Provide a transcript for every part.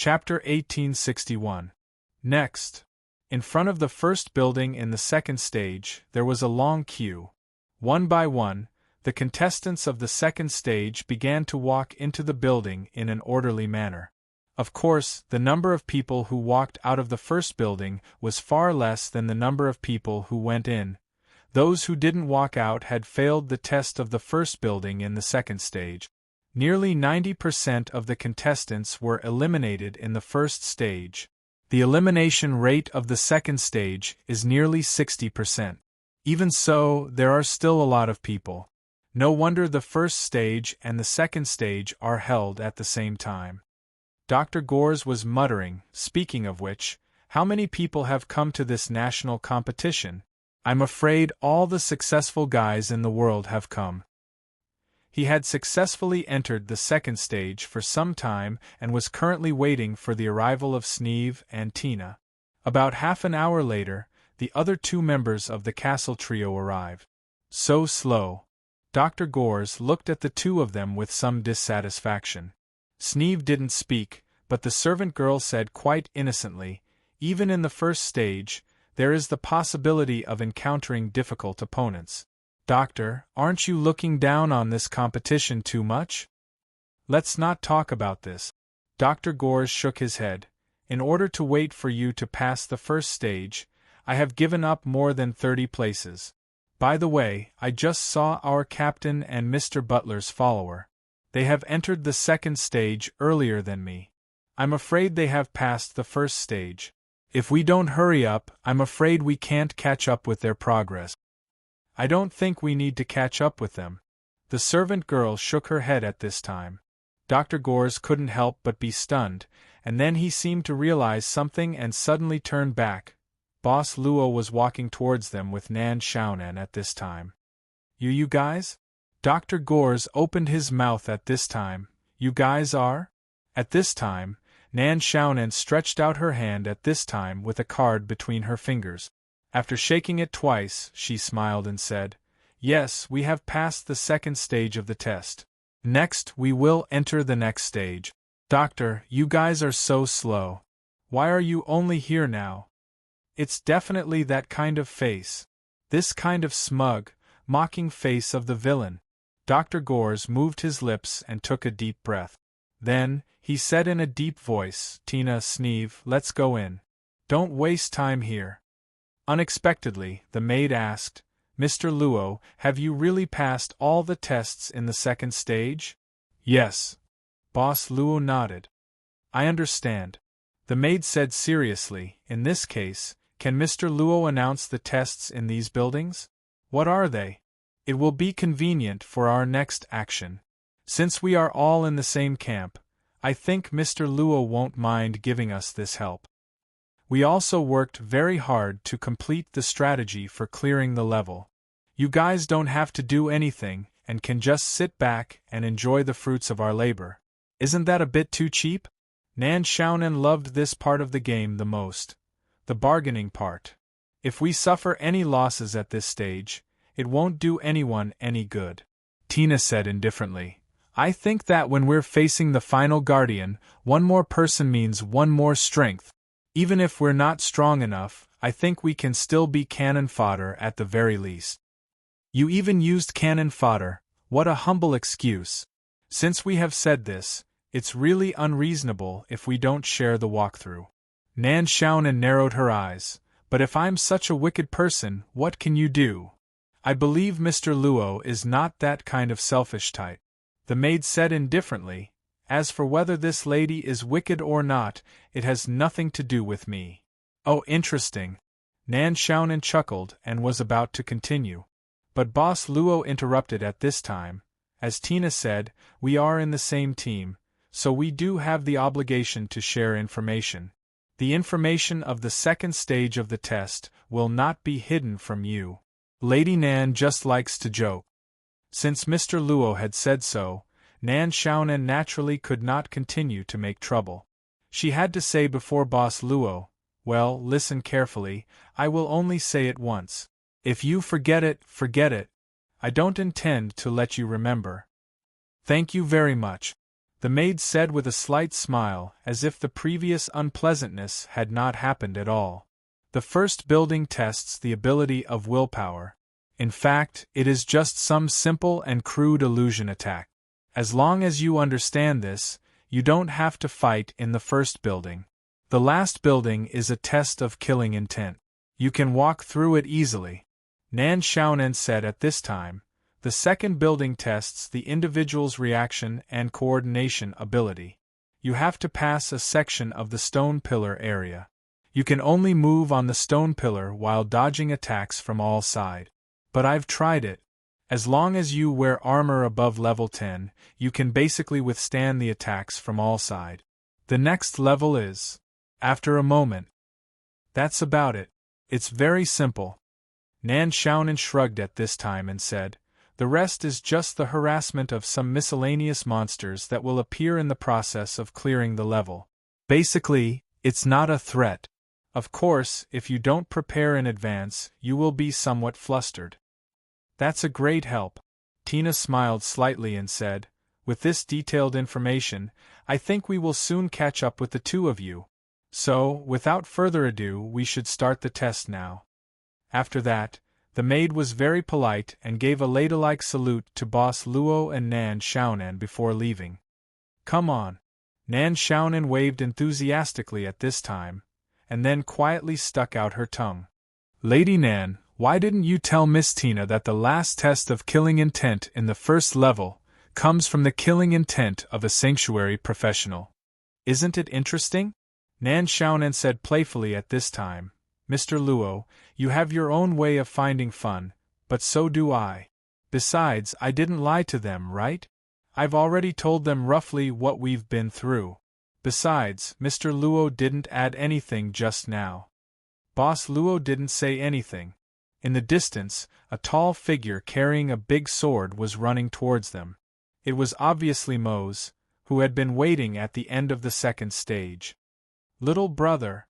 Chapter 1861. Next. In front of the first building in the second stage, there was a long queue. One by one, the contestants of the second stage began to walk into the building in an orderly manner. Of course, the number of people who walked out of the first building was far less than the number of people who went in. Those who didn't walk out had failed the test of the first building in the second stage. Nearly 90% of the contestants were eliminated in the first stage. The elimination rate of the second stage is nearly 60%. Even so, there are still a lot of people. No wonder the first stage and the second stage are held at the same time. Dr. Gores was muttering, speaking of which, how many people have come to this national competition? I'm afraid all the successful guys in the world have come. He had successfully entered the second stage for some time and was currently waiting for the arrival of Sneeve and Tina. About half an hour later, the other two members of the castle trio arrived. So slow. Dr. Gores looked at the two of them with some dissatisfaction. Sneeve didn't speak, but the servant girl said quite innocently, even in the first stage, there is the possibility of encountering difficult opponents. Doctor, aren't you looking down on this competition too much? Let's not talk about this. Dr. Gores shook his head. In order to wait for you to pass the first stage, I have given up more than 30 places. By the way, I just saw our captain and Mr. Butler's follower. They have entered the second stage earlier than me. I'm afraid they have passed the first stage. If we don't hurry up, I'm afraid we can't catch up with their progress. I don't think we need to catch up with them. The servant girl shook her head at this time. Dr. Gores couldn't help but be stunned, and then he seemed to realize something and suddenly turned back. Boss Luo was walking towards them with Nan Xiaonan at this time. You guys? Dr. Gores opened his mouth at this time. You guys are? At this time, Nan Xiaonan stretched out her hand at this time with a card between her fingers. After shaking it twice, she smiled and said, Yes, we have passed the second stage of the test. Next, we will enter the next stage. Doctor, you guys are so slow. Why are you only here now? It's definitely that kind of face. This kind of smug, mocking face of the villain. Dr. Gores moved his lips and took a deep breath. Then, he said in a deep voice, Tina, Sneeve, let's go in. Don't waste time here. Unexpectedly, the maid asked, Mr. Luo, have you really passed all the tests in the second stage? Yes. Boss Luo nodded. I understand. The maid said seriously, in this case, can Mr. Luo announce the tests in these buildings? What are they? It will be convenient for our next action. Since we are all in the same camp, I think Mr. Luo won't mind giving us this help. We also worked very hard to complete the strategy for clearing the level. You guys don't have to do anything and can just sit back and enjoy the fruits of our labor. Isn't that a bit too cheap? Nan Xiaonan loved this part of the game the most. The bargaining part. If we suffer any losses at this stage, it won't do anyone any good. Tina said indifferently. I think that when we're facing the final guardian, one more person means one more strength. Even if we're not strong enough, I think we can still be cannon fodder at the very least. You even used cannon fodder, what a humble excuse. Since we have said this, it's really unreasonable if we don't share the walkthrough. Nan Xiaonan narrowed her eyes. But if I'm such a wicked person, what can you do? I believe Mr. Luo is not that kind of selfish type. The maid said indifferently, As for whether this lady is wicked or not, it has nothing to do with me. Oh, interesting. Nan Xiaonan chuckled and was about to continue. But Boss Luo interrupted at this time. As Tina said, we are in the same team, so we do have the obligation to share information. The information of the second stage of the test will not be hidden from you. Lady Nan just likes to joke. Since Mr. Luo had said so, Nan Xiaonan naturally could not continue to make trouble. She had to say before Boss Luo, well, listen carefully, I will only say it once. If you forget it, forget it. I don't intend to let you remember. Thank you very much. the maid said with a slight smile, as if the previous unpleasantness had not happened at all. The first building tests the ability of willpower. In fact, it is just some simple and crude illusion attack. As long as you understand this, you don't have to fight in the first building. The last building is a test of killing intent. You can walk through it easily. Nan Xiaonan said at this time. The second building tests the individual's reaction and coordination ability. You have to pass a section of the stone pillar area. You can only move on the stone pillar while dodging attacks from all sides. But I've tried it. As long as you wear armor above level 10, you can basically withstand the attacks from all sides. The next level is... After a moment. That's about it. It's very simple. Nan Xiaonan shrugged at this time and said, the rest is just the harassment of some miscellaneous monsters that will appear in the process of clearing the level. Basically, it's not a threat. Of course, if you don't prepare in advance, you will be somewhat flustered. That's a great help. Tina smiled slightly and said, with this detailed information, I think we will soon catch up with the two of you. So, without further ado, we should start the test now. After that, the maid was very polite and gave a ladylike salute to Boss Luo and Nan Xiaonan before leaving. Come on. Nan Xiaonan waved enthusiastically at this time, and then quietly stuck out her tongue. Lady Nan, why didn't you tell Miss Tina that the last test of killing intent in the first level comes from the killing intent of a sanctuary professional? Isn't it interesting? Nan Xiaonan said playfully at this time. Mr. Luo, you have your own way of finding fun, but so do I. Besides, I didn't lie to them, right? I've already told them roughly what we've been through. Besides, Mr. Luo didn't add anything just now. Boss Luo didn't say anything. In the distance, a tall figure carrying a big sword was running towards them. It was obviously Mose, who had been waiting at the end of the second stage. Little brother,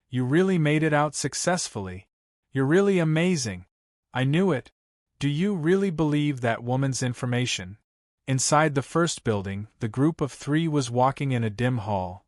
you really made it out successfully. You're really amazing. I knew it. Do you really believe that woman's information? Inside the first building, the group of three was walking in a dim hall.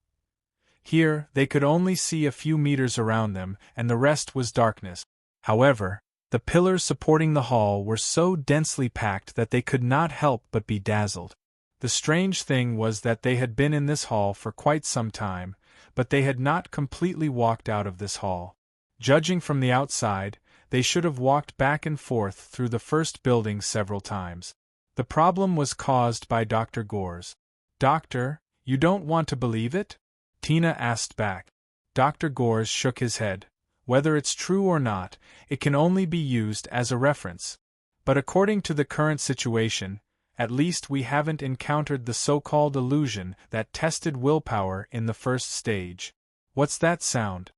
Here, they could only see a few meters around them, and the rest was darkness. However, the pillars supporting the hall were so densely packed that they could not help but be dazzled. The strange thing was that they had been in this hall for quite some time, but they had not completely walked out of this hall. Judging from the outside, they should have walked back and forth through the first building several times. The problem was caused by Dr. Gores. Doctor, you don't want to believe it? Tina asked back. Dr. Gores shook his head. Whether it's true or not, it can only be used as a reference. But according to the current situation, at least we haven't encountered the so-called illusion that tested willpower in the first stage. What's that sound?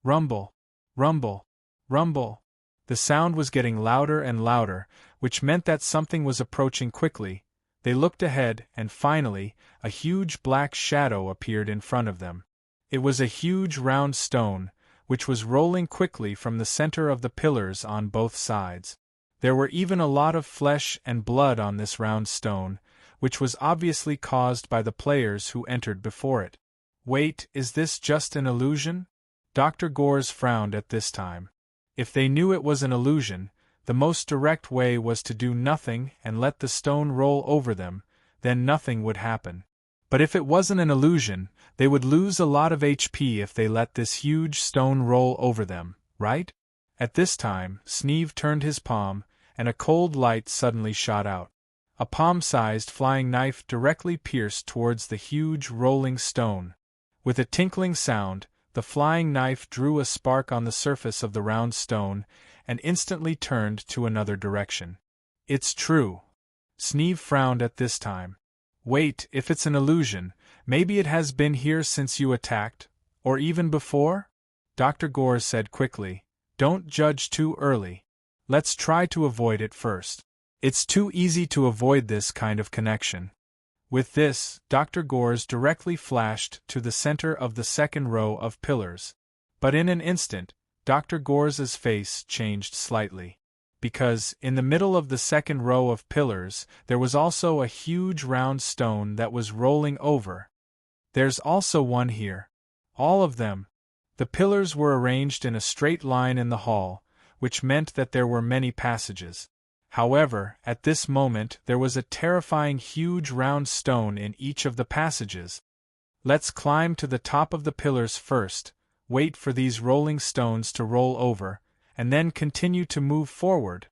Rumble. Rumble. Rumble. The sound was getting louder and louder, which meant that something was approaching quickly. They looked ahead, and finally, a huge black shadow appeared in front of them. It was a huge round stone, which was rolling quickly from the center of the pillars on both sides. There were even a lot of flesh and blood on this round stone, which was obviously caused by the players who entered before it. Wait, is this just an illusion? Dr. Gores frowned at this time. If they knew it was an illusion, the most direct way was to do nothing and let the stone roll over them, then nothing would happen. But if it wasn't an illusion, they would lose a lot of HP if they let this huge stone roll over them, right? At this time, Sneeve turned his palm, and a cold light suddenly shot out. A palm-sized flying knife directly pierced towards the huge rolling stone. With a tinkling sound, the flying knife drew a spark on the surface of the round stone, and instantly turned to another direction. It's true. Sneeve frowned at this time. Wait, if it's an illusion, maybe it has been here since you attacked, or even before? Dr. Gores said quickly. Don't judge too early. Let's try to avoid it first. It's too easy to avoid this kind of connection. With this, Dr. Gores directly flashed to the center of the second row of pillars. But in an instant, Dr. Gores's face changed slightly. because, in the middle of the second row of pillars, there was also a huge round stone that was rolling over. There's also one here. All of them. The pillars were arranged in a straight line in the hall, which meant that there were many passages. However, at this moment there was a terrifying huge round stone in each of the passages. Let's climb to the top of the pillars first, wait for these rolling stones to roll over, and then continue to move forward.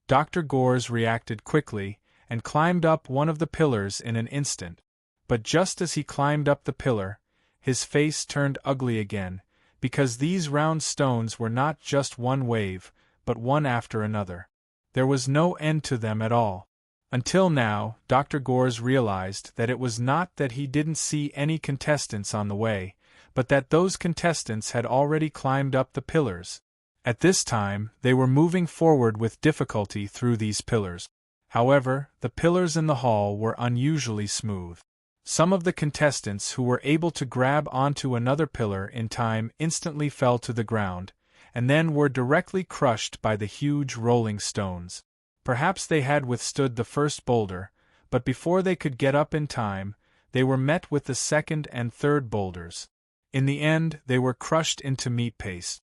Dr. Gores reacted quickly, and climbed up one of the pillars in an instant. But just as he climbed up the pillar, his face turned ugly again, because these round stones were not just one wave, but one after another. There was no end to them at all. Until now, Dr. Gores realized that it was not that he didn't see any contestants on the way, but that those contestants had already climbed up the pillars. At this time, they were moving forward with difficulty through these pillars. However, the pillars in the hall were unusually smooth. Some of the contestants who were able to grab onto another pillar in time instantly fell to the ground, and then were directly crushed by the huge rolling stones. Perhaps they had withstood the first boulder, but before they could get up in time, they were met with the second and third boulders. In the end, they were crushed into meat paste.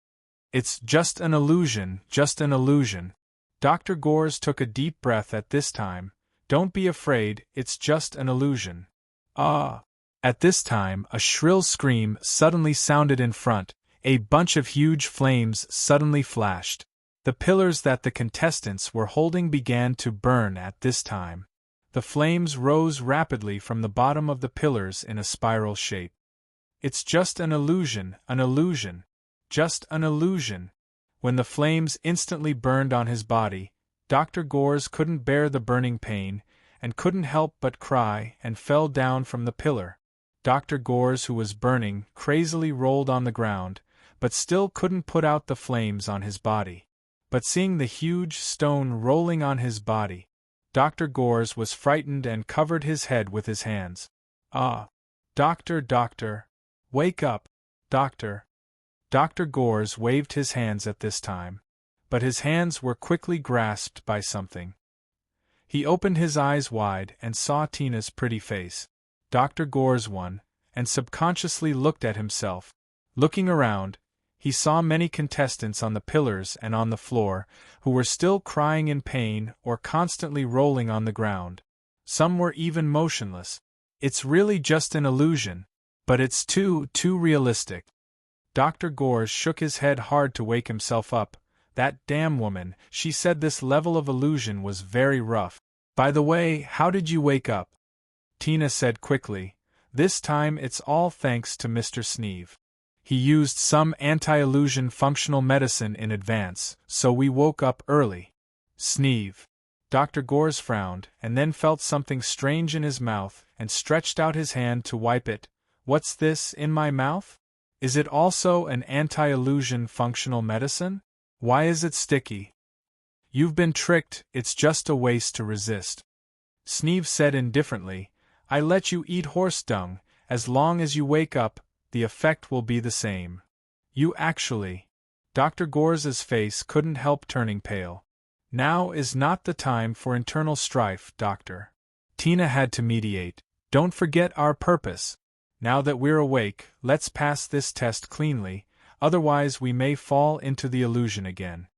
It's just an illusion, just an illusion. Dr. Gores took a deep breath at this time. Don't be afraid, it's just an illusion. Ah! At this time, a shrill scream suddenly sounded in front. A bunch of huge flames suddenly flashed. The pillars that the contestants were holding began to burn at this time. The flames rose rapidly from the bottom of the pillars in a spiral shape. It's just an illusion, just an illusion. When the flames instantly burned on his body, Dr. Gores couldn't bear the burning pain, and couldn't help but cry, and fell down from the pillar. Dr. Gores, who was burning, crazily rolled on the ground, but still couldn't put out the flames on his body. But seeing the huge stone rolling on his body, Dr. Gores was frightened and covered his head with his hands. Ah! Doctor, wake up, doctor. Dr. Gores waved his hands at this time, but his hands were quickly grasped by something. He opened his eyes wide and saw Tina's pretty face. Dr. Gores won, and subconsciously looked at himself. Looking around, he saw many contestants on the pillars and on the floor, who were still crying in pain or constantly rolling on the ground. Some were even motionless. It's really just an illusion, but it's too realistic. Dr. Gores shook his head hard to wake himself up. That damn woman, she said this level of illusion was very rough. By the way, how did you wake up? Tina said quickly. This time it's all thanks to Mr. Sneeve. He used some anti-illusion functional medicine in advance, so we woke up early. Sneeve. Dr. Gores frowned, and then felt something strange in his mouth, and stretched out his hand to wipe it. What's this in my mouth? Is it also an anti-illusion functional medicine? Why is it sticky? You've been tricked, it's just a waste to resist. Sneeve said indifferently, I let you eat horse dung, as long as you wake up, the effect will be the same. You actually. Dr. Gores's face couldn't help turning pale. Now is not the time for internal strife, doctor. Tina had to mediate. Don't forget our purpose. Now that we're awake, let's pass this test cleanly, otherwise we may fall into the illusion again.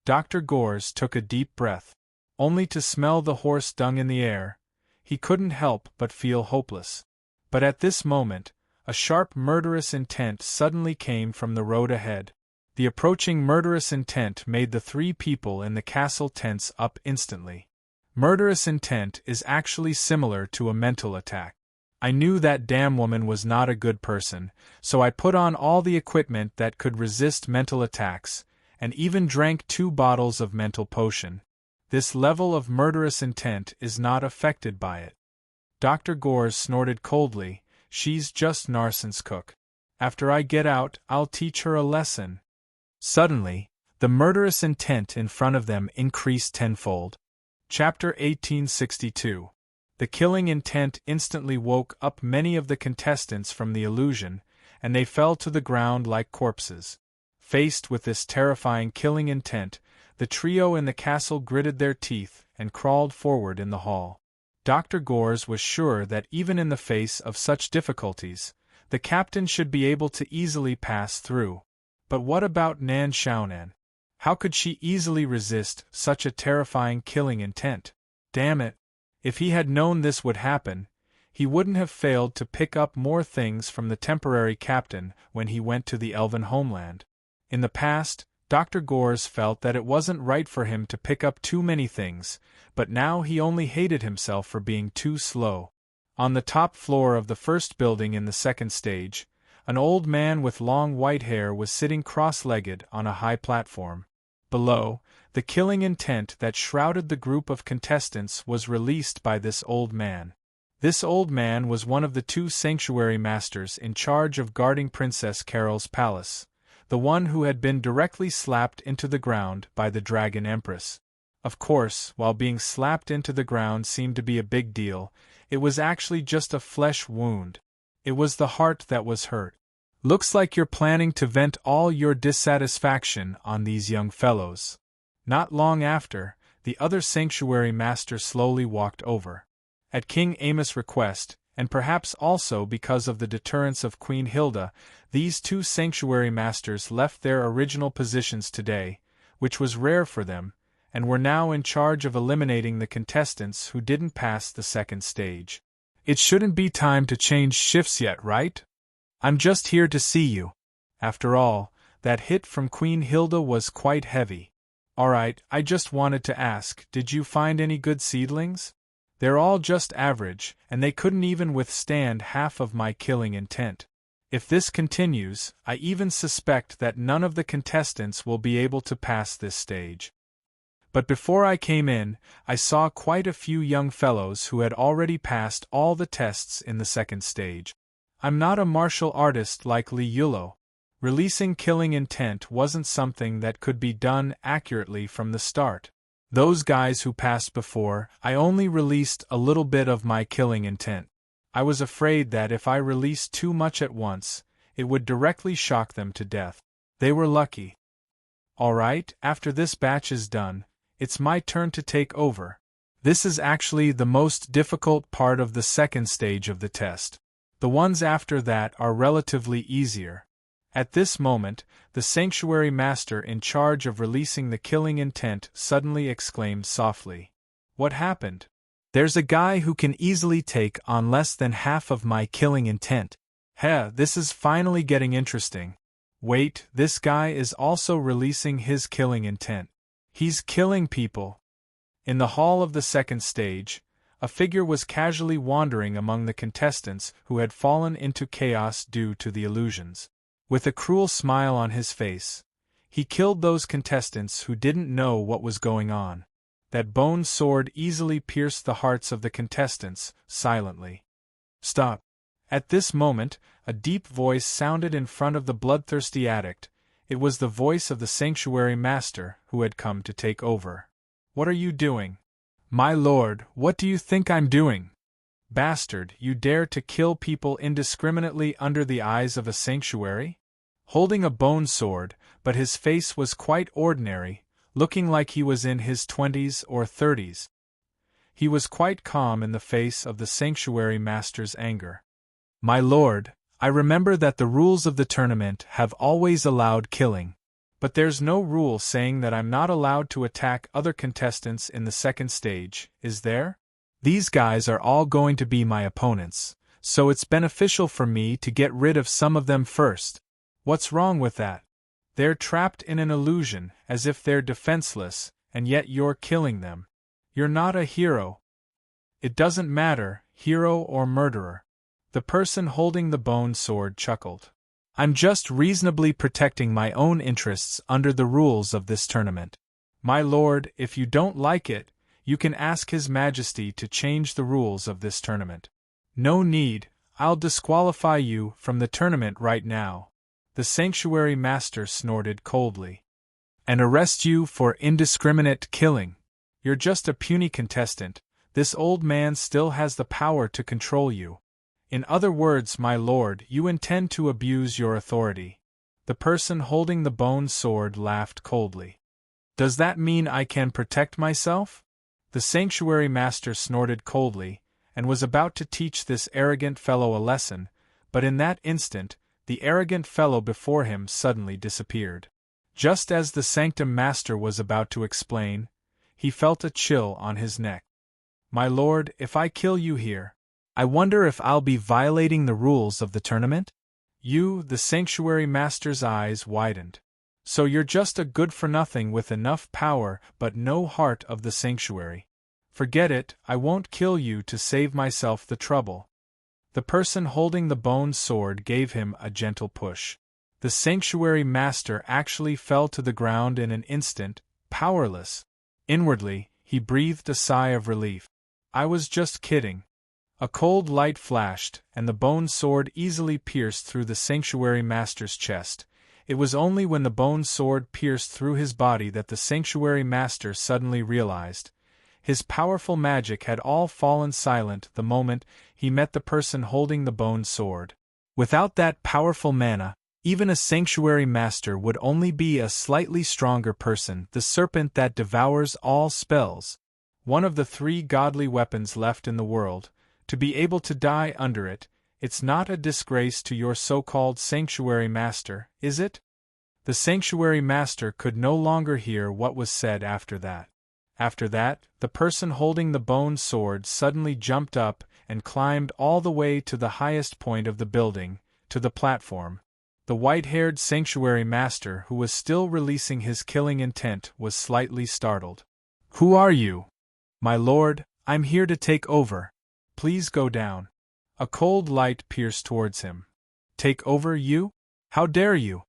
Dr. Gores took a deep breath. Only to smell the horse dung in the air, he couldn't help but feel hopeless. But at this moment, a sharp murderous intent suddenly came from the road ahead. The approaching murderous intent made the three people in the castle tense up instantly. Murderous intent is actually similar to a mental attack. I knew that damn woman was not a good person, so I put on all the equipment that could resist mental attacks, and even drank 2 bottles of mental potion. This level of murderous intent is not affected by it. Dr. Gores snorted coldly, she's just Narson's cook. After I get out, I'll teach her a lesson. Suddenly, the murderous intent in front of them increased tenfold. Chapter 1862. The killing intent instantly woke up many of the contestants from the illusion, and they fell to the ground like corpses. Faced with this terrifying killing intent, the trio in the castle gritted their teeth and crawled forward in the hall. Dr. Gores was sure that even in the face of such difficulties, the captain should be able to easily pass through. But what about Nan Xiaonan? How could she easily resist such a terrifying killing intent? Damn it! If he had known this would happen, he wouldn't have failed to pick up more things from the temporary captain when he went to the elven homeland. In the past, Dr. Gores felt that it wasn't right for him to pick up too many things, but now he only hated himself for being too slow. On the top floor of the first building in the second stage, an old man with long white hair was sitting cross-legged on a high platform. Below, the killing intent that shrouded the group of contestants was released by this old man. This old man was one of the two sanctuary masters in charge of guarding Princess Carol's palace, the one who had been directly slapped into the ground by the Dragon Empress. Of course, while being slapped into the ground seemed to be a big deal, it was actually just a flesh wound. It was the heart that was hurt. Looks like you're planning to vent all your dissatisfaction on these young fellows. Not long after, the other sanctuary master slowly walked over. At King Amos' request, and perhaps also because of the deterrence of Queen Hilda, these two sanctuary masters left their original positions today, which was rare for them, and were now in charge of eliminating the contestants who didn't pass the second stage. It shouldn't be time to change shifts yet, right? I'm just here to see you. After all, that hit from Queen Hilda was quite heavy. Alright, I just wanted to ask, did you find any good seedlings? They're all just average, and they couldn't even withstand half of my killing intent. If this continues, I even suspect that none of the contestants will be able to pass this stage. But before I came in, I saw quite a few young fellows who had already passed all the tests in the second stage. I'm not a martial artist like Li Yulo. Releasing killing intent wasn't something that could be done accurately from the start. Those guys who passed before, I only released a little bit of my killing intent. I was afraid that if I released too much at once, it would directly shock them to death. They were lucky. Alright, after this batch is done, it's my turn to take over. This is actually the most difficult part of the second stage of the test. The ones after that are relatively easier. At this moment, the sanctuary master in charge of releasing the killing intent suddenly exclaimed softly. What happened? There's a guy who can easily take on less than half of my killing intent. Heh, this is finally getting interesting. Wait, this guy is also releasing his killing intent. He's killing people. In the hall of the second stage, a figure was casually wandering among the contestants who had fallen into chaos due to the illusions. With a cruel smile on his face, he killed those contestants who didn't know what was going on. That bone sword easily pierced the hearts of the contestants, silently. Stop! At this moment, a deep voice sounded in front of the bloodthirsty addict. It was the voice of the sanctuary master who had come to take over. What are you doing? My lord, what do you think I'm doing? Bastard, you dare to kill people indiscriminately under the eyes of a sanctuary? Holding a bone sword, but his face was quite ordinary, looking like he was in his 20s or 30s. He was quite calm in the face of the sanctuary master's anger. My lord, I remember that the rules of the tournament have always allowed killing. But there's no rule saying that I'm not allowed to attack other contestants in the second stage, is there? These guys are all going to be my opponents, so it's beneficial for me to get rid of some of them first. What's wrong with that? They're trapped in an illusion, as if they're defenseless, and yet you're killing them. You're not a hero. It doesn't matter, hero or murderer. The person holding the bone sword chuckled. I'm just reasonably protecting my own interests under the rules of this tournament. My lord, if you don't like it, you can ask His Majesty to change the rules of this tournament. No need, I'll disqualify you from the tournament right now. The sanctuary master snorted coldly. And arrest you for indiscriminate killing. You're just a puny contestant. This old man still has the power to control you. In other words, my lord, you intend to abuse your authority. The person holding the bone sword laughed coldly. Does that mean I can protect myself? The sanctuary master snorted coldly, and was about to teach this arrogant fellow a lesson, but in that instant, the arrogant fellow before him suddenly disappeared. Just as the sanctum master was about to explain, he felt a chill on his neck. My lord, if I kill you here, I wonder if I'll be violating the rules of the tournament? The sanctuary master's eyes widened. So you're just a good-for-nothing with enough power but no heart of the sanctuary. Forget it, I won't kill you to save myself the trouble. The person holding the bone sword gave him a gentle push. The sanctuary master actually fell to the ground in an instant, powerless. Inwardly, he breathed a sigh of relief. I was just kidding. A cold light flashed, and the bone sword easily pierced through the sanctuary master's chest. It was only when the bone sword pierced through his body that the sanctuary master suddenly realized. His powerful magic had all fallen silent the moment he met the person holding the bone sword. Without that powerful mana, even a sanctuary master would only be a slightly stronger person, the serpent that devours all spells. One of the 3 godly weapons left in the world, to be able to die under it. It's not a disgrace to your so-called sanctuary master, is it? The sanctuary master could no longer hear what was said after that. After that, the person holding the bone sword suddenly jumped up and climbed all the way to the highest point of the building, to the platform. The white-haired sanctuary master, who was still releasing his killing intent, was slightly startled. Who are you? My lord, I'm here to take over. Please go down. A cold light pierced towards him. Take over, you? How dare you?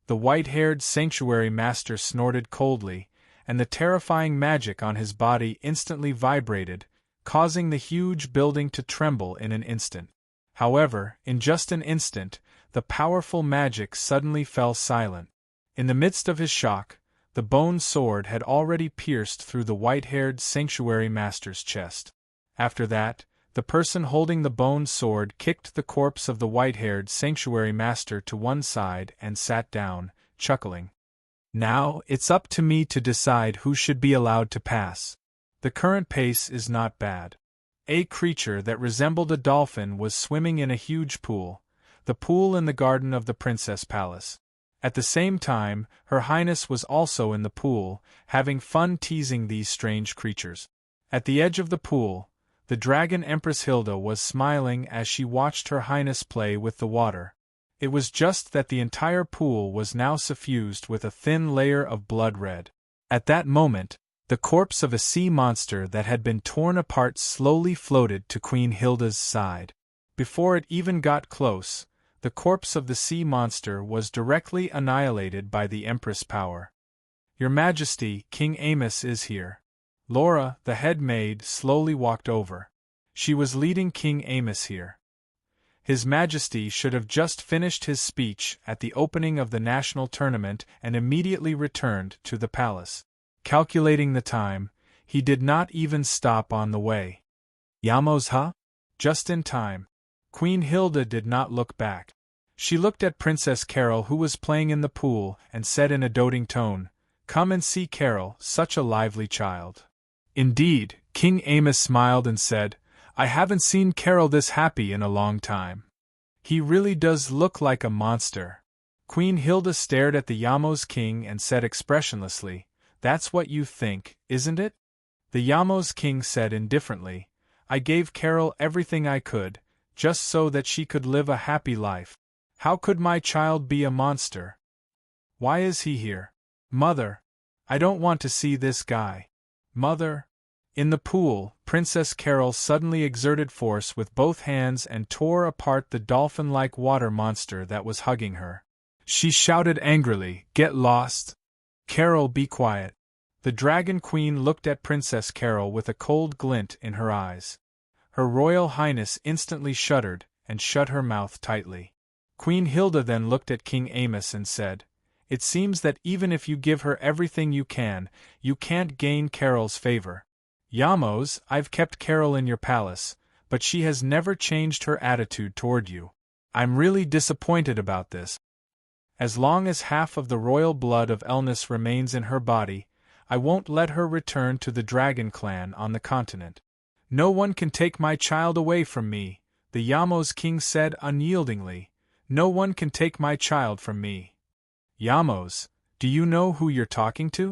The white-haired sanctuary master snorted coldly, and the terrifying magic on his body instantly vibrated, causing the huge building to tremble in an instant. However, in just an instant, the powerful magic suddenly fell silent. In the midst of his shock, the bone sword had already pierced through the white-haired sanctuary master's chest. After that, the person holding the bone sword kicked the corpse of the white-haired sanctuary master to one side and sat down, chuckling. Now, it's up to me to decide who should be allowed to pass. The current pace is not bad. A creature that resembled a dolphin was swimming in a huge pool, the pool in the garden of the Princess Palace. At the same time, Her Highness was also in the pool, having fun teasing these strange creatures. At the edge of the pool, the Dragon Empress Hilda was smiling as she watched Her Highness play with the water. It was just that the entire pool was now suffused with a thin layer of blood red. At that moment, the corpse of a sea monster that had been torn apart slowly floated to Queen Hilda's side. Before it even got close, the corpse of the sea monster was directly annihilated by the Empress power. Your Majesty, King Amos is here. Laura, the head maid, slowly walked over. She was leading King Amos here. His Majesty should have just finished his speech at the opening of the national tournament and immediately returned to the palace. Calculating the time, he did not even stop on the way. Yamos, huh? Just in time. Queen Hilda did not look back. She looked at Princess Carol, who was playing in the pool, and said in a doting tone, "Come and see Carol, such a lively child." Indeed, King Amos smiled and said, "I haven't seen Carol this happy in a long time. He really does look like a monster." Queen Hilda stared at the Yamos King and said expressionlessly, "That's what you think, isn't it?" The Yamos King said indifferently, "I gave Carol everything I could, just so that she could live a happy life. How could my child be a monster? Why is he here? Mother, I don't want to see this guy. Mother." In the pool, Princess Carol suddenly exerted force with both hands and tore apart the dolphin-like water monster that was hugging her. She shouted angrily, "Get lost! Carol, be quiet." The Dragon Queen looked at Princess Carol with a cold glint in her eyes. Her Royal Highness instantly shuddered and shut her mouth tightly. Queen Hilda then looked at King Amos and said, "It seems that even if you give her everything you can't gain Carol's favor. Yamos, I've kept Carol in your palace, but she has never changed her attitude toward you. I'm really disappointed about this. As long as half of the royal blood of Elnis remains in her body, I won't let her return to the dragon clan on the continent. No one can take my child away from me, the Yamos king said unyieldingly. No one can take my child from me. Yamos, do you know who you're talking to?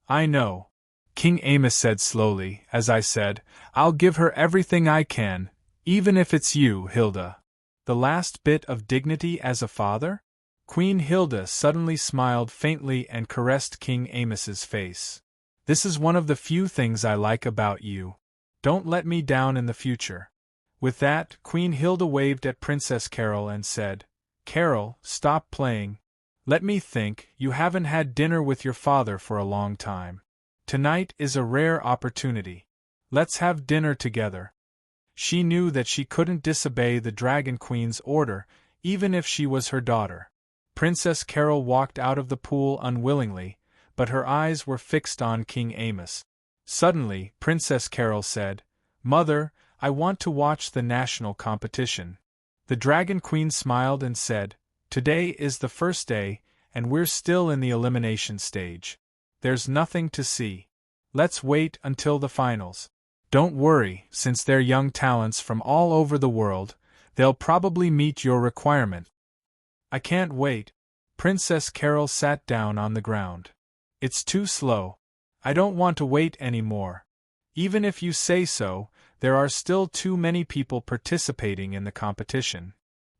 I know. King Amos said slowly. As I said, I'll give her everything I can, even if it's you, Hilda. The last bit of dignity as a father? Queen Hilda suddenly smiled faintly and caressed King Amos's face. This is one of the few things I like about you. Don't let me down in the future. With that, Queen Hilda waved at Princess Carol and said, Carol, stop playing. Let me think, you haven't had dinner with your father for a long time. Tonight is a rare opportunity. Let's have dinner together. She knew that she couldn't disobey the Dragon Queen's order, even if she was her daughter. Princess Carol walked out of the pool unwillingly, but her eyes were fixed on King Amos. Suddenly, Princess Carol said, Mother, I want to watch the national competition. The Dragon Queen smiled and said, Today is the first day, and we're still in the elimination stage. There's nothing to see. Let's wait until the finals. Don't worry, since they're young talents from all over the world, they'll probably meet your requirement. I can't wait. Princess Carol sat down on the ground. It's too slow. I don't want to wait anymore. Even if you say so, there are still too many people participating in the competition.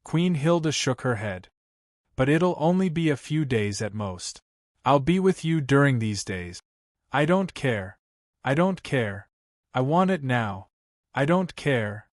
Queen Hilda shook her head. But it'll only be a few days at most. I'll be with you during these days. I don't care. I don't care. I want it now. I don't care.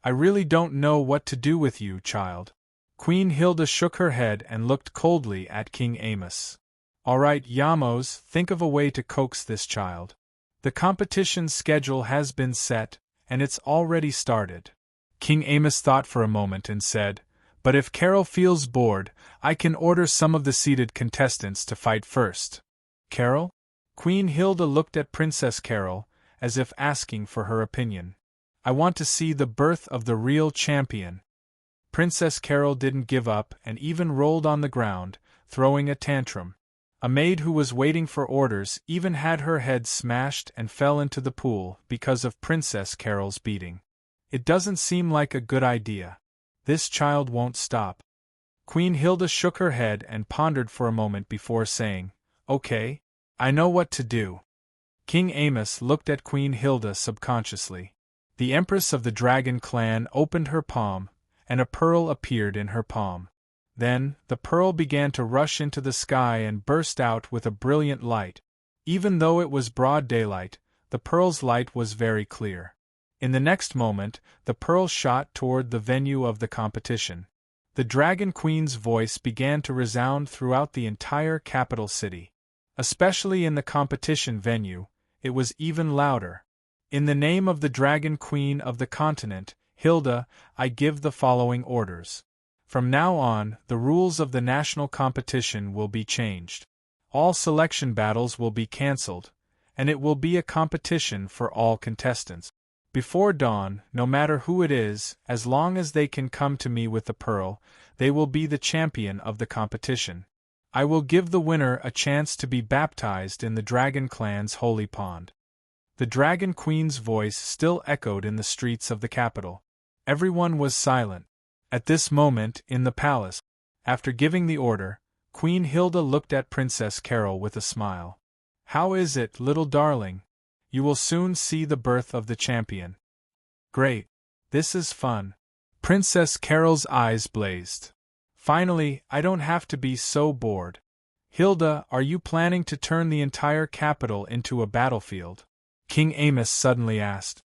I really don't know what to do with you, child. Queen Hilda shook her head and looked coldly at King Amos. All right, Yamos, think of a way to coax this child. The competition schedule has been set, and it's already started. King Amos thought for a moment and said, But if Carol feels bored, I can order some of the seated contestants to fight first. Carol? Queen Hilda looked at Princess Carol, as if asking for her opinion. I want to see the birth of the real champion. Princess Carol didn't give up and even rolled on the ground, throwing a tantrum. A maid who was waiting for orders even had her head smashed and fell into the pool because of Princess Carol's beating. It doesn't seem like a good idea. This child won't stop. Queen Hilda shook her head and pondered for a moment before saying, Okay, I know what to do. King Amos looked at Queen Hilda subconsciously. The Empress of the Dragon Clan opened her palm, and a pearl appeared in her palm. Then, the pearl began to rush into the sky and burst out with a brilliant light. Even though it was broad daylight, the pearl's light was very clear. In the next moment, the pearl shot toward the venue of the competition. The Dragon Queen's voice began to resound throughout the entire capital city. Especially in the competition venue, it was even louder. In the name of the Dragon Queen of the continent, Hilda, I give the following orders. From now on, the rules of the national competition will be changed. All selection battles will be cancelled, and it will be a competition for all contestants. Before dawn, no matter who it is, as long as they can come to me with the pearl, they will be the champion of the competition. I will give the winner a chance to be baptized in the Dragon Clan's holy pond. The Dragon Queen's voice still echoed in the streets of the capital. Everyone was silent. At this moment, in the palace, after giving the order, Queen Hilda looked at Princess Carol with a smile. How is it, little darling? You will soon see the birth of the champion. Great. This is fun. Princess Carol's eyes blazed. Finally, I don't have to be so bored. Hilda, are you planning to turn the entire capital into a battlefield? King Amos suddenly asked.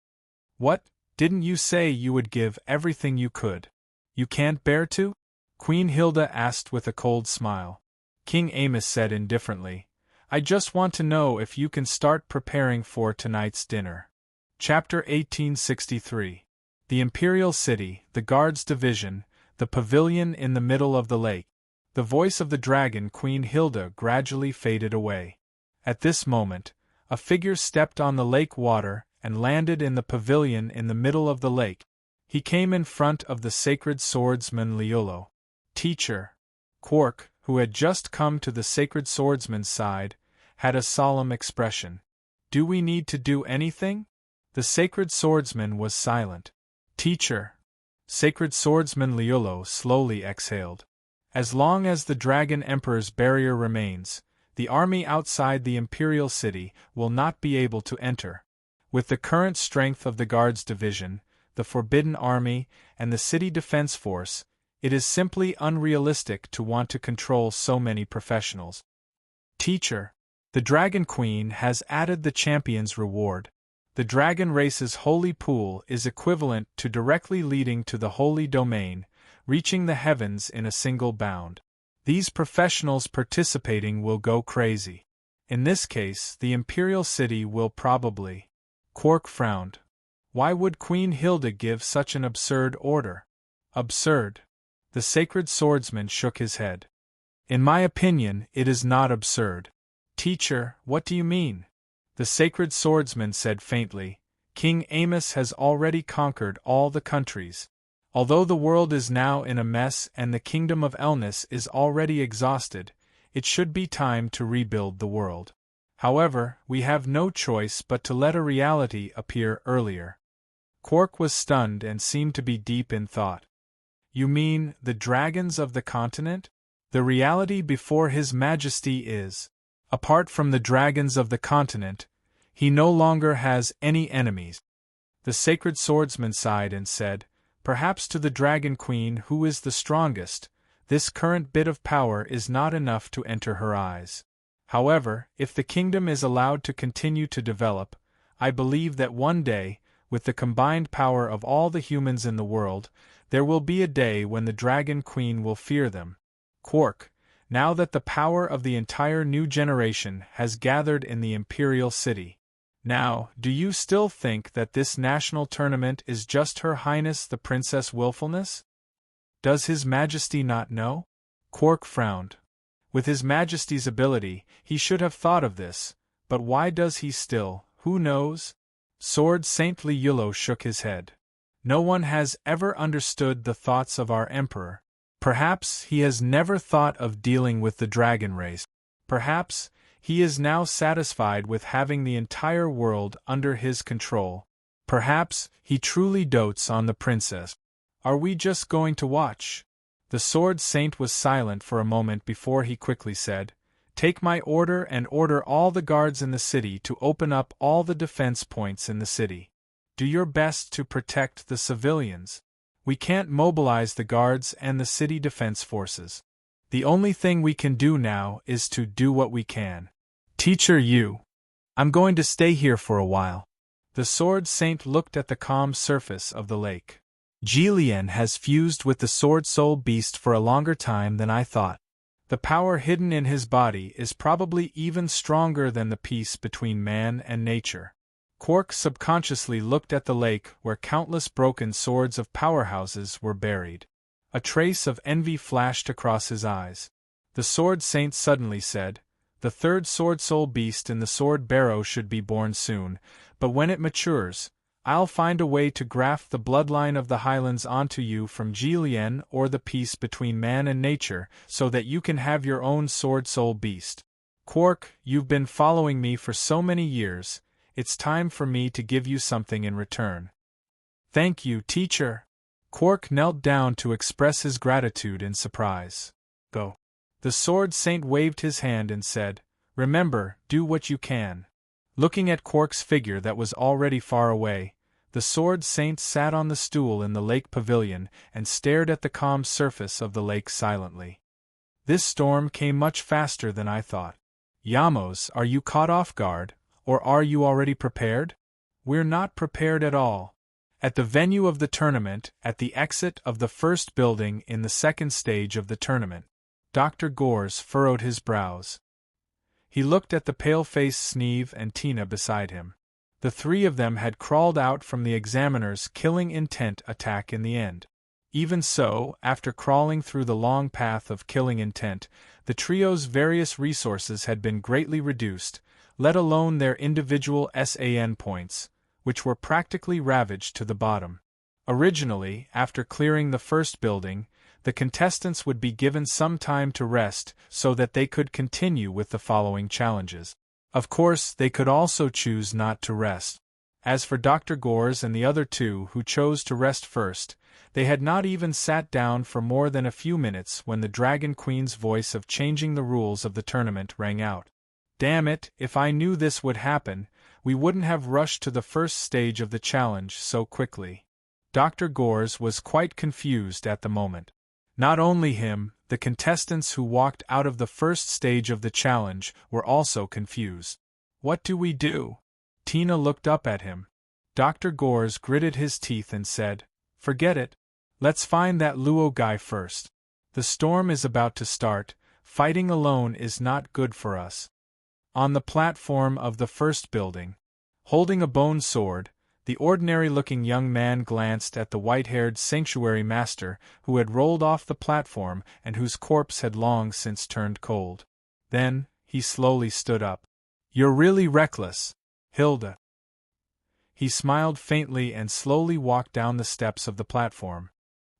What? Didn't you say you would give everything you could? You can't bear to? Queen Hilda asked with a cold smile. King Amos said indifferently, I just want to know if you can start preparing for tonight's dinner. Chapter 1863. The Imperial City, the Guards Division, the pavilion in the middle of the lake. The voice of the Dragon Queen Hilda gradually faded away. At this moment, a figure stepped on the lake water and landed in the pavilion in the middle of the lake. He came in front of the sacred swordsman Liolo. Teacher. Quark, who had just come to the sacred swordsman's side, had a solemn expression. Do we need to do anything? The sacred swordsman was silent. Teacher. Sacred swordsman Liulo slowly exhaled. As long as the Dragon Emperor's barrier remains, the army outside the Imperial City will not be able to enter. With the current strength of the Guards Division, the Forbidden Army, and the City Defense Force, it is simply unrealistic to want to control so many professionals. Teacher. The Dragon Queen has added the champion's reward. The dragon race's holy pool is equivalent to directly leading to the holy domain, reaching the heavens in a single bound. These professionals participating will go crazy. In this case, the Imperial City will probably. Quark frowned. Why would Queen Hilda give such an absurd order? Absurd. The sacred swordsman shook his head. In my opinion, it is not absurd. Teacher, what do you mean? The sacred swordsman said faintly, King Amos has already conquered all the countries. Although the world is now in a mess and the kingdom of Elnis is already exhausted, it should be time to rebuild the world. However, we have no choice but to let a reality appear earlier. Quark was stunned and seemed to be deep in thought. You mean, the dragons of the continent? The reality before His Majesty is, apart from the dragons of the continent, he no longer has any enemies. The sacred swordsman sighed and said, Perhaps to the Dragon Queen who is the strongest, this current bit of power is not enough to enter her eyes. However, if the kingdom is allowed to continue to develop, I believe that one day, with the combined power of all the humans in the world, there will be a day when the Dragon Queen will fear them. Quark, now that the power of the entire new generation has gathered in the Imperial City. Now, do you still think that this national tournament is just Her Highness the Princess Willfulness? Does His Majesty not know? Quark frowned. With His Majesty's ability, he should have thought of this, but why does he still, who knows? Sword Saint Liulo shook his head. No one has ever understood the thoughts of our Emperor. Perhaps he has never thought of dealing with the dragon race. Perhaps he is now satisfied with having the entire world under his control. Perhaps he truly dotes on the princess. Are we just going to watch? The Sword Saint was silent for a moment before he quickly said, Take my order and order all the guards in the city to open up all the defense points in the city. Do your best to protect the civilians. We can't mobilize the guards and the city defense forces. The only thing we can do now is to do what we can. Teacher Yu. I'm going to stay here for a while. The Sword Saint looked at the calm surface of the lake. Jillian has fused with the Sword Soul Beast for a longer time than I thought. The power hidden in his body is probably even stronger than the peace between man and nature. Quark subconsciously looked at the lake where countless broken swords of powerhouses were buried. A trace of envy flashed across his eyes. The Sword Saint suddenly said, The third Sword Soul Beast in the Sword Barrow should be born soon, but when it matures, I'll find a way to graft the bloodline of the Highlands onto you from Jillian or the peace between man and nature so that you can have your own Sword Soul Beast. Quark, you've been following me for so many years. It's time for me to give you something in return. Thank you, teacher. Quark knelt down to express his gratitude in surprise. Go. The Sword Saint waved his hand and said, Remember, do what you can. Looking at Quark's figure that was already far away, the Sword Saint sat on the stool in the lake pavilion and stared at the calm surface of the lake silently. This storm came much faster than I thought. Yamos, are you caught off guard? Or are you already prepared? We're not prepared at all. At the venue of the tournament, at the exit of the first building in the second stage of the tournament, Dr. Gores furrowed his brows. He looked at the pale-faced Sneeve and Tina beside him. The three of them had crawled out from the examiner's killing intent attack in the end. Even so, after crawling through the long path of killing intent, the trio's various resources had been greatly reduced, let alone their individual SAN points, which were practically ravaged to the bottom. Originally, after clearing the first building, the contestants would be given some time to rest so that they could continue with the following challenges. Of course, they could also choose not to rest. As for Dr. Gores and the other two who chose to rest first, they had not even sat down for more than a few minutes when the Dragon Queen's voice of changing the rules of the tournament rang out. Damn it, if I knew this would happen, we wouldn't have rushed to the first stage of the challenge so quickly. Dr. Gores was quite confused at the moment. Not only him, the contestants who walked out of the first stage of the challenge were also confused. What do we do? Tina looked up at him. Dr. Gores gritted his teeth and said, Forget it. Let's find that Luo guy first. The storm is about to start. Fighting alone is not good for us. On the platform of the first building, holding a bone sword, the ordinary-looking young man glanced at the white-haired sanctuary master who had rolled off the platform and whose corpse had long since turned cold. Then, he slowly stood up. You're really reckless, Hilda. He smiled faintly and slowly walked down the steps of the platform.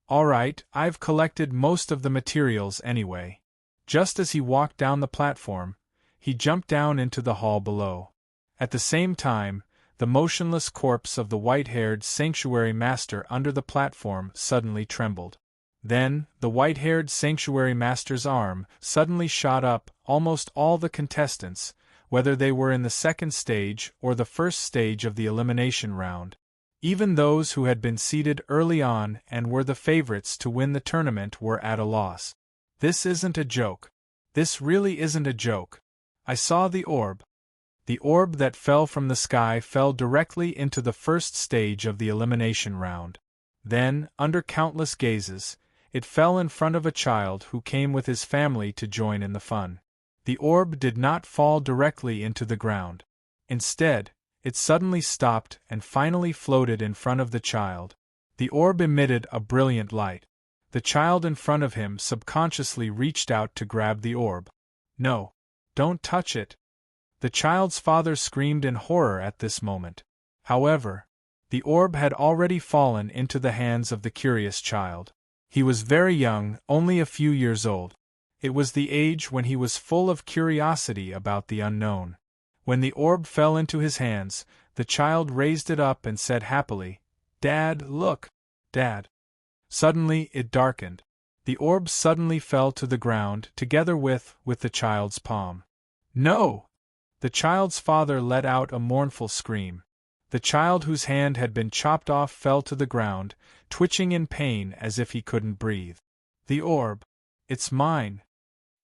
All right, I've collected most of the materials anyway. Just as he walked down the platform, he jumped down into the hall below. At the same time, the motionless corpse of the white-haired sanctuary master under the platform suddenly trembled. Then, the white-haired sanctuary master's arm suddenly shot up. Almost all the contestants, whether they were in the second stage or the first stage of the elimination round, even those who had been seeded early on and were the favorites to win the tournament, were at a loss. This isn't a joke. This really isn't a joke. I saw the orb. The orb that fell from the sky fell directly into the first stage of the elimination round. Then, under countless gazes, it fell in front of a child who came with his family to join in the fun. The orb did not fall directly into the ground. Instead, it suddenly stopped and finally floated in front of the child. The orb emitted a brilliant light. The child in front of him subconsciously reached out to grab the orb. No. Don't touch it. The child's father screamed in horror at this moment. However, the orb had already fallen into the hands of the curious child. He was very young, only a few years old. It was the age when he was full of curiosity about the unknown. When the orb fell into his hands, the child raised it up and said happily, Dad, look, Dad. Suddenly it darkened. The orb suddenly fell to the ground together with the child's palm. No! The child's father let out a mournful scream. The child whose hand had been chopped off fell to the ground, twitching in pain as if he couldn't breathe. The orb. It's mine.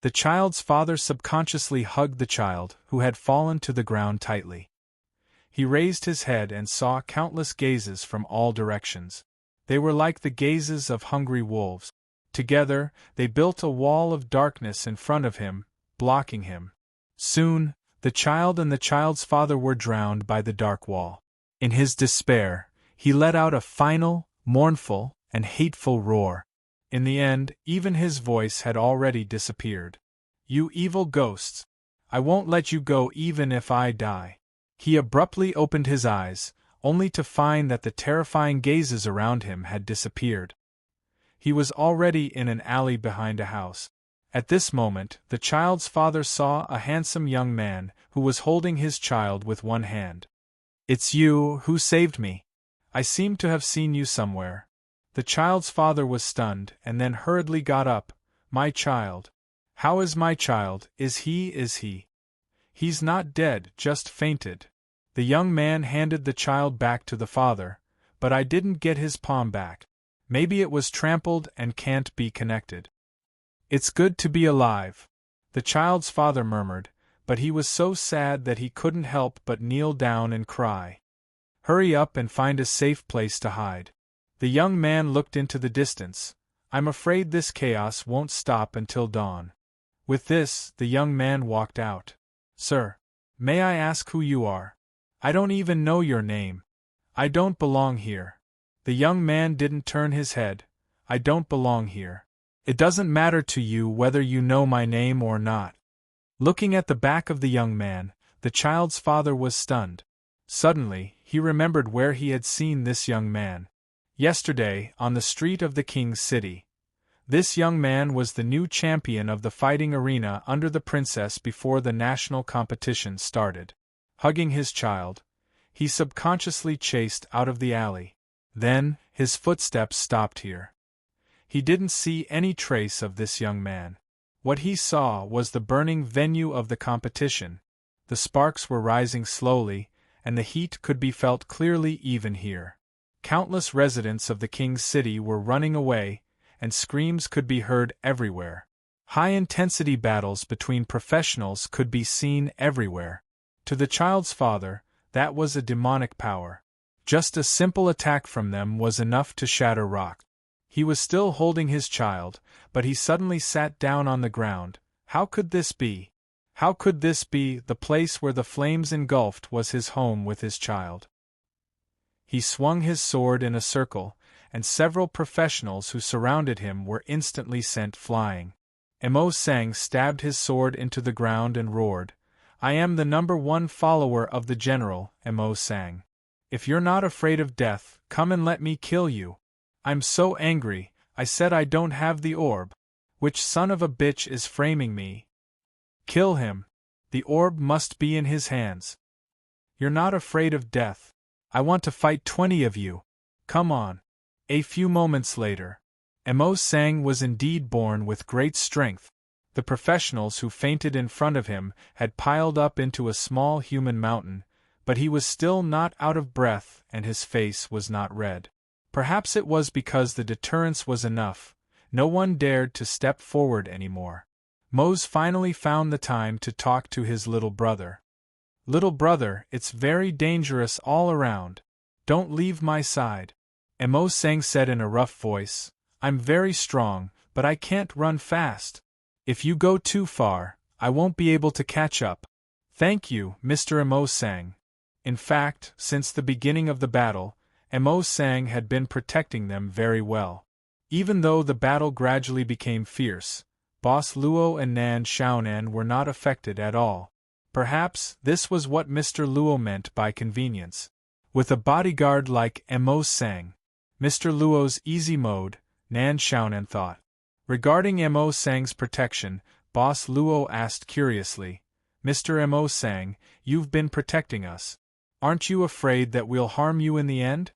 The child's father subconsciously hugged the child, who had fallen to the ground tightly. He raised his head and saw countless gazes from all directions. They were like the gazes of hungry wolves. Together, they built a wall of darkness in front of him, blocking him. Soon, the child and the child's father were drowned by the dark wall. In his despair, he let out a final, mournful, and hateful roar. In the end, even his voice had already disappeared. You evil ghosts! I won't let you go even if I die. He abruptly opened his eyes, only to find that the terrifying gazes around him had disappeared. He was already in an alley behind a house. At this moment, the child's father saw a handsome young man who was holding his child with one hand. It's you who saved me. I seem to have seen you somewhere. The child's father was stunned and then hurriedly got up. My child. How is my child? Is he? He's not dead, just fainted. The young man handed the child back to the father, but I didn't get his palm back. Maybe it was trampled and can't be connected. It's good to be alive, the child's father murmured, but he was so sad that he couldn't help but kneel down and cry. Hurry up and find a safe place to hide. The young man looked into the distance. I'm afraid this chaos won't stop until dawn. With this, the young man walked out. Sir, may I ask who you are? I don't even know your name. I don't belong here. The young man didn't turn his head. I don't belong here. It doesn't matter to you whether you know my name or not. Looking at the back of the young man, the child's father was stunned. Suddenly, he remembered where he had seen this young man. Yesterday, on the street of the king's city. This young man was the new champion of the fighting arena under the princess before the national competition started. Hugging his child, he subconsciously chased out of the alley. Then, his footsteps stopped here. He didn't see any trace of this young man. What he saw was the burning venue of the competition. The sparks were rising slowly, and the heat could be felt clearly even here. Countless residents of the king's city were running away, and screams could be heard everywhere. High-intensity battles between professionals could be seen everywhere. To the child's father, that was a demonic power. Just a simple attack from them was enough to shatter rock. He was still holding his child, but he suddenly sat down on the ground. How could this be? How could this be? The place where the flames engulfed was his home with his child. He swung his sword in a circle, and several professionals who surrounded him were instantly sent flying. Emo Sang stabbed his sword into the ground and roared, "I am the #1 follower of the general, Emo Sang. If you're not afraid of death, come and let me kill you. I'm so angry, I said I don't have the orb. Which son of a bitch is framing me? Kill him. The orb must be in his hands. You're not afraid of death. I want to fight 20 of you. Come on." A few moments later, Emo Sang was indeed born with great strength. The professionals who fainted in front of him had piled up into a small human mountain, but he was still not out of breath and his face was not red. Perhaps it was because the deterrence was enough. No one dared to step forward anymore. Mose finally found the time to talk to his little brother. "Little brother, it's very dangerous all around. Don't leave my side." Emo Sang said in a rough voice, "I'm very strong, but I can't run fast. If you go too far, I won't be able to catch up." "Thank you, Mr. Emo Sang." In fact, since the beginning of the battle, Emo Sang had been protecting them very well. Even though the battle gradually became fierce, Boss Luo and Nan Xiaonan were not affected at all. Perhaps this was what Mr. Luo meant by convenience. With a bodyguard like Emo Sang, Mr. Luo's easy mode, Nan Xiaonan thought. Regarding Emo Sang's protection, Boss Luo asked curiously, "Mr. Emo Sang, you've been protecting us. Aren't you afraid that we'll harm you in the end?"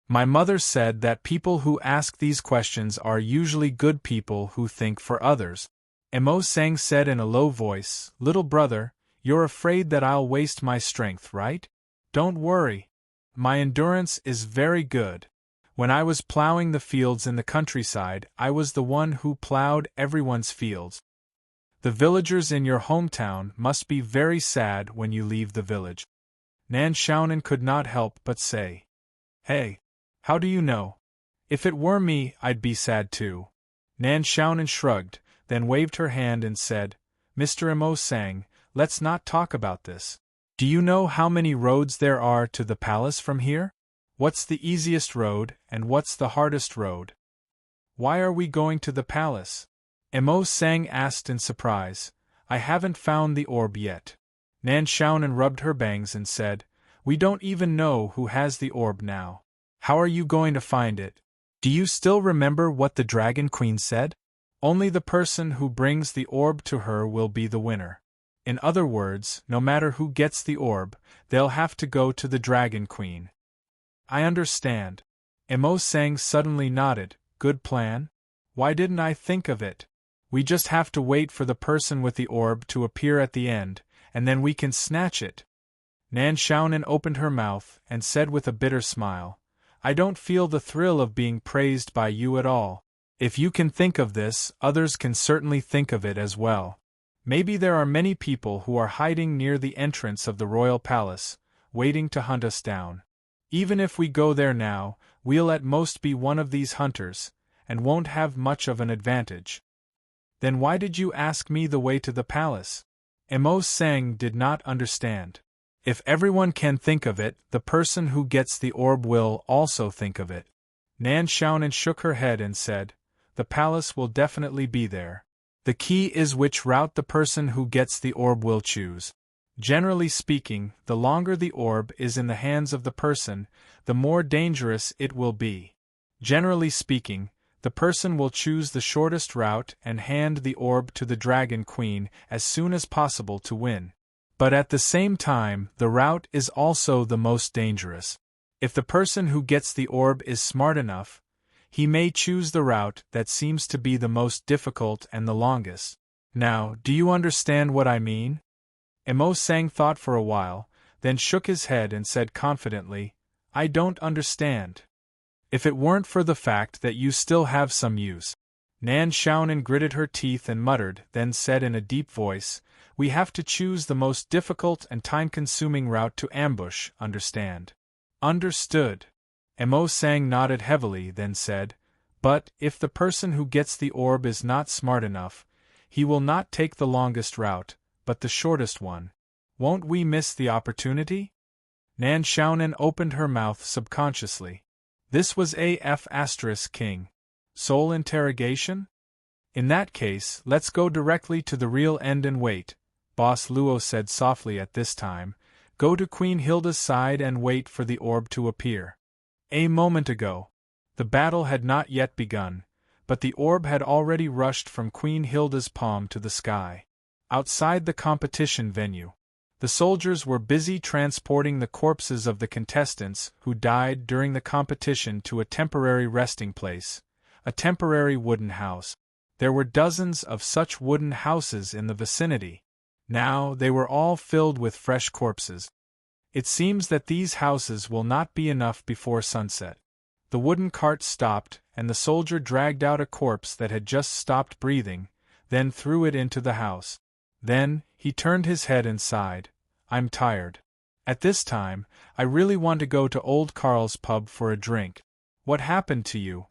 "My mother said that people who ask these questions are usually good people who think for others." Emo Sang said in a low voice, "Little brother, you're afraid that I'll waste my strength, right? Don't worry. My endurance is very good. When I was plowing the fields in the countryside, I was the one who plowed everyone's fields. The villagers in your hometown must be very sad when you leave the village." Nan Xiaonan could not help but say, "Hey, how do you know? If it were me, I'd be sad too." Nan Xiaonan shrugged, then waved her hand and said, "Mr. Emo Sang, let's not talk about this. Do you know how many roads there are to the palace from here? What's the easiest road, and what's the hardest road?" "Why are we going to the palace?" Emo Sang asked in surprise. "I haven't found the orb yet." Nan Xiaonan rubbed her bangs and said, "We don't even know who has the orb now. How are you going to find it? Do you still remember what the Dragon Queen said? Only the person who brings the orb to her will be the winner. In other words, no matter who gets the orb, they'll have to go to the Dragon Queen." "I understand." Emo Sang suddenly nodded. "Good plan. Why didn't I think of it? We just have to wait for the person with the orb to appear at the end, and then we can snatch it." Nan Xiaonan opened her mouth and said with a bitter smile, "I don't feel the thrill of being praised by you at all. If you can think of this, others can certainly think of it as well. Maybe there are many people who are hiding near the entrance of the royal palace, waiting to hunt us down. Even if we go there now, we'll at most be one of these hunters, and won't have much of an advantage." "Then why did you ask me the way to the palace?" Emo Sang did not understand. If everyone can think of it, the person who gets the orb will also think of it. Nan Xiaonan shook her head and said, "The palace will definitely be there. The key is which route the person who gets the orb will choose. Generally speaking, the longer the orb is in the hands of the person, the more dangerous it will be. Generally speaking, the person will choose the shortest route and hand the orb to the Dragon Queen as soon as possible to win. But at the same time, the route is also the most dangerous. If the person who gets the orb is smart enough, he may choose the route that seems to be the most difficult and the longest. Now, do you understand what I mean? Emo Sang thought for a while, then shook his head and said confidently, I don't understand. If it weren't for the fact that you still have some use. Nan Xiaonan gritted her teeth and muttered, then said in a deep voice, we have to choose the most difficult and time-consuming route to ambush, understand? Understood. Emo Sang nodded heavily, then said, but if the person who gets the orb is not smart enough, he will not take the longest route, but the shortest one. Won't we miss the opportunity? Nan Xiaonan opened her mouth subconsciously. This was AF *King. Soul interrogation? In that case, let's go directly to the real end and wait, Boss Luo said softly at this time. Go to Queen Hilda's side and wait for the orb to appear. A moment ago, the battle had not yet begun, but the orb had already rushed from Queen Hilda's palm to the sky. Outside the competition venue, the soldiers were busy transporting the corpses of the contestants who died during the competition to a temporary resting place, a temporary wooden house. There were dozens of such wooden houses in the vicinity. Now they were all filled with fresh corpses. It seems that these houses will not be enough before sunset. The wooden cart stopped, and the soldier dragged out a corpse that had just stopped breathing, then threw it into the house. Then, he turned his head and sighed, I'm tired. At this time, I really want to go to Old Carl's pub for a drink. What happened to you?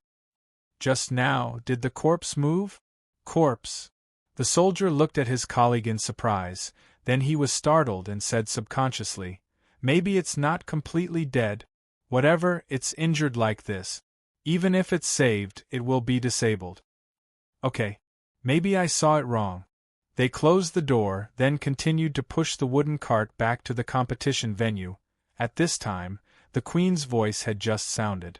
Just now, did the corpse move? Corpse. The soldier looked at his colleague in surprise, then he was startled and said subconsciously, maybe it's not completely dead. Whatever, it's injured like this. Even if it's saved, it will be disabled. Okay. Maybe I saw it wrong. They closed the door, then continued to push the wooden cart back to the competition venue. At this time, the Queen's voice had just sounded.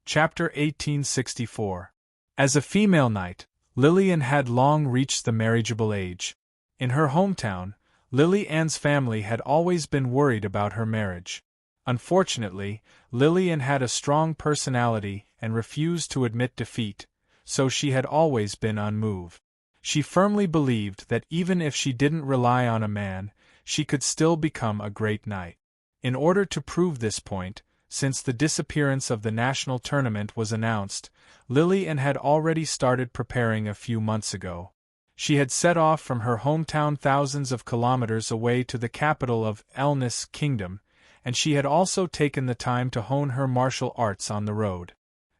Chapter 1864. As a female knight, Lillian had long reached the marriageable age. In her hometown, Lily Ann's family had always been worried about her marriage. Unfortunately, Lillian had a strong personality and refused to admit defeat, so she had always been unmoved. She firmly believed that even if she didn't rely on a man, she could still become a great knight. In order to prove this point, since the disappearance of the national tournament was announced, Lillian had already started preparing a few months ago. She had set off from her hometown thousands of kilometers away to the capital of Elnis Kingdom, and she had also taken the time to hone her martial arts on the road.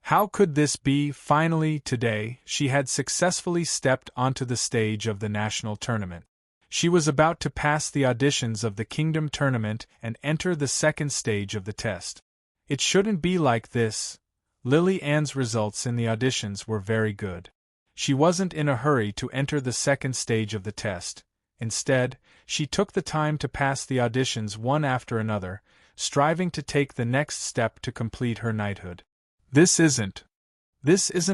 How could this be? Finally, today, she had successfully stepped onto the stage of the national tournament. She was about to pass the auditions of the Kingdom tournament and enter the second stage of the test. It shouldn't be like this. Lily Ann's results in the auditions were very good. She wasn't in a hurry to enter the second stage of the test. Instead, she took the time to pass the auditions one after another, striving to take the next step to complete her knighthood. This isn't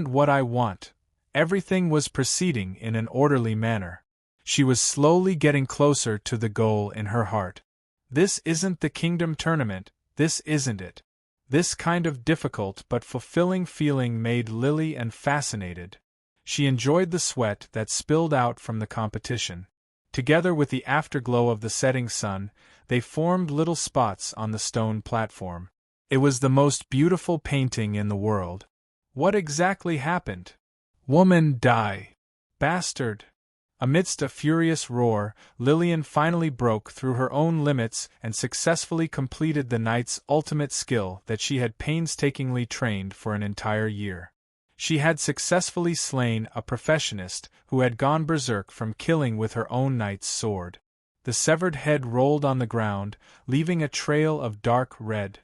what I want. Everything was proceeding in an orderly manner. She was slowly getting closer to the goal in her heart. This isn't the Kingdom tournament, this isn't it. This kind of difficult but fulfilling feeling made Lillian fascinated. She enjoyed the sweat that spilled out from the competition. Together with the afterglow of the setting sun, they formed little spots on the stone platform. It was the most beautiful painting in the world. What exactly happened? Woman, die! Bastard! Amidst a furious roar, Lillian finally broke through her own limits and successfully completed the knight's ultimate skill that she had painstakingly trained for an entire year. She had successfully slain a professionist who had gone berserk from killing with her own knight's sword. The severed head rolled on the ground, leaving a trail of dark red.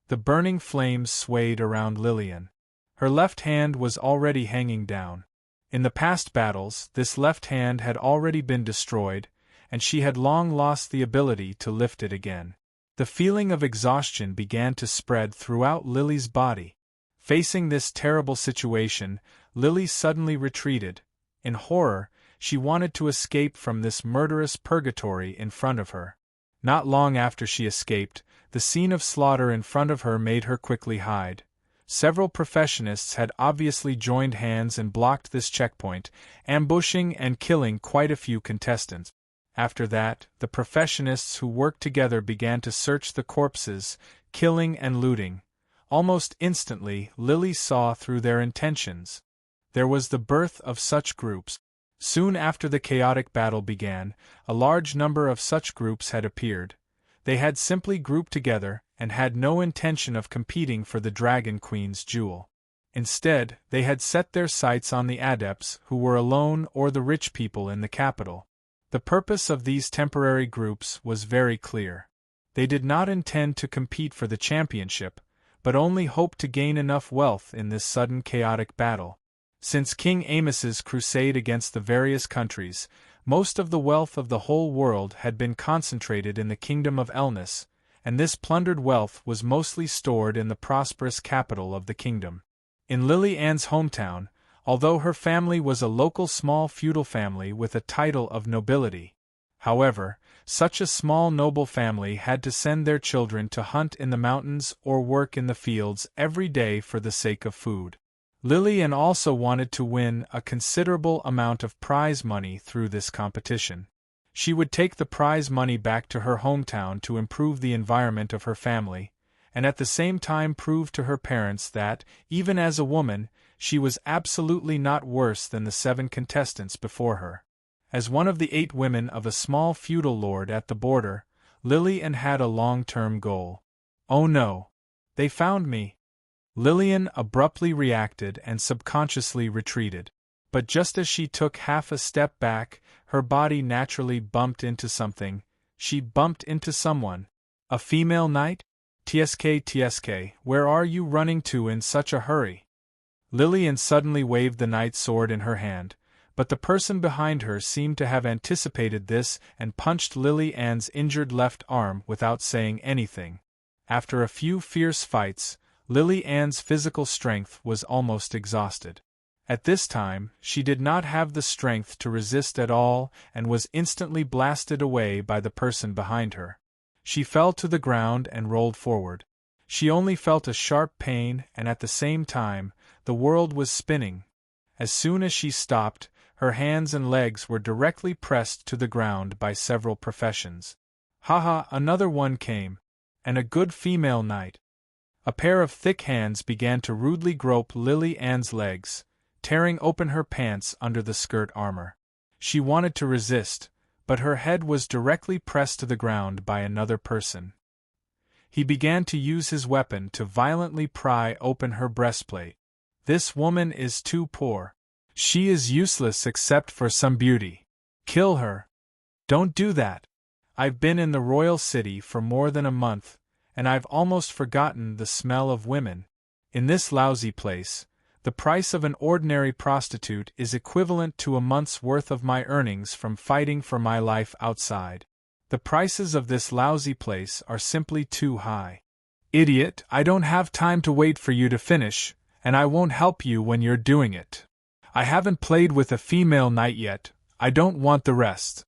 The burning flames swayed around Lillian. Her left hand was already hanging down. In the past battles, this left hand had already been destroyed, and she had long lost the ability to lift it again. The feeling of exhaustion began to spread throughout Lily's body. Facing this terrible situation, Lily suddenly retreated. In horror, she wanted to escape from this murderous purgatory in front of her. Not long after she escaped, the scene of slaughter in front of her made her quickly hide. Several professionists had obviously joined hands and blocked this checkpoint, ambushing and killing quite a few contestants. After that, the professionists who worked together began to search the corpses, killing and looting. Almost instantly, Lily saw through their intentions. There was the birth of such groups. Soon after the chaotic battle began, a large number of such groups had appeared. They had simply grouped together and had no intention of competing for the Dragon Queen's jewel. Instead, they had set their sights on the adepts who were alone or the rich people in the capital. The purpose of these temporary groups was very clear. They did not intend to compete for the championship, but only hoped to gain enough wealth in this sudden chaotic battle. Since King Amos's crusade against the various countries, most of the wealth of the whole world had been concentrated in the kingdom of Elnis, and this plundered wealth was mostly stored in the prosperous capital of the kingdom. In Lily Ann's hometown, although her family was a local small feudal family with a title of nobility. However, such a small noble family had to send their children to hunt in the mountains or work in the fields every day for the sake of food. Lily Ann also wanted to win a considerable amount of prize money through this competition. She would take the prize money back to her hometown to improve the environment of her family, and at the same time prove to her parents that, even as a woman, she was absolutely not worse than the 7 contestants before her. As one of the 8 women of a small feudal lord at the border, Lillian had a long-term goal. Oh no! They found me! Lillian abruptly reacted and subconsciously retreated. But just as she took half a step back, her body naturally bumped into something. She bumped into someone. A female knight? Tsk, where are you running to in such a hurry? Lillian suddenly waved the knight's sword in her hand, but the person behind her seemed to have anticipated this and punched Lily Ann's injured left arm without saying anything. After a few fierce fights, Lily Ann's physical strength was almost exhausted. At this time, she did not have the strength to resist at all and was instantly blasted away by the person behind her. She fell to the ground and rolled forward. She only felt a sharp pain, and at the same time, the world was spinning. As soon as she stopped, her hands and legs were directly pressed to the ground by several professions. Haha, another one came. And a good female knight. A pair of thick hands began to rudely grope Lily Ann's legs, tearing open her pants under the skirt armor. She wanted to resist, but her head was directly pressed to the ground by another person. He began to use his weapon to violently pry open her breastplate. This woman is too poor. She is useless except for some beauty. Kill her. Don't do that. I've been in the royal city for more than a month, and I've almost forgotten the smell of women. In this lousy place, the price of an ordinary prostitute is equivalent to a month's worth of my earnings from fighting for my life outside. The prices of this lousy place are simply too high. Idiot, I don't have time to wait for you to finish, and I won't help you when you're doing it. I haven't played with a female knight yet, I don't want the rest.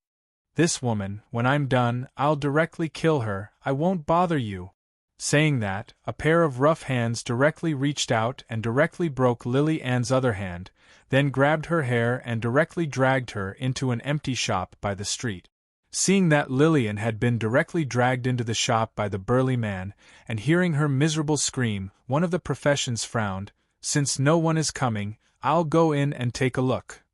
This woman, when I'm done, I'll directly kill her, I won't bother you. Saying that, a pair of rough hands directly reached out and directly broke Lily Ann's other hand, then grabbed her hair and directly dragged her into an empty shop by the street. Seeing that Lillian had been directly dragged into the shop by the burly man, and hearing her miserable scream, one of the professions frowned. Since no one is coming, I'll go in and take a look.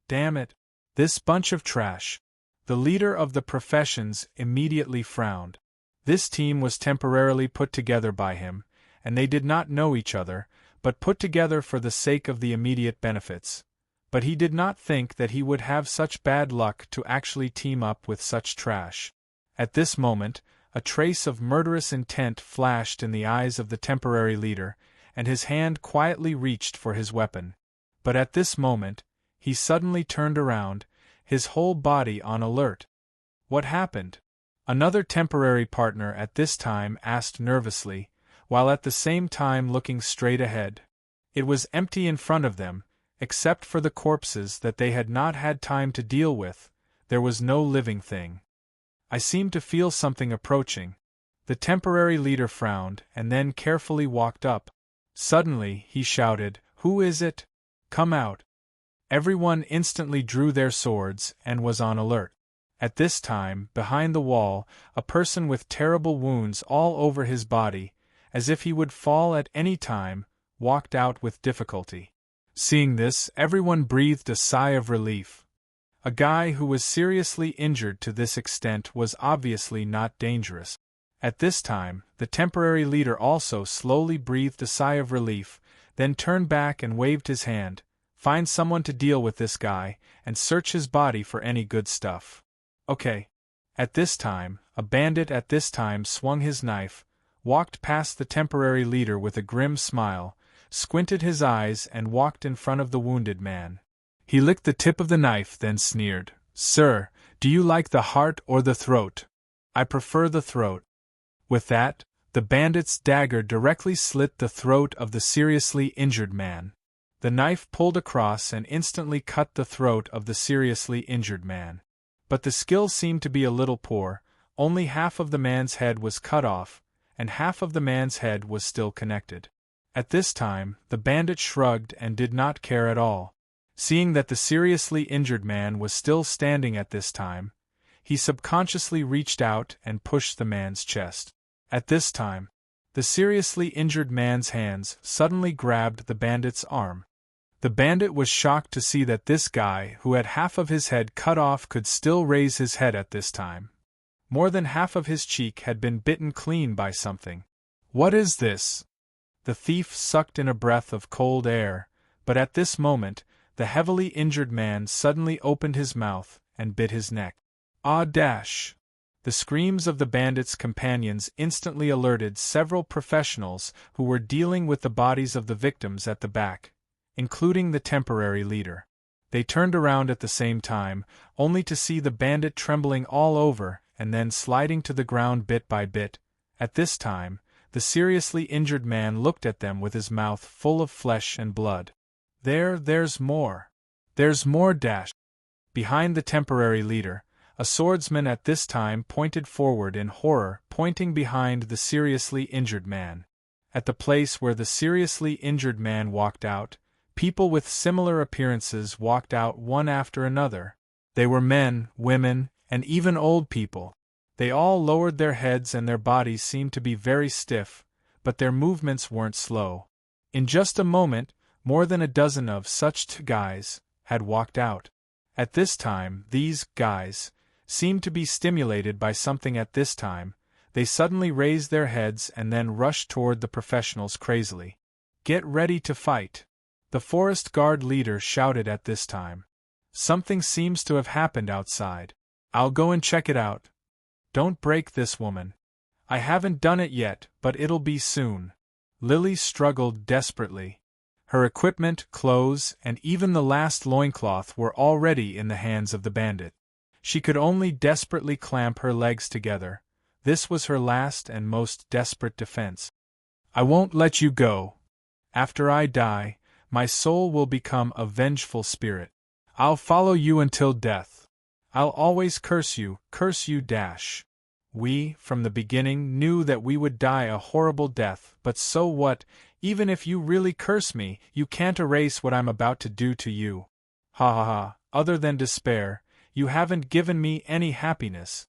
Damn it! This bunch of trash. The leader of the professions immediately frowned. This team was temporarily put together by him, and they did not know each other, but put together for the sake of the immediate benefits. But he did not think that he would have such bad luck to actually team up with such trash. At this moment, a trace of murderous intent flashed in the eyes of the temporary leader, and his hand quietly reached for his weapon. But at this moment, he suddenly turned around, his whole body on alert. What happened? Another temporary partner at this time asked nervously, while at the same time looking straight ahead. It was empty in front of them, Except for the corpses that they had not had time to deal with, there was no living thing. I seemed to feel something approaching. The temporary leader frowned and then carefully walked up. Suddenly, he shouted, "Who is it? Come out." Everyone instantly drew their swords and was on alert. At this time, behind the wall, a person with terrible wounds all over his body, as if he would fall at any time, walked out with difficulty. Seeing this, everyone breathed a sigh of relief. A guy who was seriously injured to this extent was obviously not dangerous. At this time, the temporary leader also slowly breathed a sigh of relief, then turned back and waved his hand. "Find someone to deal with this guy, and search his body for any good stuff." "Okay." At this time, a bandit swung his knife, walked past the temporary leader with a grim smile, squinted his eyes and walked in front of the wounded man. He licked the tip of the knife, then sneered, "Sir, do you like the heart or the throat?" "I prefer the throat." With that, the bandit's dagger directly slit the throat of the seriously injured man. The knife pulled across and instantly cut the throat of the seriously injured man. But the skill seemed to be a little poor. Only half of the man's head was cut off, and half of the man's head was still connected. At this time, the bandit shrugged and did not care at all. Seeing that the seriously injured man was still standing at this time, he subconsciously reached out and pushed the man's chest. At this time, the seriously injured man's hands suddenly grabbed the bandit's arm. The bandit was shocked to see that this guy who had half of his head cut off could still raise his head at this time. More than half of his cheek had been bitten clean by something. "What is this?" The thief sucked in a breath of cold air, but at this moment, the heavily injured man suddenly opened his mouth and bit his neck. "Ah dash!" The screams of the bandit's companions instantly alerted several professionals who were dealing with the bodies of the victims at the back, including the temporary leader. They turned around at the same time, only to see the bandit trembling all over and then sliding to the ground bit by bit. At this time, the seriously injured man looked at them with his mouth full of flesh and blood. There's more. There's more dash." Behind the temporary leader, a swordsman at this time pointed forward in horror, pointing behind the seriously injured man. At the place where the seriously injured man walked out, people with similar appearances walked out one after another. They were men, women, and even old people. They all lowered their heads and their bodies seemed to be very stiff, but their movements weren't slow. In just a moment, more than a dozen of such guys had walked out. At this time, these guys seemed to be stimulated by something. At this time, they suddenly raised their heads and then rushed toward the professionals crazily. "Get ready to fight!" The forest guard leader shouted at this time. "Something seems to have happened outside. I'll go and check it out. Don't break this woman." "I haven't done it yet, but it'll be soon." Lily struggled desperately. Her equipment, clothes, and even the last loincloth were already in the hands of the bandit. She could only desperately clamp her legs together. This was her last and most desperate defense. "I won't let you go. After I die, my soul will become a vengeful spirit. I'll follow you until death. I'll always curse you dash. We, from the beginning, knew that we would die a horrible death, but so what? Even if you really curse me, you can't erase what I'm about to do to you. Ha ha ha, other than despair, you haven't given me any happiness."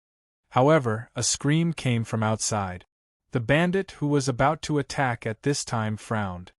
However, a scream came from outside. The bandit who was about to attack at this time frowned.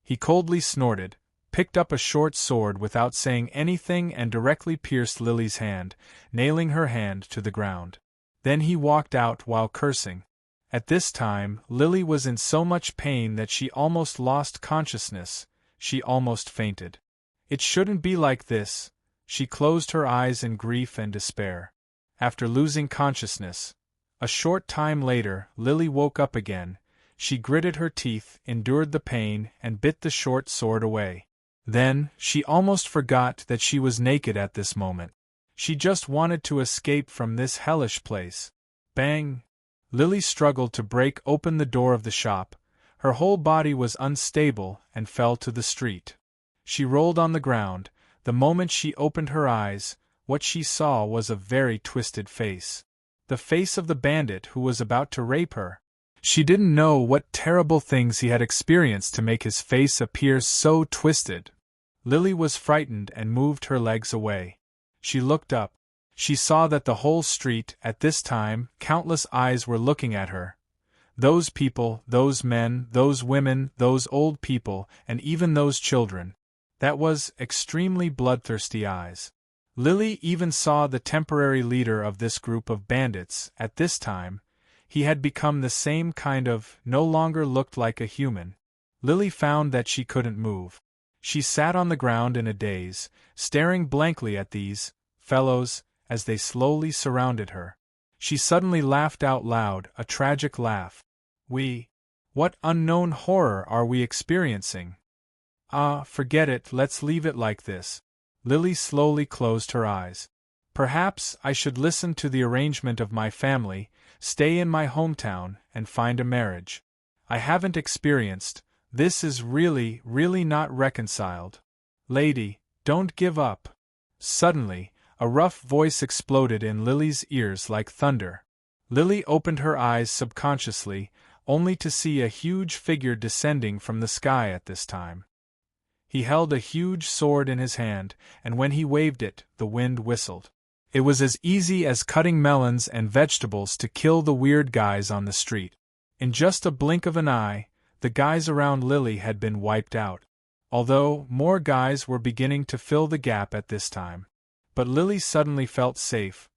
He coldly snorted, picked up a short sword without saying anything and directly pierced Lily's hand, nailing her hand to the ground. Then he walked out while cursing. At this time, Lily was in so much pain that she almost lost consciousness. She almost fainted. It shouldn't be like this. She closed her eyes in grief and despair. After losing consciousness, a short time later, Lily woke up again. She gritted her teeth, endured the pain, and bit the short sword away. Then, she almost forgot that she was naked at this moment. She just wanted to escape from this hellish place. Bang! Lily struggled to break open the door of the shop. Her whole body was unstable and fell to the street. She rolled on the ground. The moment she opened her eyes, what she saw was a very twisted face. The face of the bandit who was about to rape her. She didn't know what terrible things he had experienced to make his face appear so twisted. Lily was frightened and moved her legs away. She looked up. She saw that the whole street, at this time, countless eyes were looking at her. Those people, those men, those women, those old people, and even those children. That was extremely bloodthirsty eyes. Lily even saw the temporary leader of this group of bandits. At this time, he had become the same kind of, no longer looked like a human. Lily found that she couldn't move. She sat on the ground in a daze, staring blankly at these fellows as they slowly surrounded her. She suddenly laughed out loud, a tragic laugh. What unknown horror are we experiencing? Ah, forget it, let's leave it like this. Lily slowly closed her eyes. Perhaps I should listen to the arrangement of my family, stay in my hometown, and find a marriage. I haven't experienced, this is really not reconciled. Lady, don't give up. Suddenly, a rough voice exploded in Lily's ears like thunder. Lily opened her eyes subconsciously, only to see a huge figure descending from the sky at this time. He held a huge sword in his hand, and when he waved it, the wind whistled. It was as easy as cutting melons and vegetables to kill the weird guys on the street. In just a blink of an eye, the guys around Lily had been wiped out. Although more guys were beginning to fill the gap at this time. But Lily suddenly felt safe.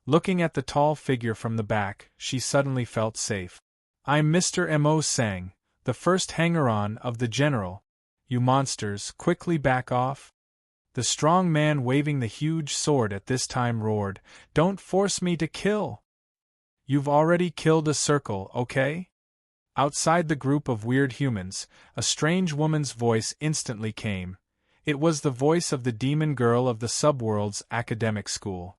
Looking at the tall figure from the back, she suddenly felt safe. I'm Mr. Mo Sang, the first hanger-on of the general. You monsters, quickly back off. The strong man waving the huge sword at this time roared, Don't force me to kill! You've already killed a circle, okay? Outside the group of weird humans, a strange woman's voice instantly came. It was the voice of the demon girl of the subworld's academic school.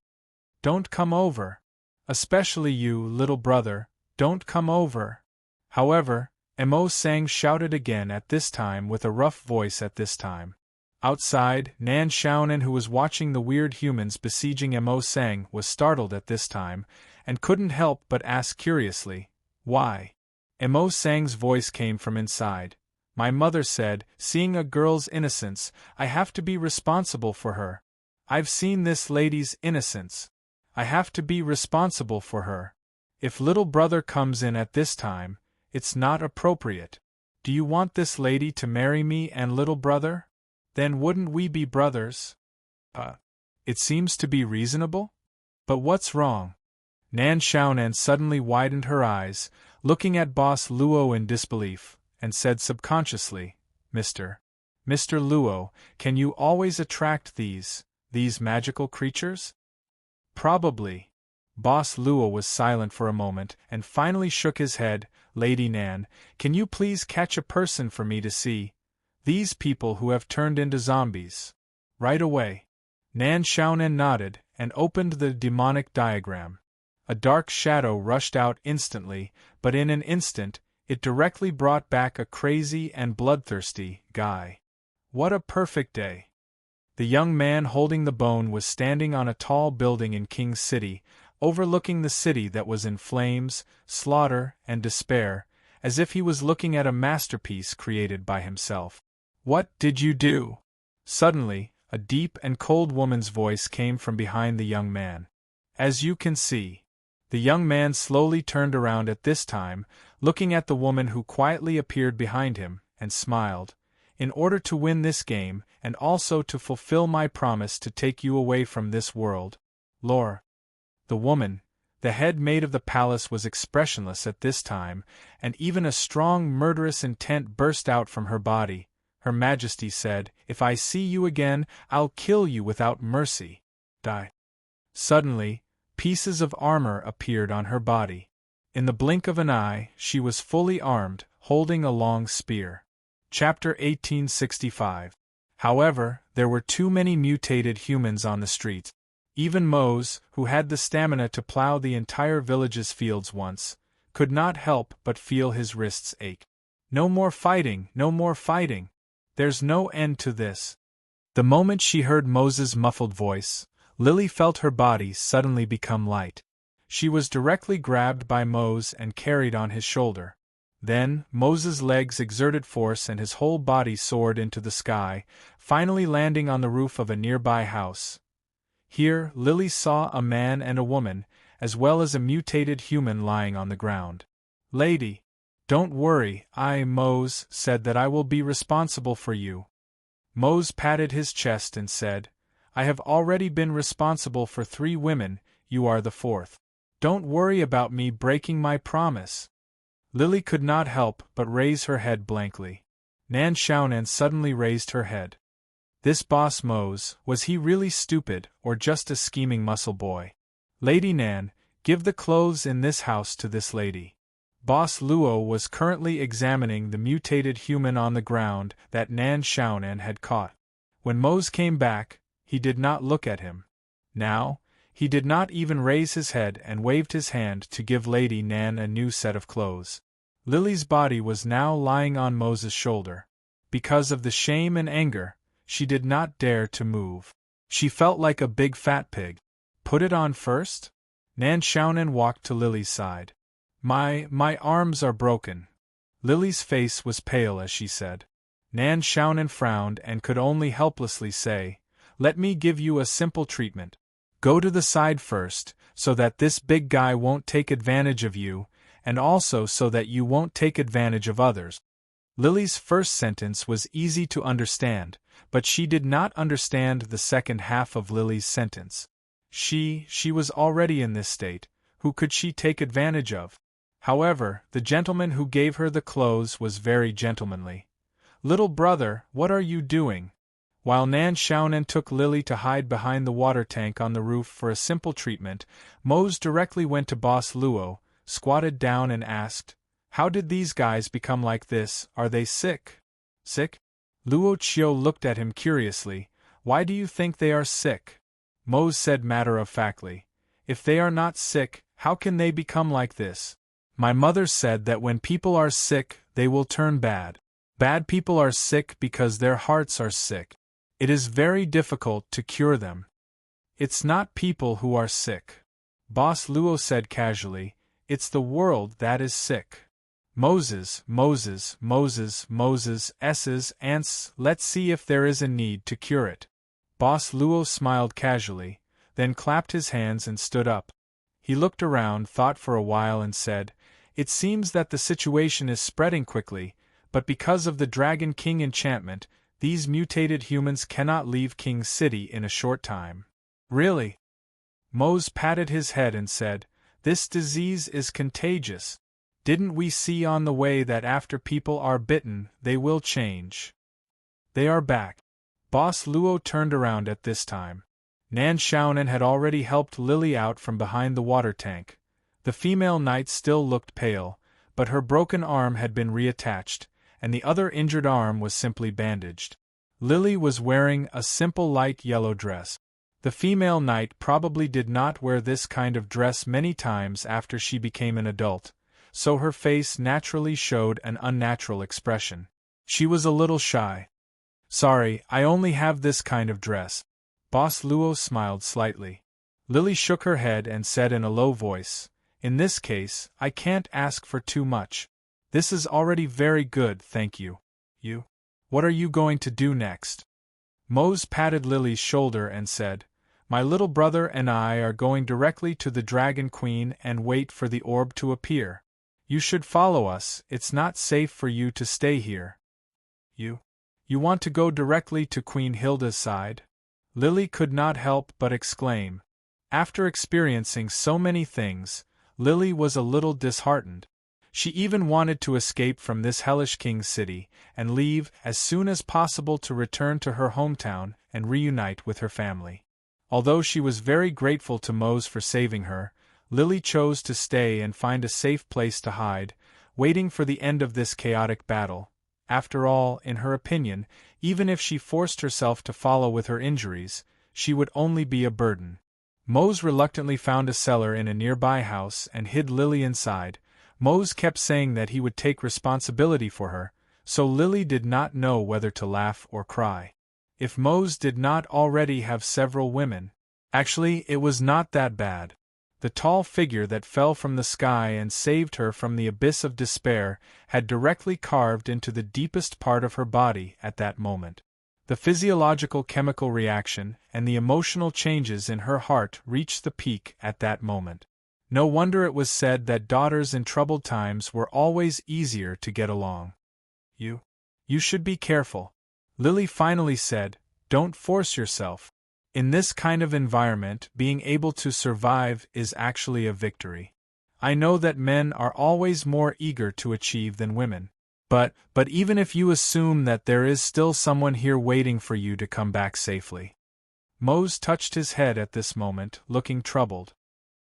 Don't come over. Especially you, little brother, don't come over. However, Mo Sang shouted again at this time with a rough voice at this time. Outside, Nan Xiaonan, who was watching the weird humans besieging Mo Sang, was startled at this time, and couldn't help but ask curiously, Why? Mo Sang's voice came from inside. My mother said, seeing a girl's innocence, I have to be responsible for her. I've seen this lady's innocence. I have to be responsible for her. If little brother comes in at this time, it's not appropriate. Do you want this lady to marry me and little brother? Then wouldn't we be brothers? It seems to be reasonable? But what's wrong? Nan Xiaonan suddenly widened her eyes, looking at Boss Luo in disbelief, and said subconsciously, Mr. Luo, can you always attract these magical creatures? Probably. Boss Luo was silent for a moment and finally shook his head. Lady Nan, can you please catch a person for me to see? These people who have turned into zombies. Right away. Nan Xiaonan nodded and opened the demonic diagram. A dark shadow rushed out instantly, but in an instant, it directly brought back a crazy and bloodthirsty guy. What a perfect day! The young man holding the bone was standing on a tall building in King's City, overlooking the city that was in flames, slaughter, and despair, as if he was looking at a masterpiece created by himself. What did you do? Suddenly, a deep and cold woman's voice came from behind the young man. As you can see. The young man slowly turned around at this time, looking at the woman who quietly appeared behind him, and smiled. In order to win this game, and also to fulfill my promise to take you away from this world. Lore. The woman, the head maid of the palace, was expressionless at this time, and even a strong murderous intent burst out from her body. Her Majesty said, If I see you again, I'll kill you without mercy. Die. Suddenly, pieces of armor appeared on her body. In the blink of an eye, she was fully armed, holding a long spear. Chapter 1865. However, there were too many mutated humans on the streets. Even Mose, who had the stamina to plow the entire village's fields once, could not help but feel his wrists ache. No more fighting, no more fighting. There's no end to this. The moment she heard Moses' muffled voice, Lily felt her body suddenly become light. She was directly grabbed by Mose and carried on his shoulder. Then, Moses' legs exerted force and his whole body soared into the sky, finally landing on the roof of a nearby house. Here, Lily saw a man and a woman, as well as a mutated human lying on the ground. "Lady, don't worry, Mose, said that I will be responsible for you." Mose patted his chest and said, "I have already been responsible for 3 women, you are the 4th. Don't worry about me breaking my promise." Lily could not help but raise her head blankly. Nan Xiaonan suddenly raised her head. This boss Mose, was he really stupid or just a scheming muscle boy? "Lady Nan, give the clothes in this house to this lady." Boss Luo was currently examining the mutated human on the ground that Nan Xiaonan had caught. When Mose came back, he did not look at him. Now, he did not even raise his head and waved his hand to give Lady Nan a new set of clothes. Lily's body was now lying on Moses' shoulder. Because of the shame and anger, she did not dare to move. She felt like a big fat pig. "Put it on first?" Nan Xiaonan walked to Lily's side. My arms are broken." Lily's face was pale as she said. Nan Xiaonan frowned and could only helplessly say, "Let me give you a simple treatment. Go to the side first, so that this big guy won't take advantage of you, and also so that you won't take advantage of others." Lily's first sentence was easy to understand, but she did not understand the second half of Lily's sentence. She was already in this state, who could she take advantage of? However, the gentleman who gave her the clothes was very gentlemanly. "Little brother, what are you doing?" While Nan Xiaonan took Lily to hide behind the water tank on the roof for a simple treatment, Mose directly went to Boss Luo, squatted down and asked, "How did these guys become like this? Are they sick?" "Sick?" Luo Qiu looked at him curiously. "Why do you think they are sick?" Mose said matter-of-factly, "If they are not sick, how can they become like this? My mother said that when people are sick, they will turn bad. Bad people are sick because their hearts are sick. It is very difficult to cure them. It's not people who are sick." Boss Luo said casually, "It's the world that is sick." Moses, S's, ants, let's see if there is a need to cure it." Boss Luo smiled casually, then clapped his hands and stood up. He looked around, thought for a while and said, "It seems that the situation is spreading quickly, but because of the Dragon King enchantment, these mutated humans cannot leave King City in a short time." "Really?" Mose patted his head and said, "This disease is contagious. Didn't we see on the way that after people are bitten, they will change?" "They are back." Boss Luo turned around at this time. Nan Xiaonan had already helped Lily out from behind the water tank. The female knight still looked pale, but her broken arm had been reattached, and the other injured arm was simply bandaged. Lily was wearing a simple light yellow dress. The female knight probably did not wear this kind of dress many times after she became an adult, so her face naturally showed an unnatural expression. She was a little shy. "Sorry, I only have this kind of dress." Boss Luo smiled slightly. Lily shook her head and said in a low voice, "In this case, I can't ask for too much. This is already very good, thank you." "You? What are you going to do next?" Mose patted Lily's shoulder and said, "My little brother and I are going directly to the Dragon Queen and wait for the orb to appear. You should follow us, it's not safe for you to stay here." You want to go directly to Queen Hilda's side?" Lily could not help but exclaim. After experiencing so many things, Lily was a little disheartened. She even wanted to escape from this hellish king city, and leave as soon as possible to return to her hometown and reunite with her family. Although she was very grateful to Mose for saving her, Lily chose to stay and find a safe place to hide, waiting for the end of this chaotic battle. After all, in her opinion, even if she forced herself to follow with her injuries, she would only be a burden. Mose reluctantly found a cellar in a nearby house and hid Lily inside. Mose kept saying that he would take responsibility for her, so Lily did not know whether to laugh or cry. If Mose did not already have several women. Actually, it was not that bad. The tall figure that fell from the sky and saved her from the abyss of despair had directly carved into the deepest part of her body at that moment. The physiological chemical reaction and the emotional changes in her heart reached the peak at that moment. No wonder it was said that daughters in troubled times were always easier to get along. You should be careful. Lily finally said, don't force yourself. In this kind of environment, being able to survive is actually a victory. I know that men are always more eager to achieve than women. But even if you assume that there is still someone here waiting for you to come back safely. Mose touched his head at this moment, looking troubled.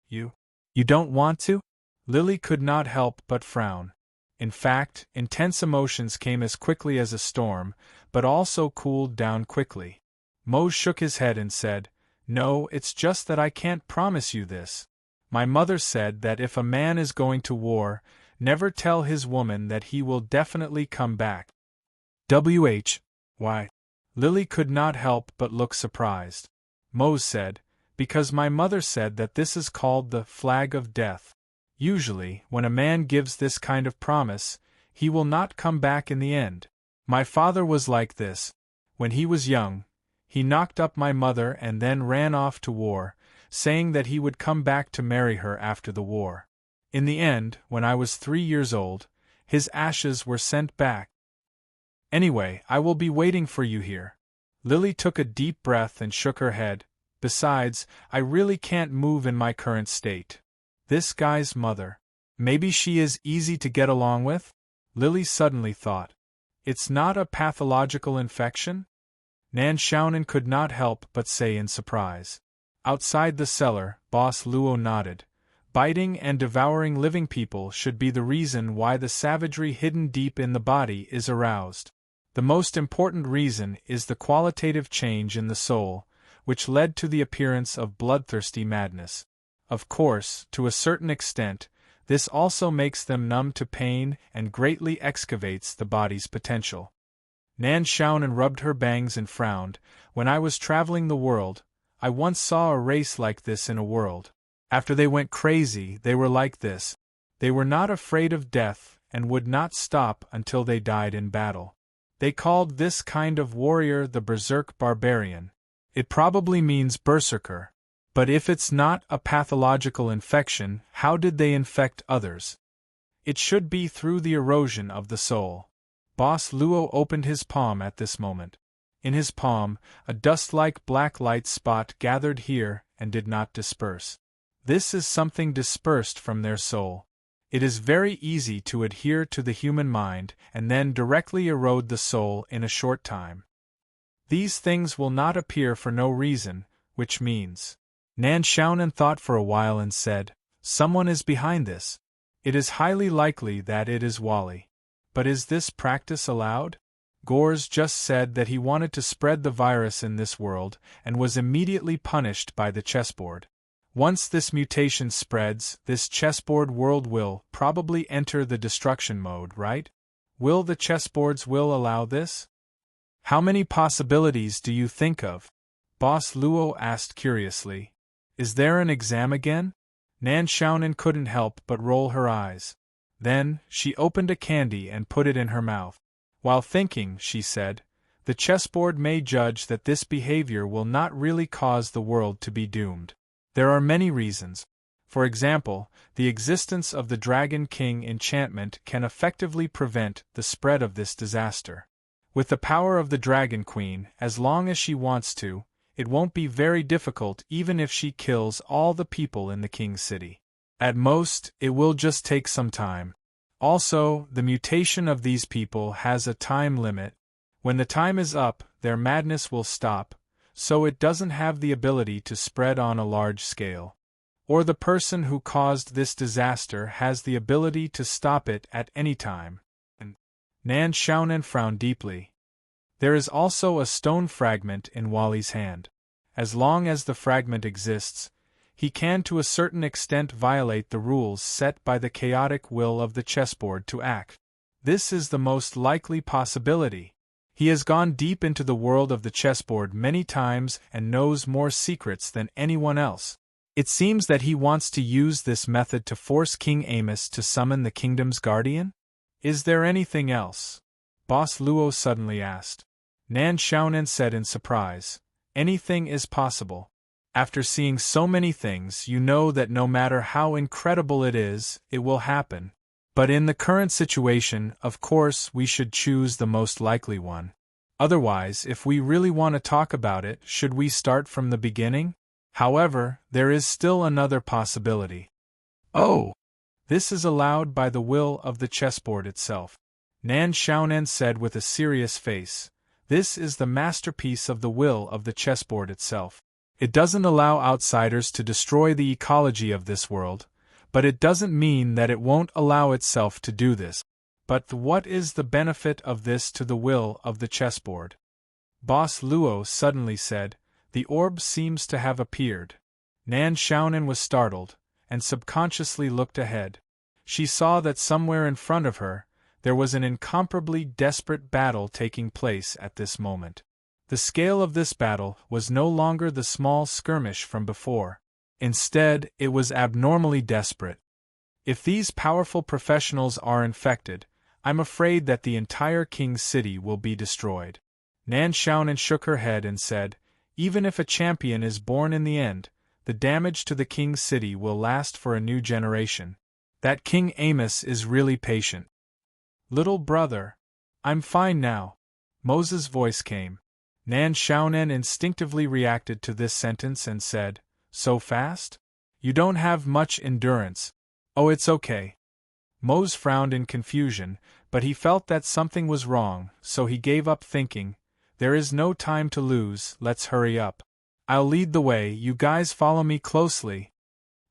You don't want to? Lily could not help but frown. In fact, intense emotions came as quickly as a storm, but also cooled down quickly. Mose shook his head and said, no, it's just that I can't promise you this. My mother said that if a man is going to war, never tell his woman that he will definitely come back. Why? Lily could not help but look surprised. Mose said, because my mother said that this is called the flag of death. Usually, when a man gives this kind of promise, he will not come back in the end. My father was like this. When he was young, he knocked up my mother and then ran off to war, saying that he would come back to marry her after the war. In the end, when I was 3 years old, his ashes were sent back. Anyway, I will be waiting for you here. Lily took a deep breath and shook her head. Besides, I really can't move in my current state. This guy's mother. Maybe she is easy to get along with? Lily suddenly thought. It's not a pathological infection? Nan Xiaonan could not help but say in surprise. Outside the cellar, Boss Luo nodded. Biting and devouring living people should be the reason why the savagery hidden deep in the body is aroused. The most important reason is the qualitative change in the soul, which led to the appearance of bloodthirsty madness. Of course, to a certain extent, this also makes them numb to pain and greatly excavates the body's potential. Nan Xiaonan rubbed her bangs and frowned. When I was traveling the world, I once saw a race like this in a world. After they went crazy, they were like this. They were not afraid of death and would not stop until they died in battle. They called this kind of warrior the berserk barbarian. It probably means berserker. But if it's not a pathological infection, how did they infect others? It should be through the erosion of the soul. Boss Luo opened his palm at this moment. In his palm, a dust-like black light spot gathered here and did not disperse. This is something dispersed from their soul. It is very easy to adhere to the human mind and then directly erode the soul in a short time. These things will not appear for no reason, which means... Nan Xiaonan thought for a while and said, someone is behind this. It is highly likely that it is Wally. But is this practice allowed? Gores just said that he wanted to spread the virus in this world and was immediately punished by the chessboard. Once this mutation spreads, this chessboard world will probably enter the destruction mode, right? Will the chessboard's will allow this? How many possibilities do you think of? Boss Luo asked curiously. Is there an exam again? Nan Xiaonan couldn't help but roll her eyes. Then, she opened a candy and put it in her mouth. While thinking, she said, the chessboard may judge that this behavior will not really cause the world to be doomed. There are many reasons. For example, the existence of the Dragon King enchantment can effectively prevent the spread of this disaster. With the power of the Dragon Queen, as long as she wants to, it won't be very difficult even if she kills all the people in the king's city. At most, it will just take some time. Also, the mutation of these people has a time limit. When the time is up, their madness will stop, so it doesn't have the ability to spread on a large scale. Or the person who caused this disaster has the ability to stop it at any time. Nan Xiaonan frowned deeply. There is also a stone fragment in Wally's hand. As long as the fragment exists, he can to a certain extent violate the rules set by the chaotic will of the chessboard to act. This is the most likely possibility. He has gone deep into the world of the chessboard many times and knows more secrets than anyone else. It seems that he wants to use this method to force King Amos to summon the kingdom's guardian? Is there anything else? Boss Luo suddenly asked. Nan Xiaonan said in surprise. Anything is possible. After seeing so many things, you know that no matter how incredible it is, it will happen. But in the current situation, of course, we should choose the most likely one. Otherwise, if we really want to talk about it, should we start from the beginning? However, there is still another possibility. Oh! This is allowed by the will of the chessboard itself. Nan Xiaonan said with a serious face. This is the masterpiece of the will of the chessboard itself. It doesn't allow outsiders to destroy the ecology of this world, but it doesn't mean that it won't allow itself to do this. But what is the benefit of this to the will of the chessboard? Boss Luo suddenly said, the orb seems to have appeared. Nan Xiaonan was startled, and subconsciously looked ahead. She saw that somewhere in front of her, there was an incomparably desperate battle taking place at this moment. The scale of this battle was no longer the small skirmish from before. Instead, it was abnormally desperate. If these powerful professionals are infected, I'm afraid that the entire king's city will be destroyed. Nan Xiaonan shook her head and said, even if a champion is born in the end, the damage to the king's city will last for a new generation. That King Amos is really patient. Little brother. I'm fine now. Moses' voice came. Nan Xiaonan instinctively reacted to this sentence and said, so fast? You don't have much endurance. Oh, it's okay. Mose frowned in confusion, but he felt that something was wrong, so he gave up thinking. There is no time to lose, let's hurry up. I'll lead the way, you guys follow me closely.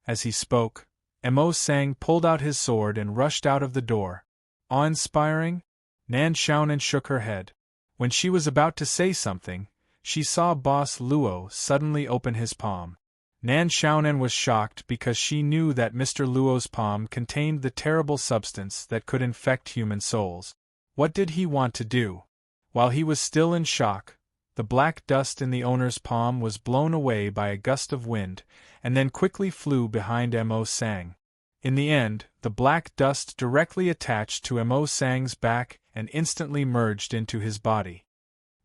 As he spoke, Emo Sang pulled out his sword and rushed out of the door. Awe-inspiring? Nan Xiaonan shook her head. When she was about to say something, she saw Boss Luo suddenly open his palm. Nan Xiaonan was shocked because she knew that Mr. Luo's palm contained the terrible substance that could infect human souls. What did he want to do? While he was still in shock, the black dust in the owner's palm was blown away by a gust of wind, and then quickly flew behind Emo Sang. In the end, the black dust directly attached to Emo Sang's back and instantly merged into his body.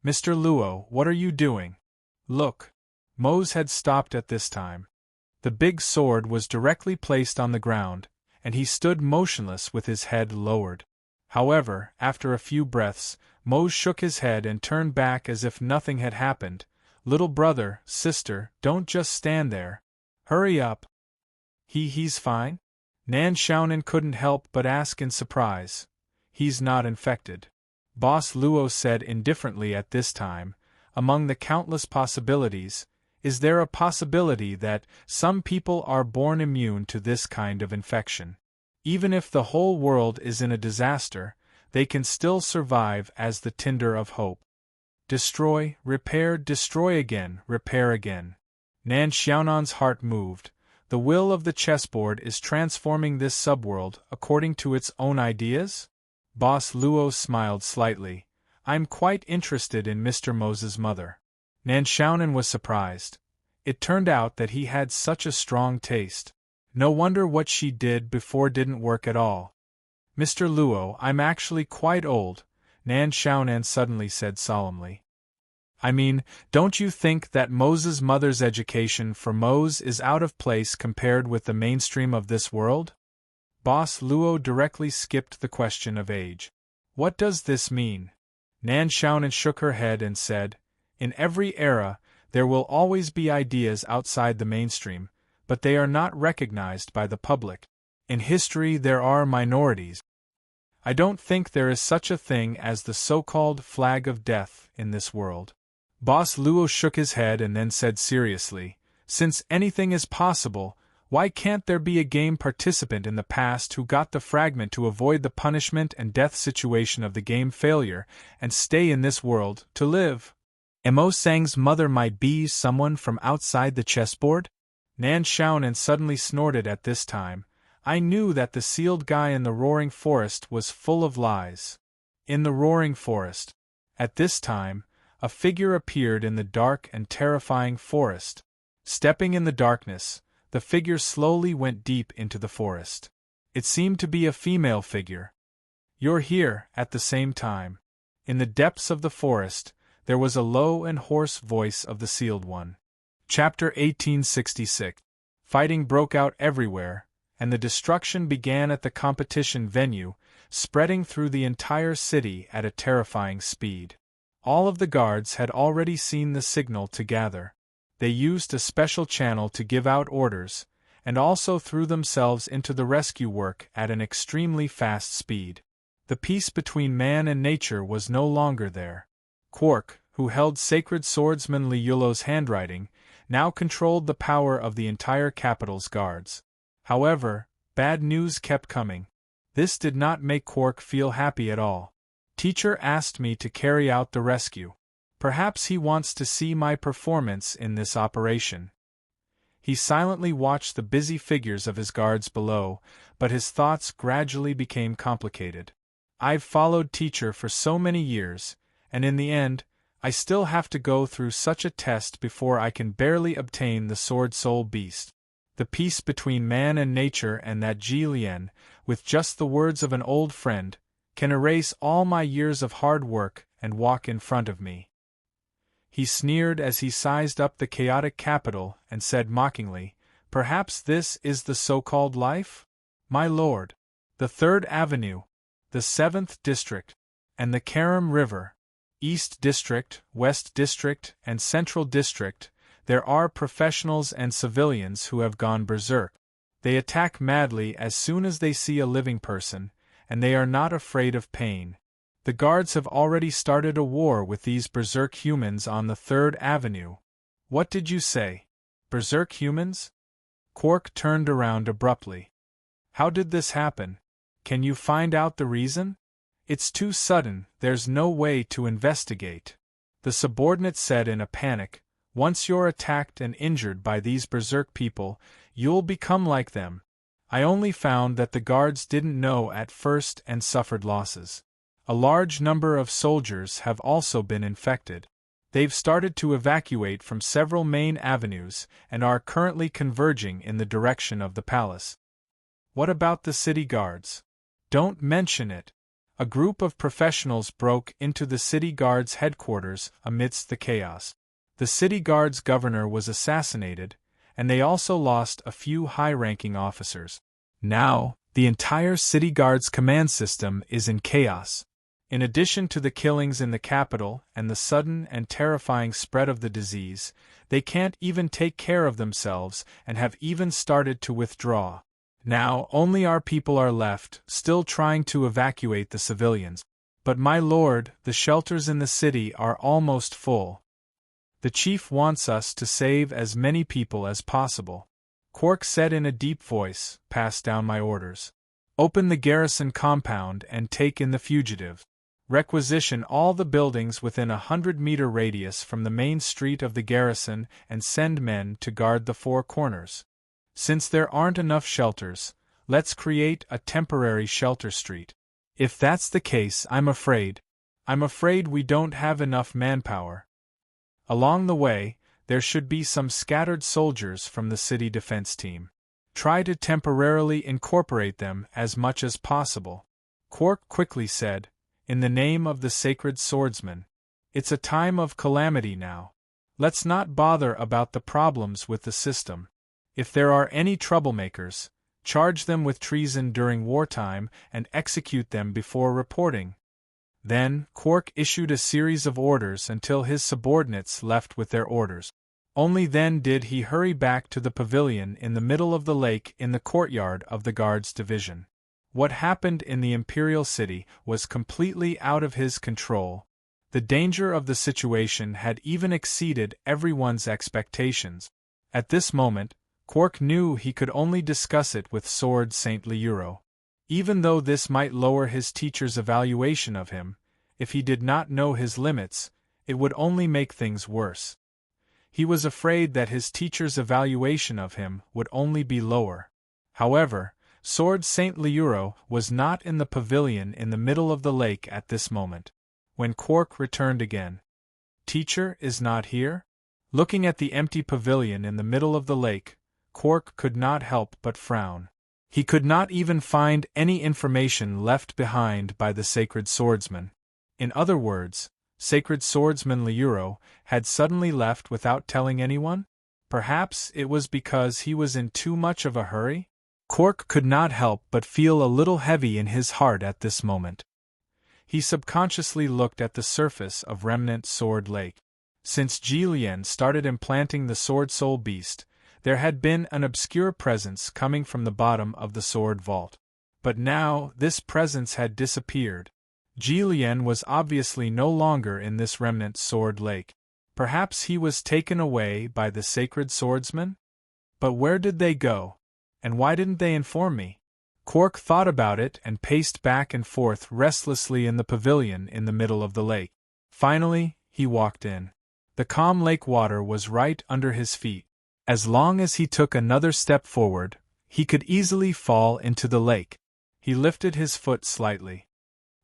Mr. Luo, what are you doing? Look. Mose had stopped at this time. The big sword was directly placed on the ground, and he stood motionless with his head lowered. However, after a few breaths, Mose shook his head and turned back as if nothing had happened. Little brother, sister, don't just stand there. Hurry up. He's fine? Nan Xiaonan couldn't help but ask in surprise. He's not infected. Boss Luo said indifferently at this time, among the countless possibilities, is there a possibility that some people are born immune to this kind of infection? Even if the whole world is in a disaster, they can still survive as the tinder of hope. Destroy, repair, destroy again, repair again. Nan Xiaonan's heart moved. The will of the chessboard is transforming this subworld according to its own ideas? Boss Luo smiled slightly. I'm quite interested in Mr. Mose's mother. Nan Xiaonan was surprised. It turned out that he had such a strong taste. No wonder what she did before didn't work at all. Mr. Luo, I'm actually quite old, Nan Xiaonan suddenly said solemnly. I mean, don't you think that Mose's mother's education for Mose is out of place compared with the mainstream of this world? Boss Luo directly skipped the question of age. What does this mean? Nan Xiaonan shook her head and said, in every era, there will always be ideas outside the mainstream, but they are not recognized by the public. In history there are minorities. I don't think there is such a thing as the so-called flag of death in this world. Boss Luo shook his head and then said seriously, since anything is possible, why can't there be a game participant in the past who got the fragment to avoid the punishment and death situation of the game failure and stay in this world to live? Emo Sang's mother might be someone from outside the chessboard? Nan Xiaonan suddenly snorted at this time. I knew that the sealed guy in the roaring forest was full of lies. In the roaring forest. At this time, a figure appeared in the dark and terrifying forest. Stepping in the darkness, the figure slowly went deep into the forest. It seemed to be a female figure. "You're here," at the same time. In the depths of the forest, there was a low and hoarse voice of the Sealed One. Chapter 1866. Fighting broke out everywhere, and the destruction began at the competition venue, spreading through the entire city at a terrifying speed. All of the guards had already seen the signal to gather. They used a special channel to give out orders, and also threw themselves into the rescue work at an extremely fast speed. The peace between man and nature was no longer there. Quark, who held sacred swordsman Liulo's handwriting, now controlled the power of the entire capital's guards. However, bad news kept coming. This did not make Quark feel happy at all. "Teacher asked me to carry out the rescue. Perhaps he wants to see my performance in this operation." He silently watched the busy figures of his guards below, but his thoughts gradually became complicated. "I've followed Teacher for so many years, and in the end, I still have to go through such a test before I can barely obtain the Sword Soul Beast. The peace between man and nature and that Ji Lian, with just the words of an old friend, can erase all my years of hard work and walk in front of me." He sneered as he sized up the chaotic capital and said mockingly, "Perhaps this is the so-called life? My lord, the 3rd Avenue, the 7th District, and the Karam River, East District, West District, and Central District, there are professionals and civilians who have gone berserk. They attack madly as soon as they see a living person, and they are not afraid of pain. The guards have already started a war with these berserk humans on the 3rd Avenue. What did you say? Berserk humans?" Quark turned around abruptly. "How did this happen? Can you find out the reason? It's too sudden, there's no way to investigate," the subordinate said in a panic. "Once you're attacked and injured by these berserk people, you'll become like them. I only found that the guards didn't know at first and suffered losses. A large number of soldiers have also been infected. They've started to evacuate from several main avenues and are currently converging in the direction of the palace." "What about the city guards?" "Don't mention it." A group of professionals broke into the city guards' headquarters amidst the chaos. The city guards' governor was assassinated, and they also lost a few high-ranking officers. Now, the entire city guards' command system is in chaos. In addition to the killings in the capital and the sudden and terrifying spread of the disease, they can't even take care of themselves and have even started to withdraw. Now only our people are left, still trying to evacuate the civilians. But my lord, the shelters in the city are almost full. The chief wants us to save as many people as possible." Quark said in a deep voice, "Pass down my orders. Open the garrison compound and take in the fugitives. Requisition all the buildings within a 100-meter radius from the main street of the garrison and send men to guard the 4 corners. Since there aren't enough shelters, let's create a temporary shelter street. If that's the case, I'm afraid we don't have enough manpower. Along the way, there should be some scattered soldiers from the city defense team. Try to temporarily incorporate them as much as possible." Quark quickly said, "In the name of the sacred swordsman. It's a time of calamity now. Let's not bother about the problems with the system. If there are any troublemakers, charge them with treason during wartime and execute them before reporting." Then, Quark issued a series of orders until his subordinates left with their orders. Only then did he hurry back to the pavilion in the middle of the lake in the courtyard of the guards division. What happened in the Imperial City was completely out of his control. The danger of the situation had even exceeded everyone's expectations. At this moment, Quark knew he could only discuss it with Sword Saint Liuro. Even though this might lower his teacher's evaluation of him, if he did not know his limits, it would only make things worse. He was afraid that his teacher's evaluation of him would only be lower. However, Sword Saint Liuro was not in the pavilion in the middle of the lake at this moment. when Quark returned again. "Teacher is not here?" Looking at the empty pavilion in the middle of the lake, Quark could not help but frown. He could not even find any information left behind by the sacred swordsman. In other words, sacred swordsman Liuro had suddenly left without telling anyone? Perhaps it was because he was in too much of a hurry? Quark could not help but feel a little heavy in his heart at this moment. He subconsciously looked at the surface of Remnant Sword Lake. Since Ji Lian started implanting the Sword Soul Beast, there had been an obscure presence coming from the bottom of the sword vault. But now this presence had disappeared. Ji Lian was obviously no longer in this Remnant Sword Lake. Perhaps he was taken away by the sacred swordsman? But where did they go? And why didn't they inform me? Quark thought about it and paced back and forth restlessly in the pavilion in the middle of the lake. Finally, he walked in. The calm lake water was right under his feet. As long as he took another step forward, he could easily fall into the lake. He lifted his foot slightly.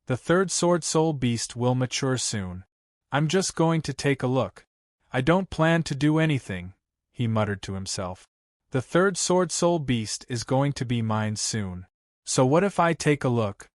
The third Sword Soul Beast will mature soon. I'm just going to take a look. I don't plan to do anything, he muttered to himself. The third Sword Soul Beast is going to be mine soon. So what if I take a look?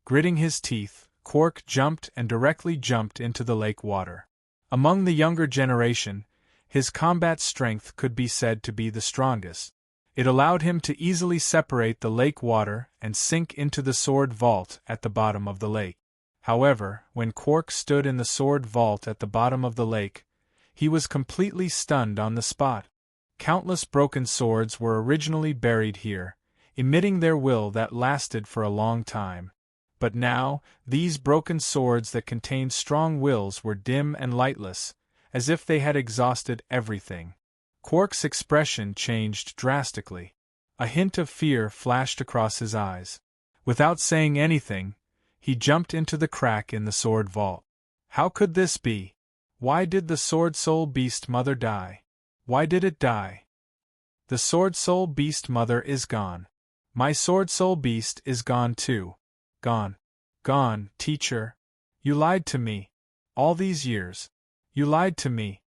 Gritting his teeth, Quark jumped and directly jumped into the lake water. Among the younger generation, his combat strength could be said to be the strongest. It allowed him to easily separate the lake water and sink into the sword vault at the bottom of the lake. However, when Quark stood in the sword vault at the bottom of the lake, he was completely stunned on the spot. Countless broken swords were originally buried here, emitting their will that lasted for a long time. But now, these broken swords that contained strong wills were dim and lightless, as if they had exhausted everything. Quark's expression changed drastically. A hint of fear flashed across his eyes. Without saying anything, he jumped into the crack in the sword vault. How could this be? Why did the Sword Soul Beast Mother die? Why did it die? The Sword Soul Beast Mother is gone. My Sword Soul Beast is gone too. Gone. Gone, teacher. You lied to me. All these years. You lied to me.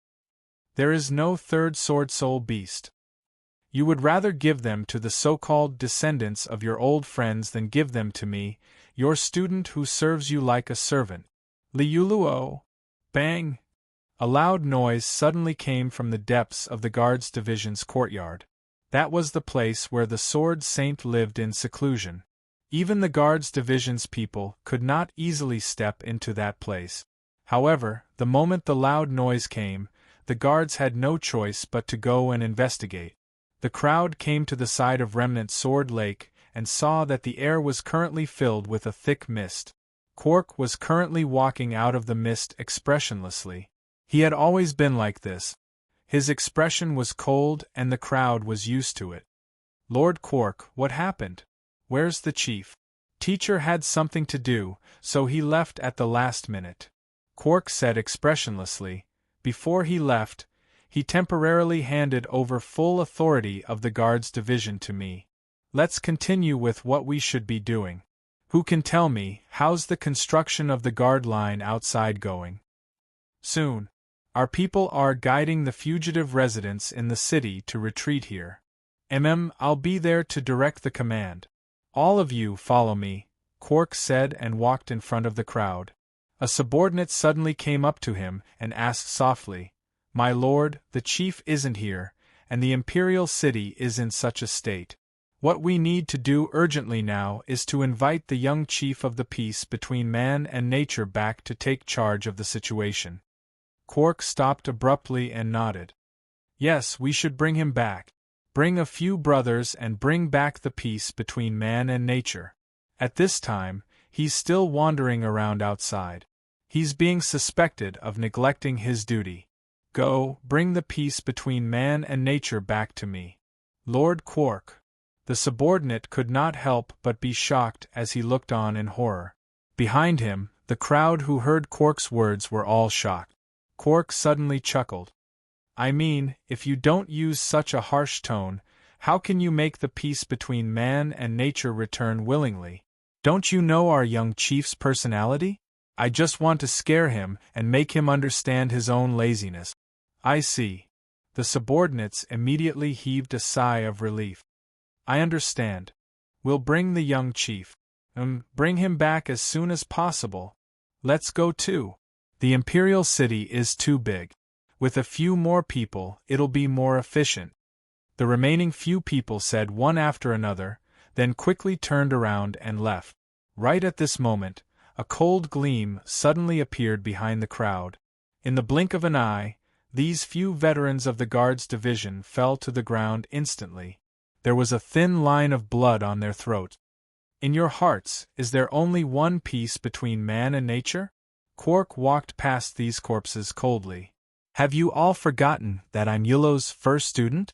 There is no third Sword Soul Beast. You would rather give them to the so-called descendants of your old friends than give them to me, your student who serves you like a servant. Liuluo! Bang! A loud noise suddenly came from the depths of the Guards Division's courtyard. That was the place where the Sword Saint lived in seclusion. Even the Guards Division's people could not easily step into that place. However, the moment the loud noise came, the guards had no choice but to go and investigate. The crowd came to the side of Remnant Sword Lake and saw that the air was currently filled with a thick mist. Quark was currently walking out of the mist expressionlessly. He had always been like this. His expression was cold and the crowd was used to it. Lord Quark, what happened? Where's the chief? Teacher had something to do, so he left at the last minute. Quark said expressionlessly. Before he left, he temporarily handed over full authority of the Guards Division to me. Let's continue with what we should be doing. Who can tell me, how's the construction of the guard line outside going? Soon. Our people are guiding the fugitive residents in the city to retreat here. I'll be there to direct the command. All of you follow me, Quark said and walked in front of the crowd. A subordinate suddenly came up to him and asked softly, My lord, the chief isn't here, and the imperial city is in such a state. What we need to do urgently now is to invite the young chief of the peace between man and nature back to take charge of the situation. Quark stopped abruptly and nodded. Yes, we should bring him back. Bring a few brothers and bring back the peace between man and nature. At this time, he's still wandering around outside. He's being suspected of neglecting his duty. Go, bring the peace between man and nature back to me. Lord Quark. The subordinate could not help but be shocked as he looked on in horror. Behind him, the crowd who heard Quark's words were all shocked. Quark suddenly chuckled. I mean, if you don't use such a harsh tone, how can you make the peace between man and nature return willingly? Don't you know our young chief's personality? I just want to scare him and make him understand his own laziness. I see. The subordinates immediately heaved a sigh of relief. I understand. We'll bring the young chief. Bring him back as soon as possible. Let's go too. The Imperial City is too big. With a few more people, it'll be more efficient. The remaining few people said one after another, then quickly turned around and left. Right at this moment, a cold gleam suddenly appeared behind the crowd. In the blink of an eye, these few veterans of the Guards Division fell to the ground instantly. There was a thin line of blood on their throats. In your hearts, is there only one peace between man and nature? Quark walked past these corpses coldly. Have you all forgotten that I'm Yulow's first student?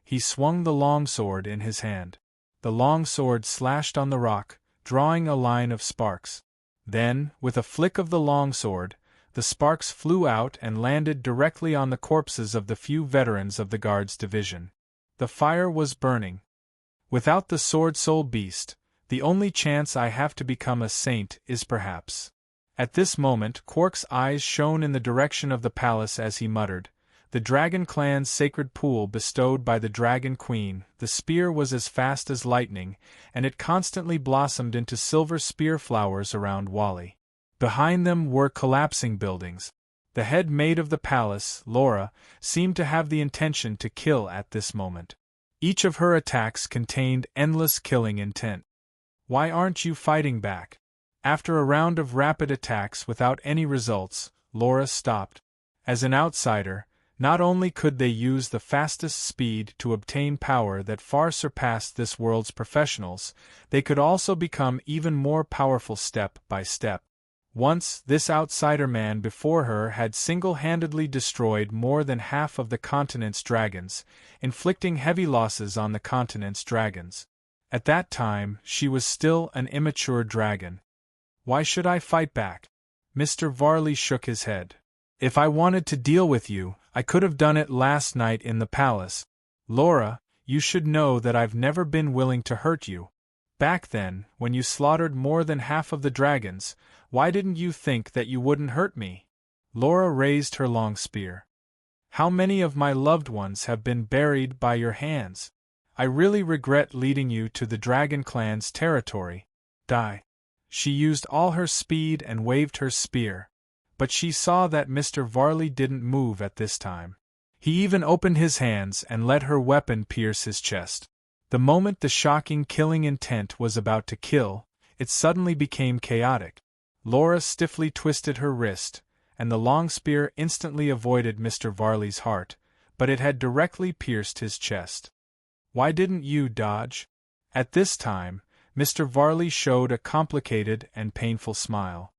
He swung the longsword in his hand. The longsword slashed on the rock, drawing a line of sparks. Then, with a flick of the longsword, the sparks flew out and landed directly on the corpses of the few veterans of the Guards Division. The fire was burning. Without the Sword Soul Beast, the only chance I have to become a saint is perhaps. At this moment, Quark's eyes shone in the direction of the palace as he muttered, "The Dragon Clan's sacred pool bestowed by the Dragon Queen." The spear was as fast as lightning, and it constantly blossomed into silver spear flowers around Wally. Behind them were collapsing buildings. The head maid of the palace, Laura, seemed to have the intention to kill at this moment. Each of her attacks contained endless killing intent. Why aren't you fighting back? After a round of rapid attacks without any results, Laura stopped. As an outsider, not only could they use the fastest speed to obtain power that far surpassed this world's professionals, they could also become even more powerful step by step. Once, this outsider man before her had single-handedly destroyed more than half of the continent's dragons, inflicting heavy losses on the continent's dragons. At that time, she was still an immature dragon. Why should I fight back? Mr. Varley shook his head. If I wanted to deal with you, I could have done it last night in the palace. Laura, you should know that I've never been willing to hurt you. Back then, when you slaughtered more than half of the dragons, why didn't you think that you wouldn't hurt me? Laura raised her long spear. How many of my loved ones have been buried by your hands? I really regret leading you to the Dragon Clan's territory. Die. She used all her speed and waved her spear. But she saw that Mr. Varley didn't move at this time. He even opened his hands and let her weapon pierce his chest. The moment the shocking killing intent was about to kill, it suddenly became chaotic. Laura stiffly twisted her wrist, and the long spear instantly avoided Mr. Varley's heart, but it had directly pierced his chest. Why didn't you dodge? At this time, Mr. Varley showed a complicated and painful smile.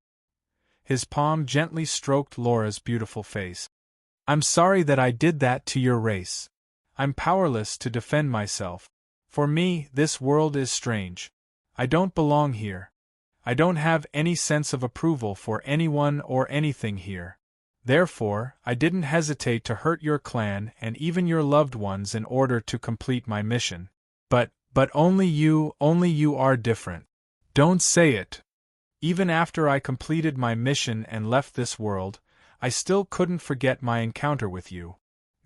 His palm gently stroked Laura's beautiful face. I'm sorry that I did that to your race. I'm powerless to defend myself. For me, this world is strange. I don't belong here. I don't have any sense of approval for anyone or anything here. Therefore, I didn't hesitate to hurt your clan and even your loved ones in order to complete my mission. But only you are different. Don't say it. Even after I completed my mission and left this world, I still couldn't forget my encounter with you.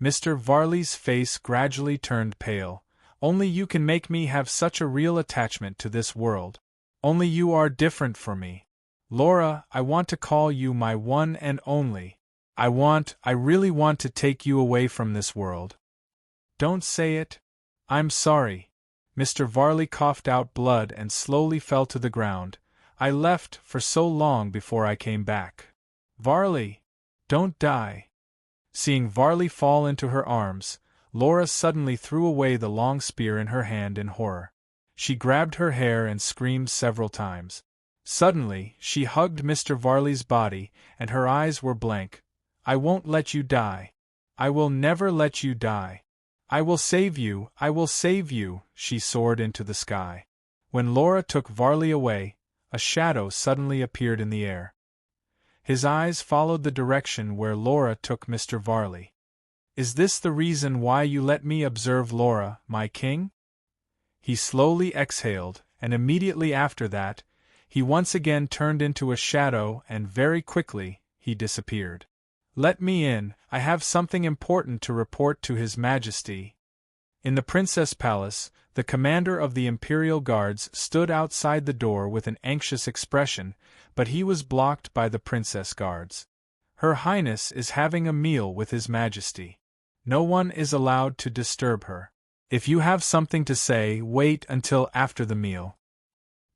Mr. Varley's face gradually turned pale. Only you can make me have such a real attachment to this world. Only you are different for me. Laura, I want to call you my one and only. I really want to take you away from this world. Don't say it. I'm sorry. Mr. Varley coughed out blood and slowly fell to the ground. I left for so long before I came back. Varley, don't die. Seeing Varley fall into her arms, Laura suddenly threw away the long spear in her hand in horror. She grabbed her hair and screamed several times. Suddenly, she hugged Mr. Varley's body, and her eyes were blank. I won't let you die. I will never let you die. I will save you, I will save you, she soared into the sky. When Laura took Varley away, a shadow suddenly appeared in the air. His eyes followed the direction where Laura took Mr. Varley. Is this the reason why you let me observe Laura, my king? He slowly exhaled, and immediately after that, he once again turned into a shadow and very quickly, he disappeared. "Let me in, I have something important to report to His Majesty." In the Princess Palace, the commander of the Imperial Guards stood outside the door with an anxious expression, but he was blocked by the Princess Guards. "Her Highness is having a meal with His Majesty. No one is allowed to disturb her. If you have something to say, wait until after the meal."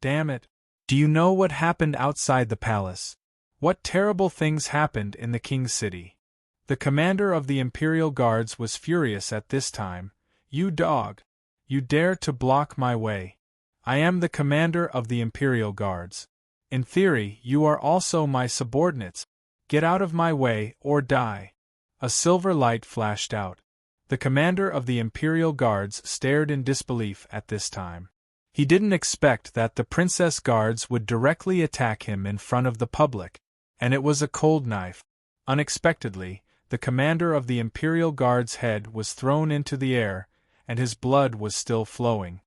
Damn it. Do you know what happened outside the palace? What terrible things happened in the King's city? The commander of the Imperial Guards was furious at this time. "You dog! You dare to block my way! I am the commander of the Imperial Guards. In theory, you are also my subordinates. Get out of my way, or die!" A silver light flashed out. The commander of the Imperial Guards stared in disbelief at this time. He didn't expect that the Princess Guards would directly attack him in front of the public. And it was a cold knife. Unexpectedly, the commander of the Imperial Guard's head was thrown into the air, and his blood was still flowing.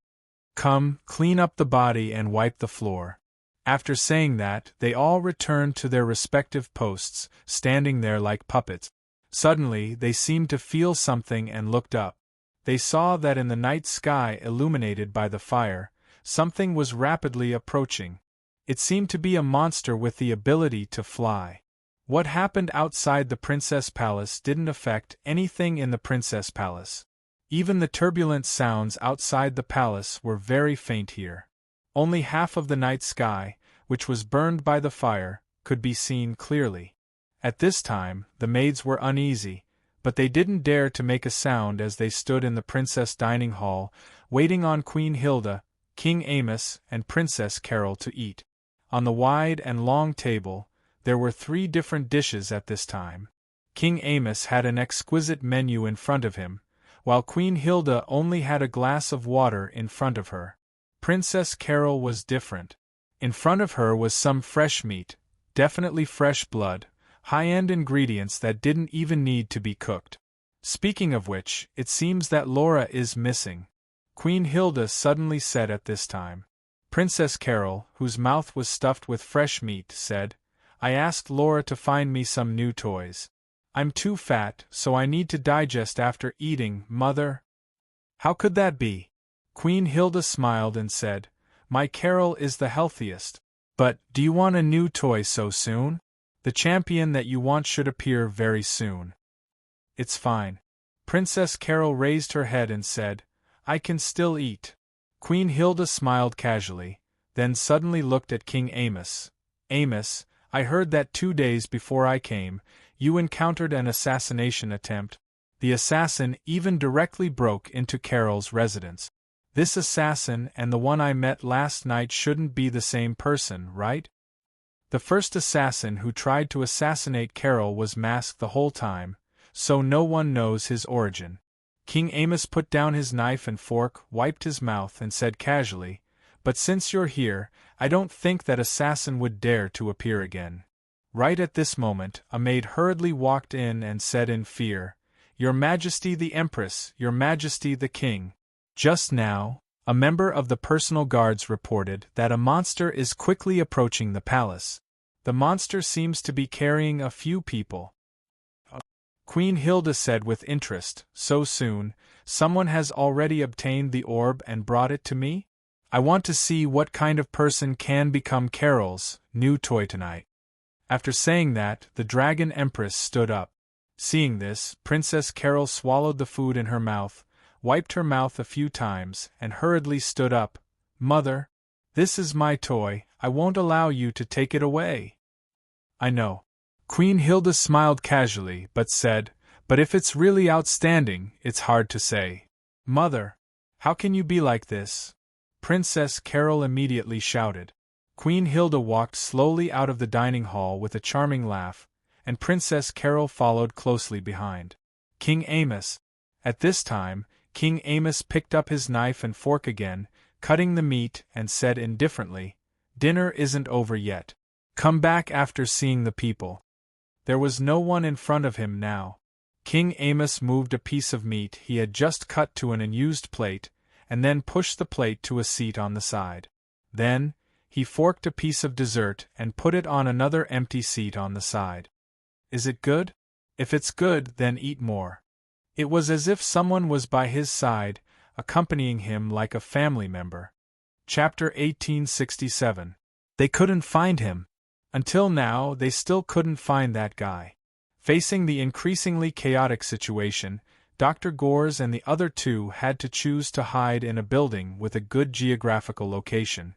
"Come, clean up the body and wipe the floor." After saying that, they all returned to their respective posts, standing there like puppets. Suddenly, they seemed to feel something and looked up. They saw that in the night sky illuminated by the fire, something was rapidly approaching. It seemed to be a monster with the ability to fly. What happened outside the Princess Palace didn't affect anything in the Princess Palace. Even the turbulent sounds outside the palace were very faint here. Only half of the night sky, which was burned by the fire, could be seen clearly. At this time, the maids were uneasy, but they didn't dare to make a sound as they stood in the princess dining hall, waiting on Queen Hilda, King Amos, and Princess Carol to eat. On the wide and long table, there were 3 different dishes at this time. King Amos had an exquisite menu in front of him, while Queen Hilda only had a glass of water in front of her. Princess Carol was different. In front of her was some fresh meat, definitely fresh blood, high-end ingredients that didn't even need to be cooked. Speaking of which, it seems that Laura is missing, Queen Hilda suddenly said at this time. Princess Carol, whose mouth was stuffed with fresh meat, said, "I asked Laura to find me some new toys. I'm too fat, so I need to digest after eating, Mother." "How could that be?" Queen Hilda smiled and said, "My Carol is the healthiest. But, do you want a new toy so soon? The champion that you want should appear very soon." "It's fine." Princess Carol raised her head and said, "I can still eat." Queen Hilda smiled casually, then suddenly looked at King Amos. "Amos, I heard that 2 days before I came, you encountered an assassination attempt. The assassin even directly broke into Carol's residence. This assassin and the one I met last night shouldn't be the same person, right? The first assassin who tried to assassinate Carol was masked the whole time, so no one knows his origin." King Amos put down his knife and fork, wiped his mouth, and said casually, "But since you're here, I don't think that assassin would dare to appear again." Right at this moment, a maid hurriedly walked in and said in fear, "Your Majesty the Empress, Your Majesty the King." Just now, a member of the personal guards reported that a monster is quickly approaching the palace. The monster seems to be carrying a few people. Queen Hilda said with interest, "So soon, someone has already obtained the orb and brought it to me? I want to see what kind of person can become Carol's new toy tonight." After saying that, the Dragon Empress stood up. Seeing this, Princess Carol swallowed the food in her mouth, wiped her mouth a few times, and hurriedly stood up. "Mother, this is my toy, I won't allow you to take it away." "I know." Queen Hilda smiled casually but said, "But if it's really outstanding, it's hard to say." "Mother, how can you be like this?" Princess Carol immediately shouted. Queen Hilda walked slowly out of the dining hall with a charming laugh, and Princess Carol followed closely behind. King Amos. At this time, King Amos picked up his knife and fork again, cutting the meat, and said indifferently, "Dinner isn't over yet. Come back after seeing the people." There was no one in front of him now. King Amos moved a piece of meat he had just cut to an unused plate, and then pushed the plate to a seat on the side. Then, He forked a piece of dessert and put it on another empty seat on the side. Is it good? If it's good, then eat more. It was as if someone was by his side, accompanying him like a family member. Chapter 1867. They couldn't find him. Until now, they still couldn't find that guy. Facing the increasingly chaotic situation, Dr. Gores and the other two had to choose to hide in a building with a good geographical location.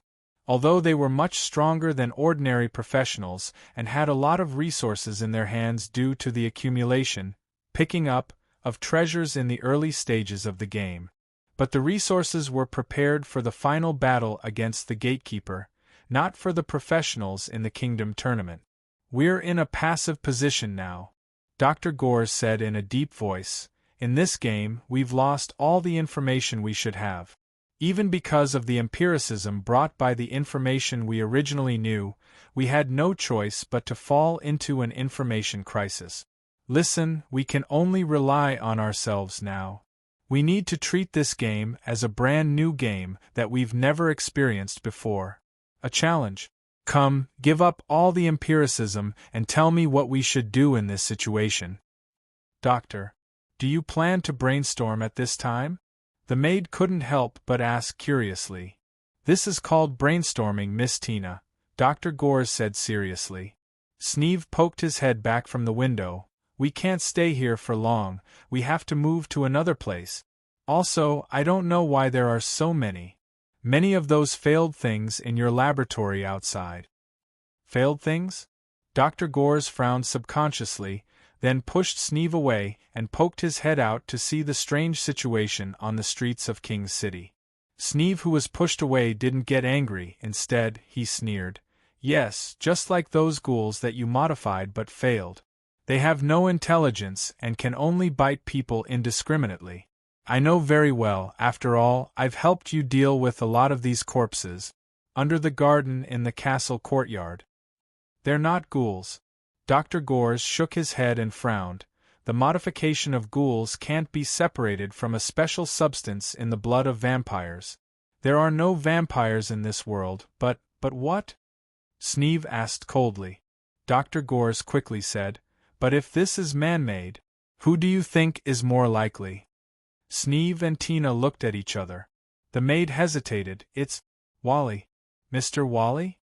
Although they were much stronger than ordinary professionals and had a lot of resources in their hands due to the accumulation, picking up, of treasures in the early stages of the game. But the resources were prepared for the final battle against the gatekeeper, not for the professionals in the Kingdom tournament. We're in a passive position now, Dr. Gores said in a deep voice. In this game, we've lost all the information we should have. Even because of the empiricism brought by the information we originally knew, we had no choice but to fall into an information crisis. Listen, we can only rely on ourselves now. We need to treat this game as a brand new game that we've never experienced before. A challenge. Come, give up all the empiricism and tell me what we should do in this situation. Doctor, do you plan to brainstorm at this time? The maid couldn't help but ask curiously. This is called brainstorming, Miss Tina, Dr. Gores said seriously. Sneeve poked his head back from the window. We can't stay here for long, we have to move to another place. Also, I don't know why there are so many of those failed things in your laboratory outside. Failed things? Dr. Gores frowned subconsciously, then pushed Sneeve away and poked his head out to see the strange situation on the streets of King's City. Sneeve, who was pushed away, didn't get angry. Instead, he sneered. Yes, just like those ghouls that you modified but failed. They have no intelligence and can only bite people indiscriminately. I know very well, after all, I've helped you deal with a lot of these corpses. Under the garden in the castle courtyard. They're not ghouls. Dr. Gores shook his head and frowned. The modification of ghouls can't be separated from a special substance in the blood of vampires. There are no vampires in this world, but what? Sneeve asked coldly. Dr. Gores quickly said, but if this is man-made, who do you think is more likely? Sneeve and Tina looked at each other. The maid hesitated. It's Wally. Mr. Wally?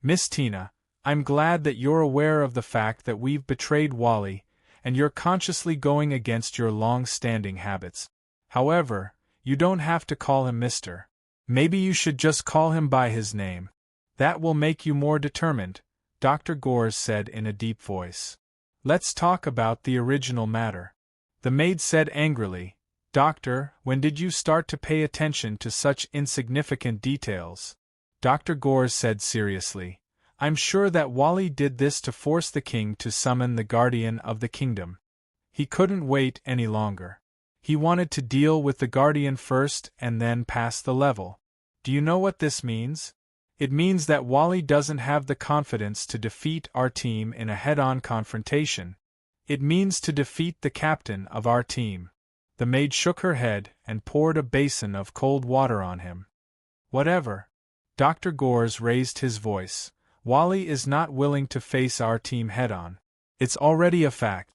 Miss Tina, I'm glad that you're aware of the fact that we've betrayed Wally, and you're consciously going against your long-standing habits. However, you don't have to call him Mr. Maybe you should just call him by his name. That will make you more determined, Dr. Gores said in a deep voice. Let's talk about the original matter. The maid said angrily, Doctor, when did you start to pay attention to such insignificant details? Dr. Gores said seriously, I'm sure that Wally did this to force the king to summon the guardian of the kingdom. He couldn't wait any longer. He wanted to deal with the guardian first and then pass the level. Do you know what this means? It means that Wally doesn't have the confidence to defeat our team in a head-on confrontation. It means to defeat the captain of our team. The maid shook her head and poured a basin of cold water on him. Whatever. Dr. Gores raised his voice. Wally is not willing to face our team head-on. It's already a fact.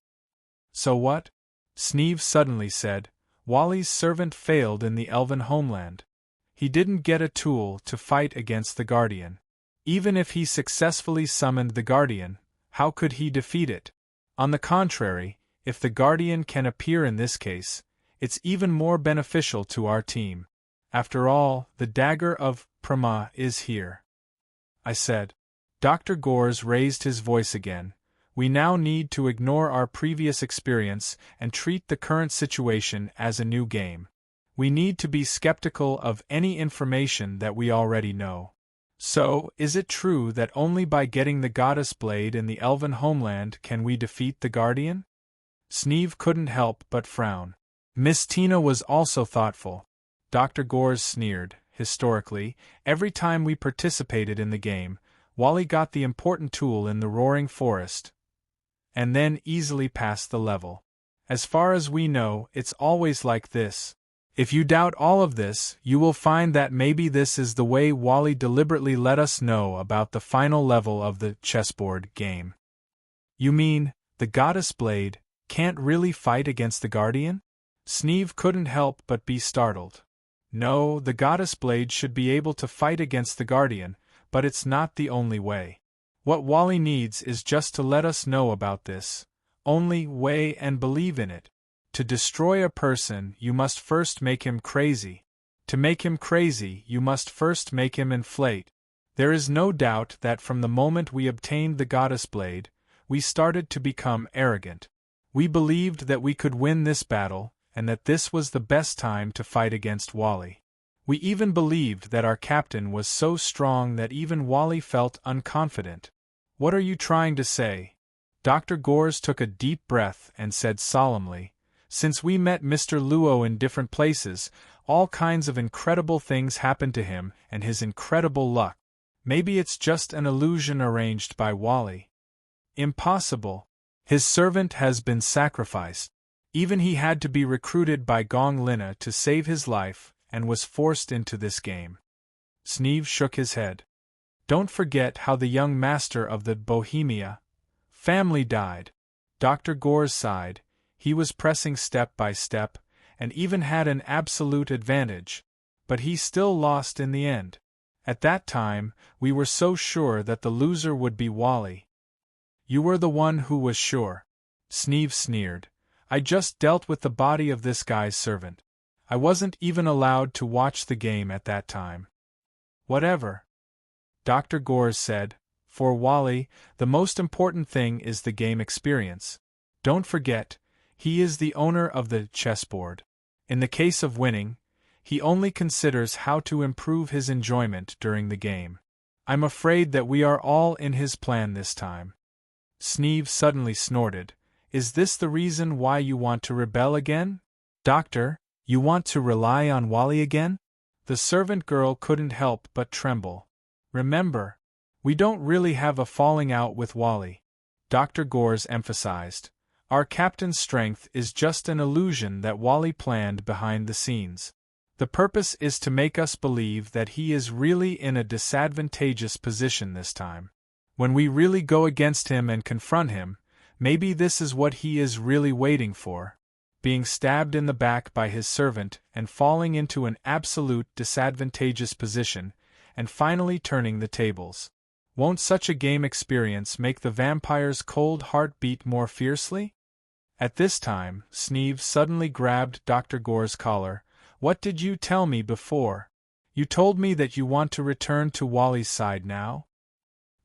So what? Sneeve suddenly said. Wally's servant failed in the elven homeland. He didn't get a tool to fight against the Guardian. Even if he successfully summoned the Guardian, how could he defeat it? On the contrary, if the Guardian can appear in this case, it's even more beneficial to our team. After all, the dagger of Prama is here. I said. Dr. Gores raised his voice again. We now need to ignore our previous experience and treat the current situation as a new game. We need to be skeptical of any information that we already know. So, is it true that only by getting the goddess blade in the elven homeland can we defeat the Guardian? Sneeve couldn't help but frown. Miss Tina was also thoughtful. Dr. Gores sneered. Historically, every time we participated in the game, Wally got the important tool in the roaring forest, and then easily passed the level. As far as we know, it's always like this. If you doubt all of this, you will find that maybe this is the way Wally deliberately let us know about the final level of the chessboard game. You mean, the goddess blade can't really fight against the guardian? Sneeve couldn't help but be startled. No, the goddess blade should be able to fight against the guardian, but it's not the only way. What Wally needs is just to let us know about this only way and believe in it. To destroy a person, you must first make him crazy. To make him crazy, you must first make him inflate. There is no doubt that from the moment we obtained the goddess blade, we started to become arrogant. We believed that we could win this battle, and that this was the best time to fight against Wally. We even believed that our captain was so strong that even Wally felt unconfident. What are you trying to say? Dr. Gores took a deep breath and said solemnly, since we met Mr. Luo in different places, all kinds of incredible things happened to him and his incredible luck. Maybe it's just an illusion arranged by Wally. Impossible. His servant has been sacrificed. Even he had to be recruited by Gong Lina to save his life and was forced into this game. Sneeve shook his head. Don't forget how the young master of the Bohemia family died. Dr. Gores sighed. He was pressing step by step, and even had an absolute advantage, but he still lost in the end. At that time, we were so sure that the loser would be Wally. You were the one who was sure. Sneeve sneered. I just dealt with the body of this guy's servant. I wasn't even allowed to watch the game at that time. Whatever. Dr. Gores said, for Wally, the most important thing is the game experience. Don't forget, he is the owner of the chessboard. In the case of winning, he only considers how to improve his enjoyment during the game. I'm afraid that we are all in his plan this time. Sneeve suddenly snorted. Is this the reason why you want to rebel again? Doctor, you want to rely on Wally again? The servant girl couldn't help but tremble. Remember, we don't really have a falling out with Wally. Dr. Gores emphasized. Our captain's strength is just an illusion that Wally planned behind the scenes. The purpose is to make us believe that he is really in a disadvantageous position this time. When we really go against him and confront him, maybe this is what he is really waiting for. Being stabbed in the back by his servant and falling into an absolute disadvantageous position, and finally turning the tables. Won't such a game experience make the vampire's cold heart beat more fiercely? At this time, Sneeve suddenly grabbed Dr. Gore's collar. What did you tell me before? You told me that you want to return to Wally's side now?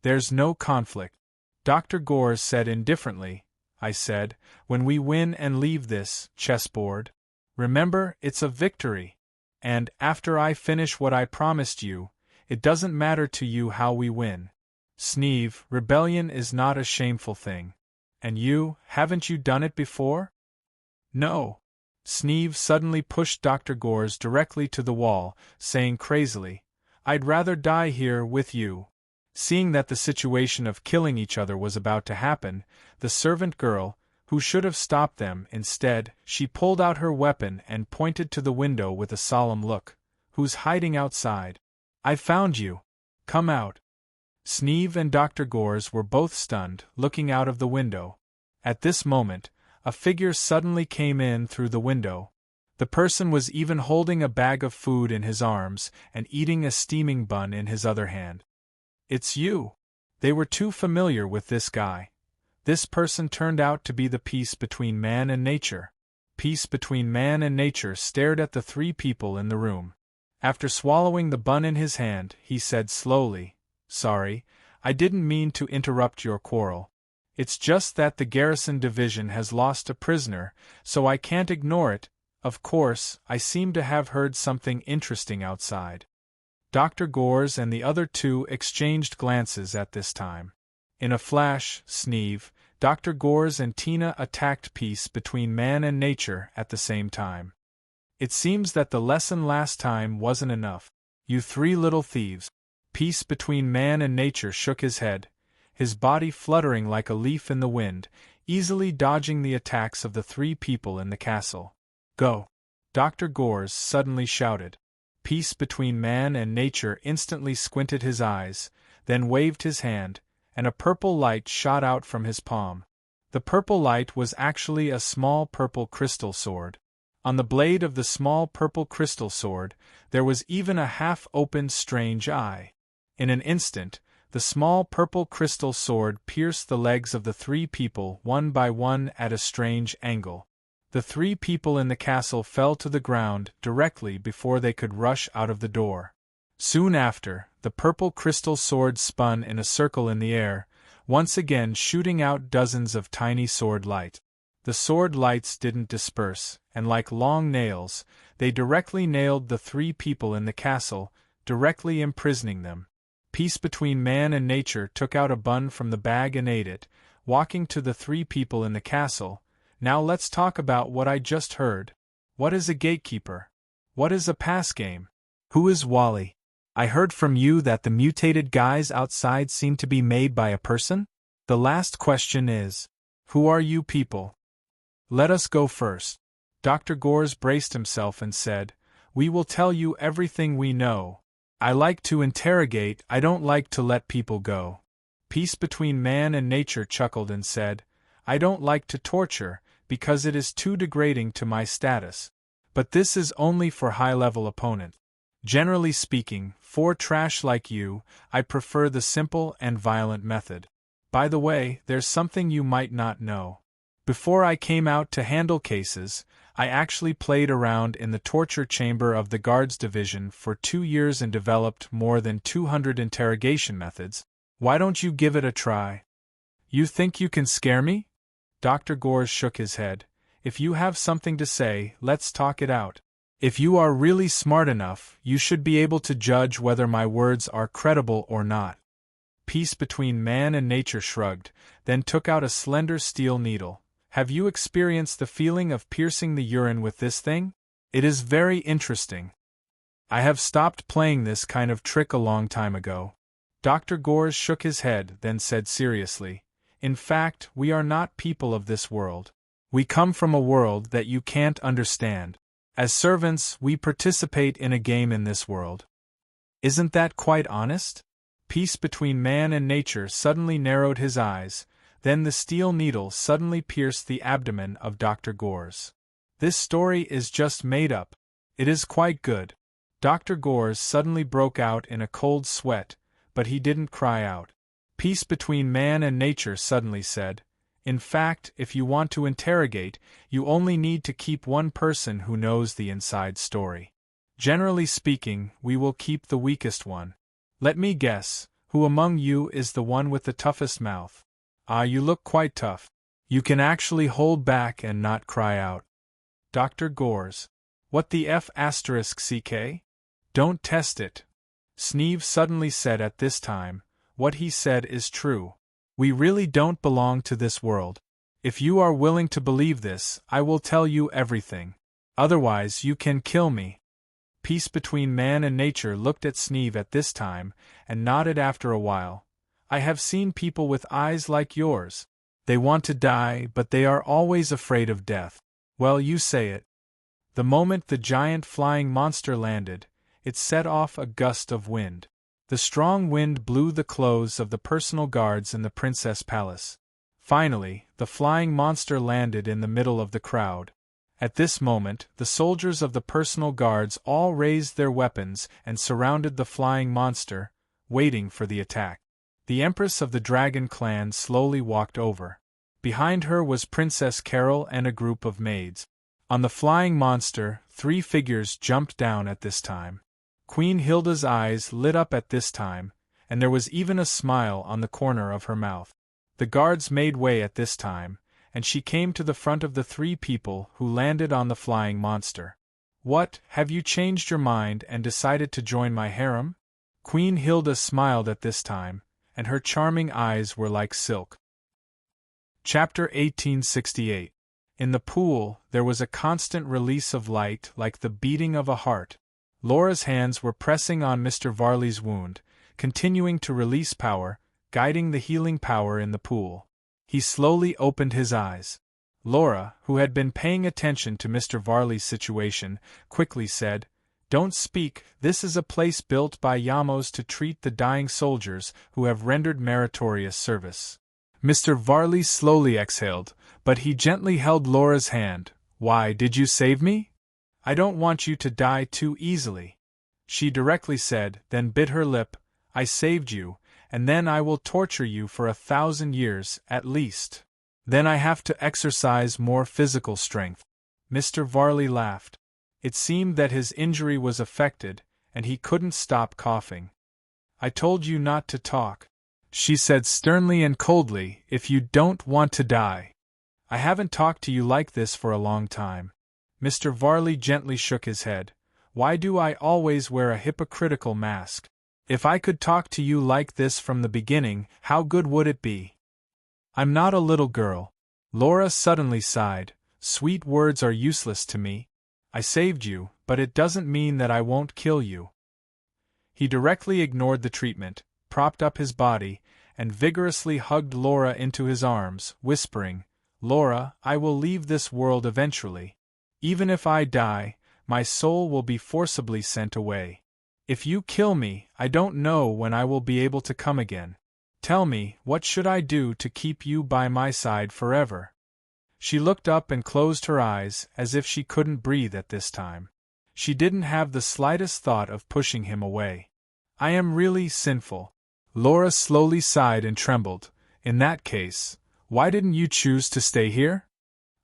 There's no conflict. Dr. Gores said indifferently. I said, when we win and leave this chessboard. Remember, it's a victory. And, after I finish what I promised you, it doesn't matter to you how we win. Sneeve, rebellion is not a shameful thing. And you, haven't you done it before? No. Sneeve suddenly pushed Dr. Gores directly to the wall, saying crazily, I'd rather die here with you. Seeing that the situation of killing each other was about to happen, the servant girl, who should have stopped them, instead, she pulled out her weapon and pointed to the window with a solemn look. Who's hiding outside? I found you. Come out. Sneeve and Dr. Gores were both stunned, looking out of the window. At this moment, a figure suddenly came in through the window. The person was even holding a bag of food in his arms and eating a steaming bun in his other hand. It's you. They were too familiar with this guy. This person turned out to be the peace between man and nature. Peace between man and nature stared at the three people in the room. After swallowing the bun in his hand, he said slowly, Sorry, I didn't mean to interrupt your quarrel. It's just that the garrison division has lost a prisoner, so I can't ignore it. Of course, I seem to have heard something interesting outside. Dr. Gores and the other two exchanged glances at this time. In a flash, Sneeve, Dr. Gores and Tina attacked peace between man and nature at the same time. It seems that the lesson last time wasn't enough. You three little thieves. Peace between man and nature shook his head, his body fluttering like a leaf in the wind, easily dodging the attacks of the three people in the castle. Go. Dr. Gores suddenly shouted. Peace between man and nature instantly squinted his eyes, then waved his hand, and a purple light shot out from his palm. The purple light was actually a small purple crystal sword. On the blade of the small purple crystal sword, there was even a half-opened strange eye. In an instant, the small purple crystal sword pierced the legs of the three people one by one at a strange angle. The three people in the castle fell to the ground directly before they could rush out of the door. Soon after, the purple crystal sword spun in a circle in the air, once again shooting out dozens of tiny sword light. The sword lights didn't disperse, and like long nails, they directly nailed the three people in the castle, directly imprisoning them. Peace between man and nature took out a bun from the bag and ate it, walking to the three people in the castle. Now let's talk about what I just heard. What is a gatekeeper? What is a pass game? Who is Wally? I heard from you that the mutated guys outside seem to be made by a person? The last question is, who are you people? Let us go first. Dr. Gores braced himself and said, we will tell you everything we know. I like to interrogate, I don't like to let people go. Peace between man and nature chuckled and said, I don't like to torture, because it is too degrading to my status. But this is only for high-level opponents. Generally speaking, for trash like you, I prefer the simple and violent method. By the way, there's something you might not know. Before I came out to handle cases, I actually played around in the torture chamber of the guards division for 2 years and developed more than 200 interrogation methods. Why don't you give it a try? You think you can scare me? Dr. Gores shook his head. If you have something to say, let's talk it out. If you are really smart enough, you should be able to judge whether my words are credible or not. Peace between man and nature shrugged, then took out a slender steel needle. Have you experienced the feeling of piercing the urine with this thing? It is very interesting. I have stopped playing this kind of trick a long time ago. Dr. Gores shook his head, then said seriously, in fact, we are not people of this world. We come from a world that you can't understand. As servants, we participate in a game in this world. Isn't that quite honest? Peace between man and nature suddenly narrowed his eyes, then the steel needle suddenly pierced the abdomen of Dr. Gores. This story is just made up. It is quite good. Dr. Gores suddenly broke out in a cold sweat, but he didn't cry out. Peace between man and nature suddenly said, in fact, if you want to interrogate, you only need to keep one person who knows the inside story. Generally speaking, we will keep the weakest one. Let me guess, who among you is the one with the toughest mouth? Ah, you look quite tough. You can actually hold back and not cry out. Dr. Gores. What the F***CK? Don't test it. Sneeve suddenly said at this time, what he said is true. We really don't belong to this world. If you are willing to believe this, I will tell you everything. Otherwise you can kill me. Peace between man and nature looked at Sneeve at this time, and nodded after a while. I have seen people with eyes like yours. They want to die, but they are always afraid of death. Well, you say it. The moment the giant flying monster landed, it set off a gust of wind. The strong wind blew the clothes of the personal guards in the princess palace. Finally, the flying monster landed in the middle of the crowd. At this moment, the soldiers of the personal guards all raised their weapons and surrounded the flying monster, waiting for the attack. The Empress of the Dragon clan slowly walked over. Behind her was Princess Carol and a group of maids. On the flying monster, 3 figures jumped down at this time. Queen Hilda's eyes lit up at this time, and there was even a smile on the corner of her mouth. The guards made way at this time, and she came to the front of the 3 people who landed on the flying monster. What, have you changed your mind and decided to join my harem? Queen Hilda smiled at this time, and her charming eyes were like silk. Chapter 1868. In the pool, there was a constant release of light like the beating of a heart. Laura's hands were pressing on Mr. Varley's wound, continuing to release power, guiding the healing power in the pool. He slowly opened his eyes. Laura, who had been paying attention to Mr. Varley's situation, quickly said, "Don't speak, this is a place built by Yamos to treat the dying soldiers who have rendered meritorious service." Mr. Varley slowly exhaled, but he gently held Laura's hand. "Why did you save me?" "I don't want you to die too easily," she directly said, then bit her lip. "I saved you, and then I will torture you for 1,000 years, at least. Then I have to exercise more physical strength." Mr. Varley laughed. It seemed that his injury was affected, and he couldn't stop coughing. "I told you not to talk," she said sternly and coldly, "if you don't want to die. I haven't talked to you like this for a long time." Mr. Varley gently shook his head. "Why do I always wear a hypocritical mask? If I could talk to you like this from the beginning, how good would it be? I'm not a little girl." Laura suddenly sighed. "Sweet words are useless to me. I saved you, but it doesn't mean that I won't kill you." He directly ignored the treatment, propped up his body, and vigorously hugged Laura into his arms, whispering, "Laura, I will leave this world eventually. Even if I die, my soul will be forcibly sent away. If you kill me, I don't know when I will be able to come again. Tell me, what should I do to keep you by my side forever?" She looked up and closed her eyes, as if she couldn't breathe at this time. She didn't have the slightest thought of pushing him away. "I am really sinful." Laura slowly sighed and trembled. "In that case, why didn't you choose to stay here?"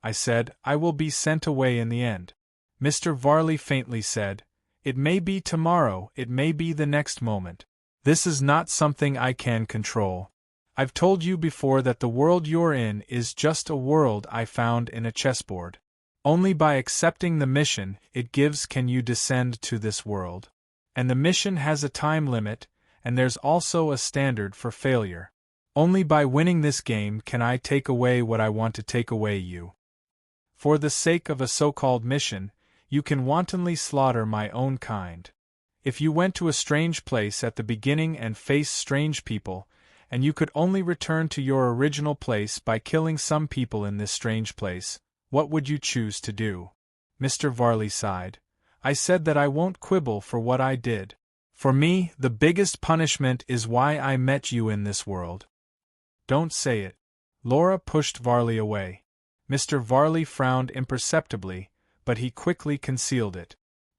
"I said, I will be sent away in the end." Mr. Varley faintly said, "It may be tomorrow, it may be the next moment. This is not something I can control. I've told you before that the world you're in is just a world I found in a chessboard. Only by accepting the mission it gives can you descend to this world. And the mission has a time limit, and there's also a standard for failure. Only by winning this game can I take away what I want to take away you. For the sake of a so-called mission, you can wantonly slaughter my own kind. If you went to a strange place at the beginning and faced strange people, and you could only return to your original place by killing some people in this strange place, what would you choose to do?" Mr. Varley sighed. "I said that I won't quibble for what I did. For me, the biggest punishment is why I met you in this world." "Don't say it." Laura pushed Varley away. Mr. Varley frowned imperceptibly, but he quickly concealed it.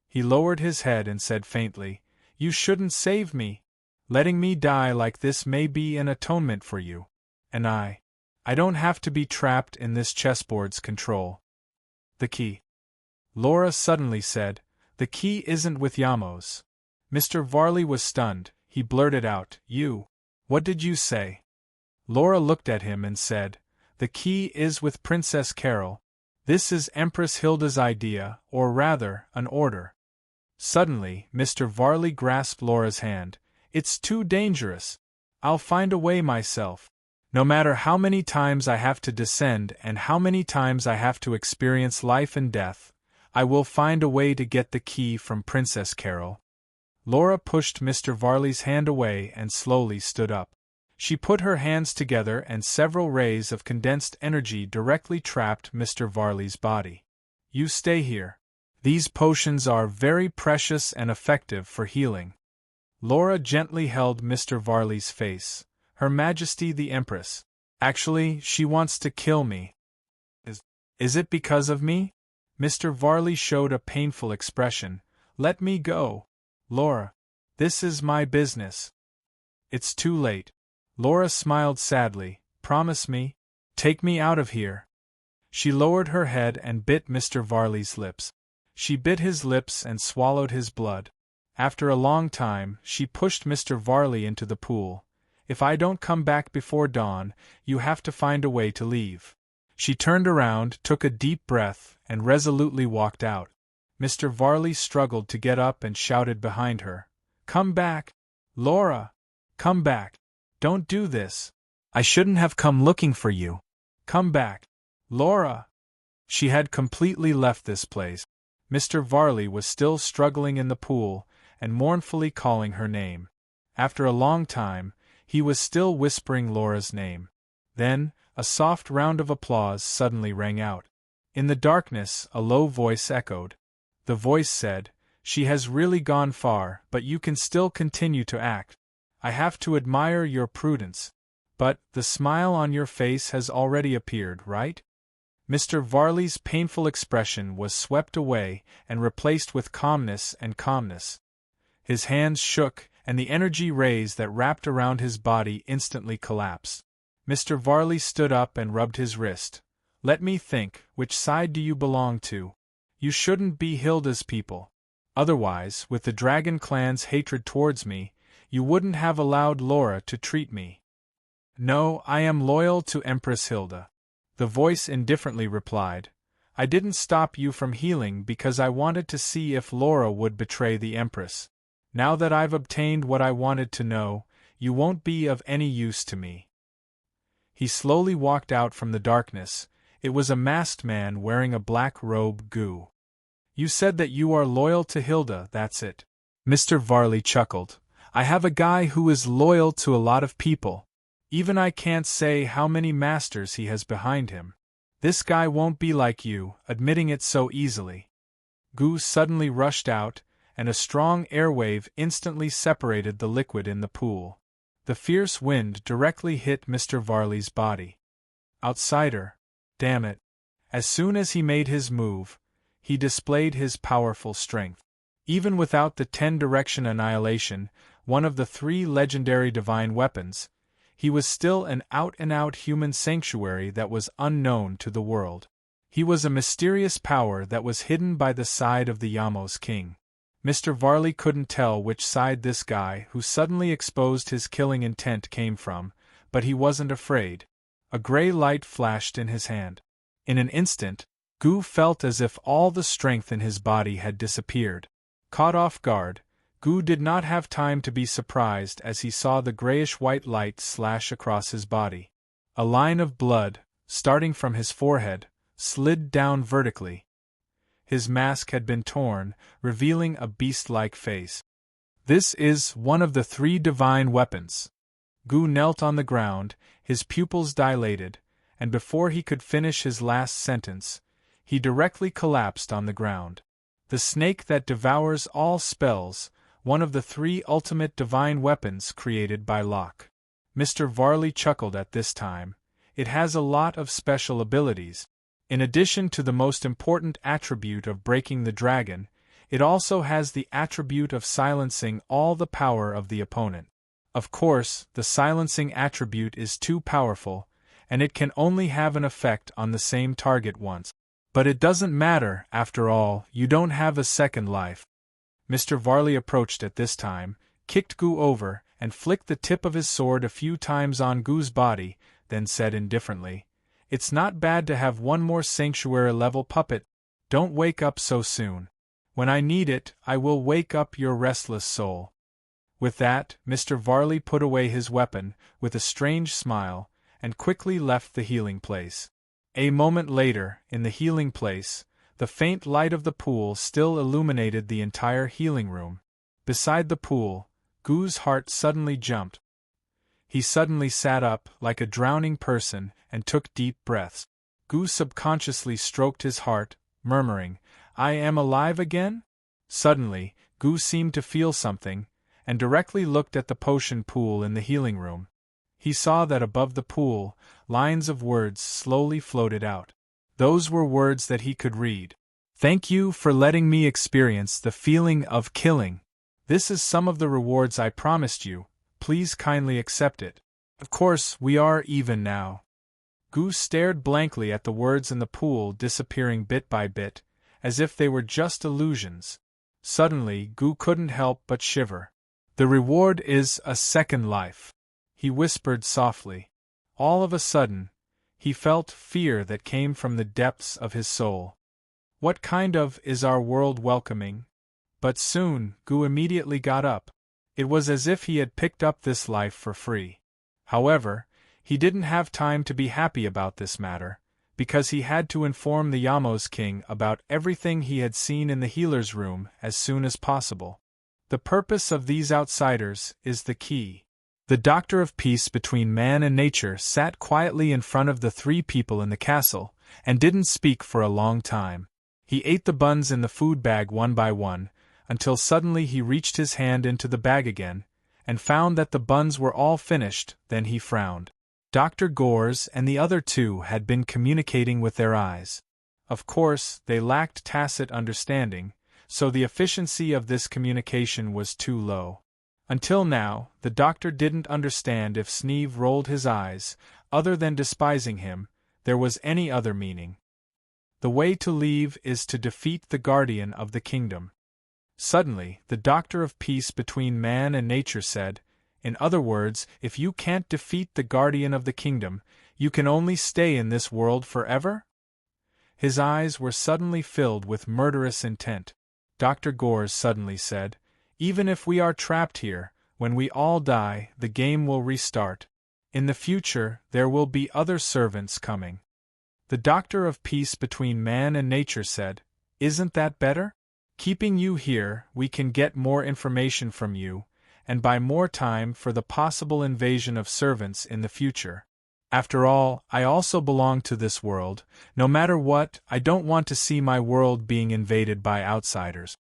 He lowered his head and said faintly, "You shouldn't save me. Letting me die like this may be an atonement for you. And I don't have to be trapped in this chessboard's control." "The key," Laura suddenly said, "the key isn't with Yamos." Mr. Varley was stunned. He blurted out, What did you say?" Laura looked at him and said, "The key is with Princess Carol. This is Empress Hilda's idea, or rather, an order." Suddenly, Mr. Varley grasped Laura's hand. "It's too dangerous. I'll find a way myself. No matter how many times I have to descend and how many times I have to experience life and death, I will find a way to get the key from Princess Carol." Laura pushed Mr. Varley's hand away and slowly stood up. She put her hands together and several rays of condensed energy directly trapped Mr. Varley's body. "You stay here. These potions are very precious and effective for healing." Laura gently held Mr. Varley's face. "Her Majesty the Empress. Actually, she wants to kill me." Is it because of me?" Mr. Varley showed a painful expression. "Let me go, Laura. This is my business." "It's too late." Laura smiled sadly. "Promise me. Take me out of here." She lowered her head and bit Mr. Varley's lips. She bit his lips and swallowed his blood. After a long time, she pushed Mr. Varley into the pool. "If I don't come back before dawn, you have to find a way to leave." She turned around, took a deep breath, and resolutely walked out. Mr. Varley struggled to get up and shouted behind her, "Come back! Laura! Come back! Don't do this! I shouldn't have come looking for you! Come back! Laura!" She had completely left this place. Mr. Varley was still struggling in the pool, and mournfully calling her name. After a long time, he was still whispering Laura's name. Then, A soft round of applause suddenly rang out. In the darkness, a low voice echoed. The voice said, "She has really gone far, but you can still continue to act. I have to admire your prudence. But, the smile on your face has already appeared, right?" Mr. Varley's painful expression was swept away and replaced with calmness and calmness. His hands shook, and the energy rays that wrapped around his body instantly collapsed. Mr. Varley stood up and rubbed his wrist. "Let me think, which side do you belong to? You shouldn't be Hilda's people. Otherwise, with the Dragon clan's hatred towards me, you wouldn't have allowed Laura to treat me." "No, I am loyal to Empress Hilda," the voice indifferently replied. "I didn't stop you from healing because I wanted to see if Laura would betray the Empress. Now that I've obtained what I wanted to know, you won't be of any use to me." He slowly walked out from the darkness. It was a masked man wearing a black robe. "Goo. You said that you are loyal to Hilda, that's it." Mr. Varley chuckled. "I have a guy who is loyal to a lot of people. Even I can't say how many masters he has behind him. This guy won't be like you, admitting it so easily." Goo suddenly rushed out, and a strong airwave instantly separated the liquid in the pool. The fierce wind directly hit Mr. Varley's body. Outsider. Damn it. As soon as he made his move, he displayed his powerful strength. Even without the 10-direction annihilation, one of the 3 legendary divine weapons, he was still an out-and-out human sanctuary that was unknown to the world. He was a mysterious power that was hidden by the side of the Yamos king. Mr. Varley couldn't tell which side this guy who suddenly exposed his killing intent came from, but he wasn't afraid. A gray light flashed in his hand. In an instant, Goo felt as if all the strength in his body had disappeared. Caught off guard, Goo did not have time to be surprised as he saw the grayish-white light slash across his body. A line of blood, starting from his forehead, slid down vertically. His mask had been torn, revealing a beast-like face. "This is one of the 3 divine weapons." Goo knelt on the ground, his pupils dilated, and before he could finish his last sentence, he directly collapsed on the ground. The snake that devours all spells, one of the 3 ultimate divine weapons created by Locke. Mr. Varley chuckled at this time. It has a lot of special abilities. In addition to the most important attribute of breaking the dragon, it also has the attribute of silencing all the power of the opponent. Of course, the silencing attribute is too powerful, and it can only have an effect on the same target once. But it doesn't matter, after all, you don't have a second life. Mr. Varley approached at this time, kicked Goo over, and flicked the tip of his sword a few times on Goo's body, then said indifferently, "It's not bad to have one more sanctuary-level puppet. Don't wake up so soon. When I need it, I will wake up your restless soul." With that, Mr. Varley put away his weapon, with a strange smile, and quickly left the healing place. A moment later, in the healing place, the faint light of the pool still illuminated the entire healing room. Beside the pool, Goo's heart suddenly jumped. He suddenly sat up, like a drowning person, and took deep breaths. Goo subconsciously stroked his heart, murmuring, "I am alive again?" Suddenly, Goo seemed to feel something, and directly looked at the potion pool in the healing room. He saw that above the pool, lines of words slowly floated out. Those were words that he could read. "Thank you for letting me experience the feeling of killing. This is some of the rewards I promised you. Please kindly accept it. Of course, we are even now." Goo stared blankly at the words in the pool disappearing bit by bit, as if they were just illusions. Suddenly, Goo couldn't help but shiver. "The reward is a second life," he whispered softly. All of a sudden, he felt fear that came from the depths of his soul. What kind of is our world welcoming? But soon, Goo immediately got up. It was as if he had picked up this life for free. However, he didn't have time to be happy about this matter, because he had to inform the Yamos king about everything he had seen in the healer's room as soon as possible. The purpose of these outsiders is the key. The Doctor of Peace between man and nature sat quietly in front of the three people in the castle, and didn't speak for a long time. He ate the buns in the food bag one by one, until suddenly he reached his hand into the bag again, and found that the buns were all finished. Then he frowned. Dr. Gores and the other two had been communicating with their eyes. Of course, they lacked tacit understanding, so the efficiency of this communication was too low. Until now, the doctor didn't understand if Sneeve rolled his eyes, other than despising him, there was any other meaning. The way to leave is to defeat the guardian of the kingdom. Suddenly, the Doctor of Peace between man and nature said, in other words, if you can't defeat the guardian of the kingdom, you can only stay in this world forever? His eyes were suddenly filled with murderous intent. Dr. Gores suddenly said, even if we are trapped here, when we all die, the game will restart. In the future, there will be other servants coming. The Doctor of Peace between man and nature said, isn't that better? Keeping you here, we can get more information from you, and buy more time for the possible invasion of servants in the future. After all, I also belong to this world. No matter what, I don't want to see my world being invaded by outsiders.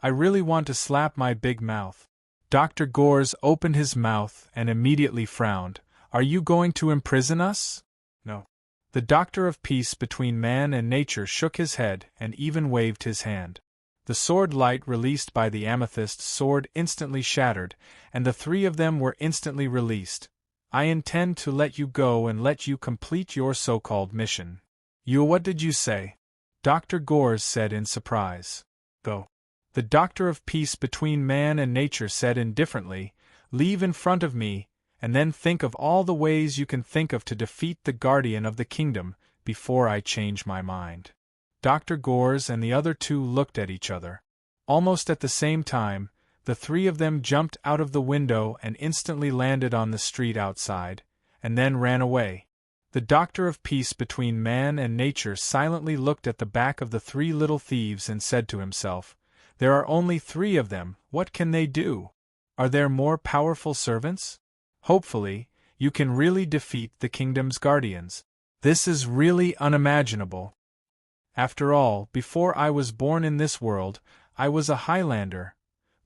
I really want to slap my big mouth. Dr. Gores opened his mouth and immediately frowned. Are you going to imprison us? No. The Doctor of Peace between man and nature shook his head and even waved his hand. The sword light released by the amethyst sword instantly shattered, and the three of them were instantly released. I intend to let you go and let you complete your so-called mission. What did you say? Dr. Gores said in surprise. Go. The Doctor of Peace between man and nature said indifferently, leave in front of me, and then think of all the ways you can think of to defeat the guardian of the kingdom, before I change my mind. Dr. Gores and the other two looked at each other. Almost at the same time, the three of them jumped out of the window and instantly landed on the street outside, and then ran away. The Doctor of Peace between man and nature silently looked at the back of the three little thieves and said to himself, there are only three of them, what can they do? Are there more powerful servants? Hopefully, you can really defeat the kingdom's guardians. This is really unimaginable. After all, before I was born in this world, I was a Highlander.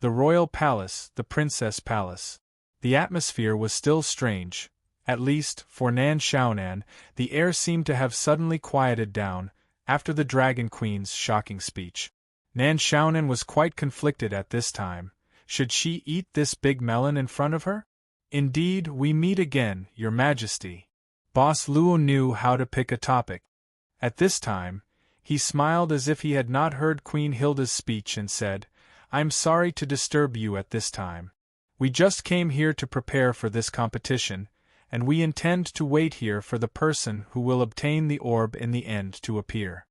The royal palace, the princess palace. The atmosphere was still strange. At least, for Nan Xiaonan, the air seemed to have suddenly quieted down, after the Dragon Queen's shocking speech. Nan Xiaonan was quite conflicted at this time. Should she eat this big melon in front of her? Indeed, we meet again, Your Majesty. Boss Luo knew how to pick a topic. At this time, he smiled as if he had not heard Queen Hilda's speech and said, I'm sorry to disturb you at this time. We just came here to prepare for this competition, and we intend to wait here for the person who will obtain the orb in the end to appear.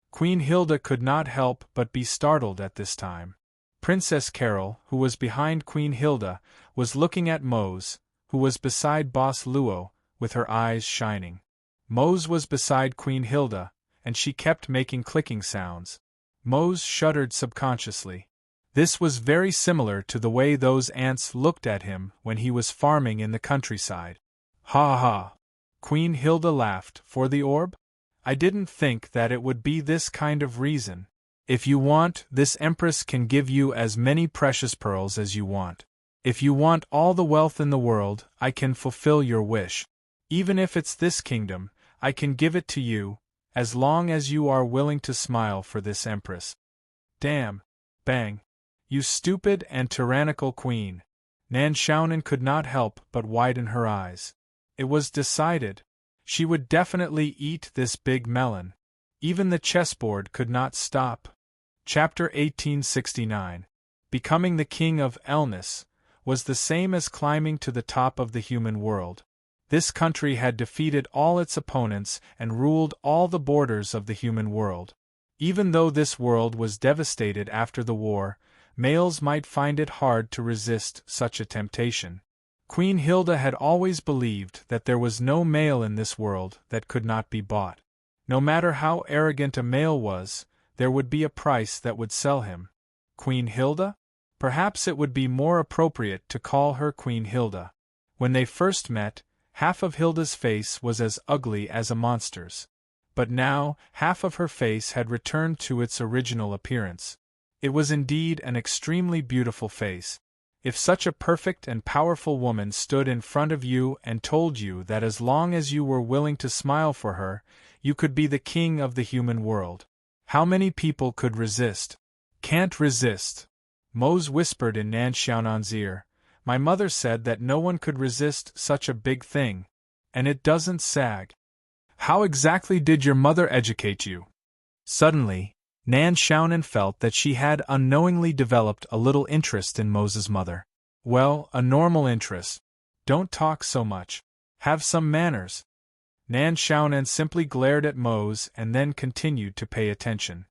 Queen Hilda could not help but be startled at this time. Princess Carol, who was behind Queen Hilda, was looking at Mose, who was beside Boss Luo, with her eyes shining. Mose was beside Queen Hilda, and she kept making clicking sounds. Mose shuddered subconsciously. This was very similar to the way those ants looked at him when he was farming in the countryside. Ha ha! Queen Hilda laughed. For the orb? I didn't think that it would be this kind of reason. If you want, this Empress can give you as many precious pearls as you want. If you want all the wealth in the world, I can fulfill your wish. Even if it's this kingdom, I can give it to you, as long as you are willing to smile for this Empress. Damn! Bang! You stupid and tyrannical queen! Nan Xiaonan could not help but widen her eyes. It was decided. She would definitely eat this big melon. Even the chessboard could not stop. Chapter 1869. Becoming the king of Elnis was the same as climbing to the top of the human world. This country had defeated all its opponents and ruled all the borders of the human world. Even though this world was devastated after the war, males might find it hard to resist such a temptation. Queen Hilda had always believed that there was no male in this world that could not be bought. No matter how arrogant a male was, there would be a price that would sell him. Queen Hilda? Perhaps it would be more appropriate to call her Queen Hilda. When they first met, half of Hilda's face was as ugly as a monster's. But now, half of her face had returned to its original appearance. It was indeed an extremely beautiful face. If such a perfect and powerful woman stood in front of you and told you that as long as you were willing to smile for her, you could be the king of the human world, how many people could resist? Can't resist. Mose whispered in Nan Xiaonan's ear. My mother said that no one could resist such a big thing. And it doesn't sag. How exactly did your mother educate you? Suddenly, Nan Xiaonan felt that she had unknowingly developed a little interest in Mose's mother. Well, a normal interest. Don't talk so much. Have some manners. Nan Xiaonan simply glared at Mose and then continued to pay attention.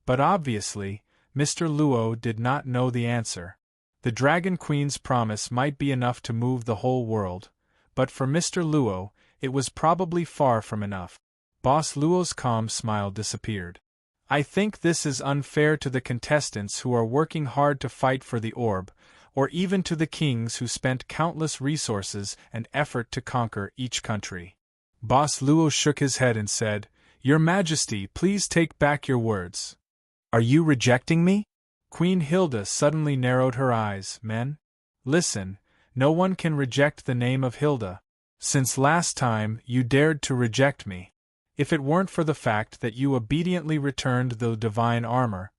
But obviously, Mr. Luo did not know the answer. The Dragon Queen's promise might be enough to move the whole world, but for Mr. Luo, it was probably far from enough. Boss Luo's calm smile disappeared. I think this is unfair to the contestants who are working hard to fight for the orb, or even to the kings who spent countless resources and effort to conquer each country. Boss Luo shook his head and said, Your Majesty, please take back your words. Are you rejecting me? Queen Hilda suddenly narrowed her eyes. Men? Listen, no one can reject the name of Hilda. Since last time you dared to reject me. If it weren't for the fact that you obediently returned the divine armor,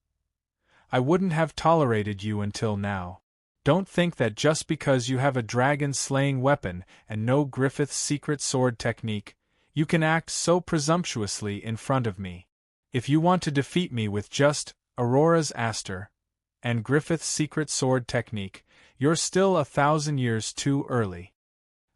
I wouldn't have tolerated you until now. Don't think that just because you have a dragon-slaying weapon and know Griffith's secret sword technique, you can act so presumptuously in front of me. If you want to defeat me with just Aurora's Aster and Griffith's secret sword technique, you're still 1,000 years too early.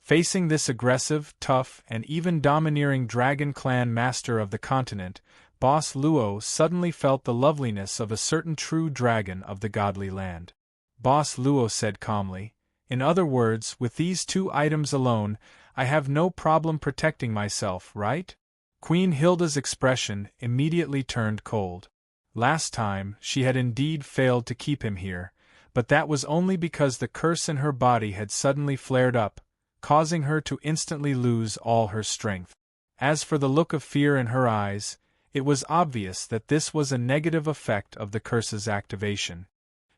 Facing this aggressive, tough, and even domineering Dragon Clan master of the continent, Boss Luo suddenly felt the loveliness of a certain true dragon of the godly land. Boss Luo said calmly, In other words, with these 2 items alone, I have no problem protecting myself, right? Queen Hilda's expression immediately turned cold. Last time, she had indeed failed to keep him here, but that was only because the curse in her body had suddenly flared up, causing her to instantly lose all her strength. As for the look of fear in her eyes, it was obvious that this was a negative effect of the curse's activation.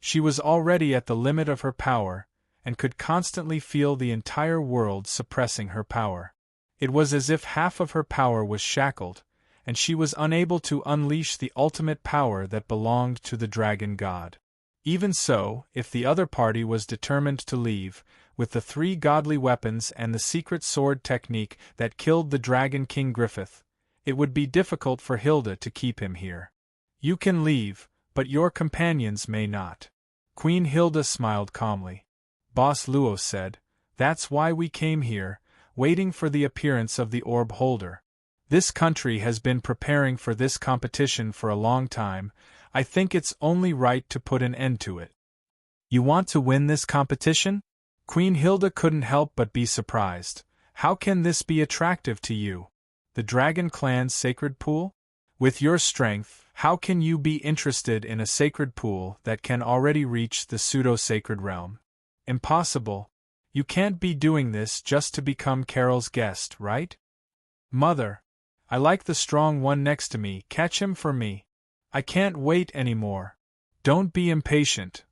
She was already at the limit of her power, and could constantly feel the entire world suppressing her power. It was as if half of her power was shackled, and she was unable to unleash the ultimate power that belonged to the dragon god. Even so, if the other party was determined to leave, with the 3 godly weapons and the secret sword technique that killed the Dragon King Griffith, it would be difficult for Hilda to keep him here. You can leave, but your companions may not. Queen Hilda smiled calmly. Boss Luo said, That's why we came here, waiting for the appearance of the orb holder. This country has been preparing for this competition for a long time. I think it's only right to put an end to it. You want to win this competition? Queen Hilda couldn't help but be surprised. How can this be attractive to you? The Dragon Clan's sacred pool? With your strength, how can you be interested in a sacred pool that can already reach the pseudo-sacred realm? Impossible. You can't be doing this just to become Carol's guest, right? Mother, I like the strong one next to me, catch him for me. I can't wait anymore. Don't be impatient.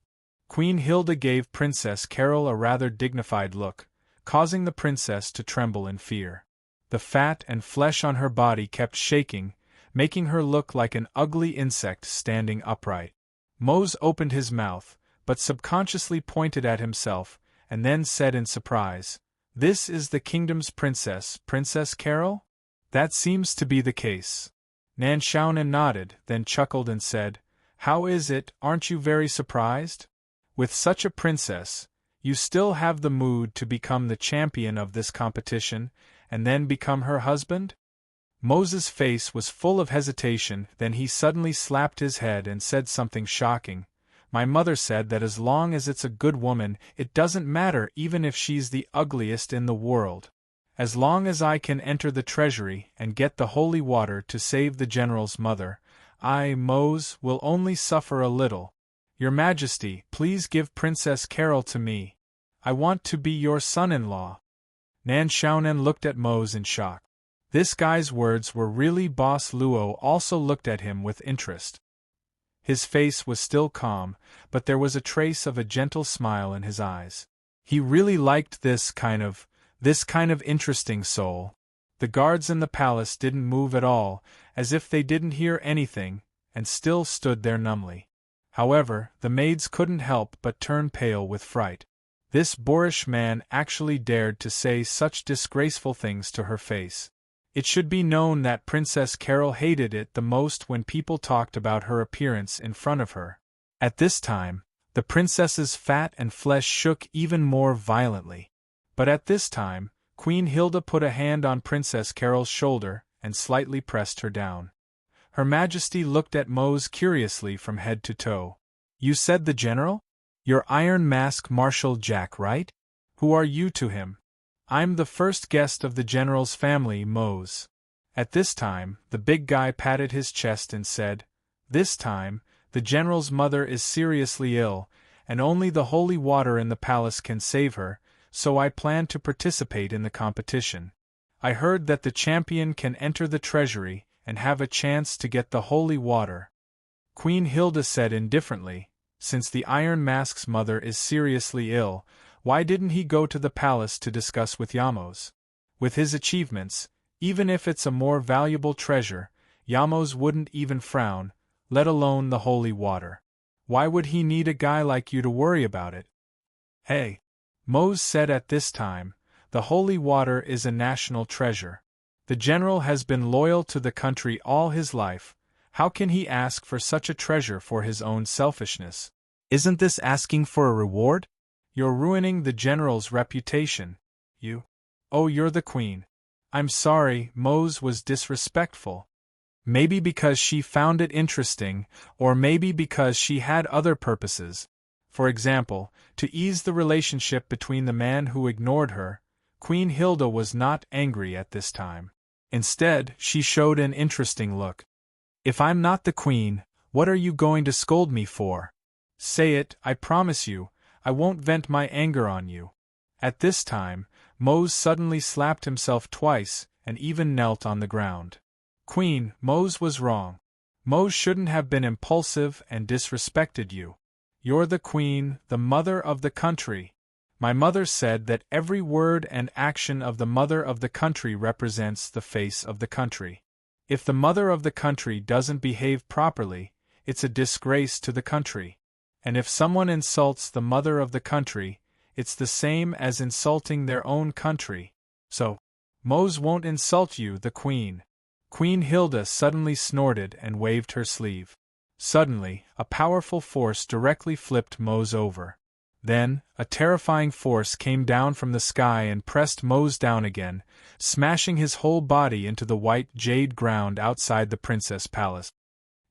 Queen Hilda gave Princess Carol a rather dignified look, causing the princess to tremble in fear. The fat and flesh on her body kept shaking, making her look like an ugly insect standing upright. Mose opened his mouth, but subconsciously pointed at himself, and then said in surprise, This is the kingdom's princess, Princess Carol? That seems to be the case. Nan Xiaonan nodded, then chuckled and said, How is it, aren't you very surprised? With such a princess, you still have the mood to become the champion of this competition, and then become her husband? Moses' face was full of hesitation, then he suddenly slapped his head and said something shocking. My mother said that as long as it's a good woman, it doesn't matter even if she's the ugliest in the world. As long as I can enter the treasury and get the holy water to save the general's mother, I, Mose, will only suffer a little. Your Majesty, please give Princess Carol to me. I want to be your son-in-law. Nan Xiaonan looked at Mose in shock. This guy's words were really Boss Luo also looked at him with interest. His face was still calm, but there was a trace of a gentle smile in his eyes. He really liked this kind of interesting soul. The guards in the palace didn't move at all, as if they didn't hear anything, and still stood there numbly. However, the maids couldn't help but turn pale with fright. This boorish man actually dared to say such disgraceful things to her face. It should be known that Princess Carol hated it the most when people talked about her appearance in front of her. At this time, the princess's fat and flesh shook even more violently. But at this time, Queen Hilda put a hand on Princess Carol's shoulder and slightly pressed her down. Her Majesty looked at Mose curiously from head to toe. "You said the general? You're Iron Mask Marshal Jack, right? Who are you to him?" "I'm the first guest of the general's family, Mose." At this time, the big guy patted his chest and said, "This time, the general's mother is seriously ill, and only the holy water in the palace can save her, so I plan to participate in the competition. I heard that the champion can enter the treasury and have a chance to get the holy water." Queen Hilda said indifferently, "Since the Iron Mask's mother is seriously ill, why didn't he go to the palace to discuss with Yamos? With his achievements, even if it's a more valuable treasure, Yamos wouldn't even frown, let alone the holy water. Why would he need a guy like you to worry about it?" "Hey," Mose said at this time, "the holy water is a national treasure. The general has been loyal to the country all his life. How can he ask for such a treasure for his own selfishness? Isn't this asking for a reward? You're ruining the general's reputation. Oh, you're the queen." "I'm sorry," Mose was disrespectful. Maybe because she found it interesting, or maybe because she had other purposes. For example, to ease the relationship between the man who ignored her. Queen Hilda was not angry at this time. Instead, she showed an interesting look. "If I'm not the queen, what are you going to scold me for? Say it, I promise you, I won't vent my anger on you." At this time, Mose suddenly slapped himself twice, and even knelt on the ground. "Queen, Mose was wrong. Mose shouldn't have been impulsive and disrespected you. You're the queen, the mother of the country. My mother said that every word and action of the mother of the country represents the face of the country. If the mother of the country doesn't behave properly, it's a disgrace to the country. And if someone insults the mother of the country, it's the same as insulting their own country. So, Mose won't insult you, the queen." Queen Hilda suddenly snorted and waved her sleeve. Suddenly, a powerful force directly flipped Mose over. Then, a terrifying force came down from the sky and pressed Mose down again, smashing his whole body into the white jade ground outside the princess palace.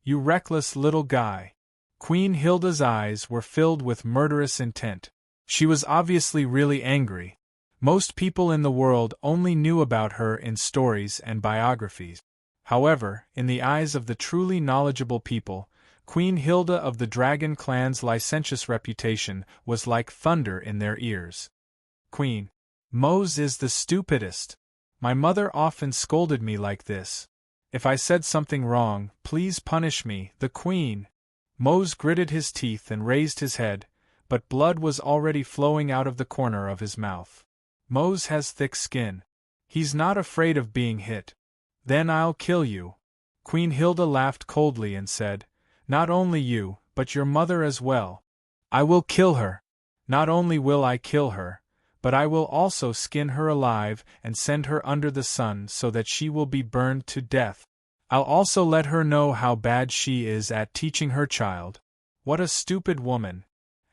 "You reckless little guy." Queen Hilda's eyes were filled with murderous intent. She was obviously really angry. Most people in the world only knew about her in stories and biographies. However, in the eyes of the truly knowledgeable people, Queen Hilda of the Dragon Clan's licentious reputation was like thunder in their ears. "Queen, Mose is the stupidest. My mother often scolded me like this. If I said something wrong, please punish me, the queen." Mose gritted his teeth and raised his head, but blood was already flowing out of the corner of his mouth. Mose has thick skin. He's not afraid of being hit. "Then I'll kill you." Queen Hilda laughed coldly and said, "Not only you, but your mother as well. I will kill her. Not only will I kill her, but I will also skin her alive and send her under the sun so that she will be burned to death. I'll also let her know how bad she is at teaching her child." What a stupid woman!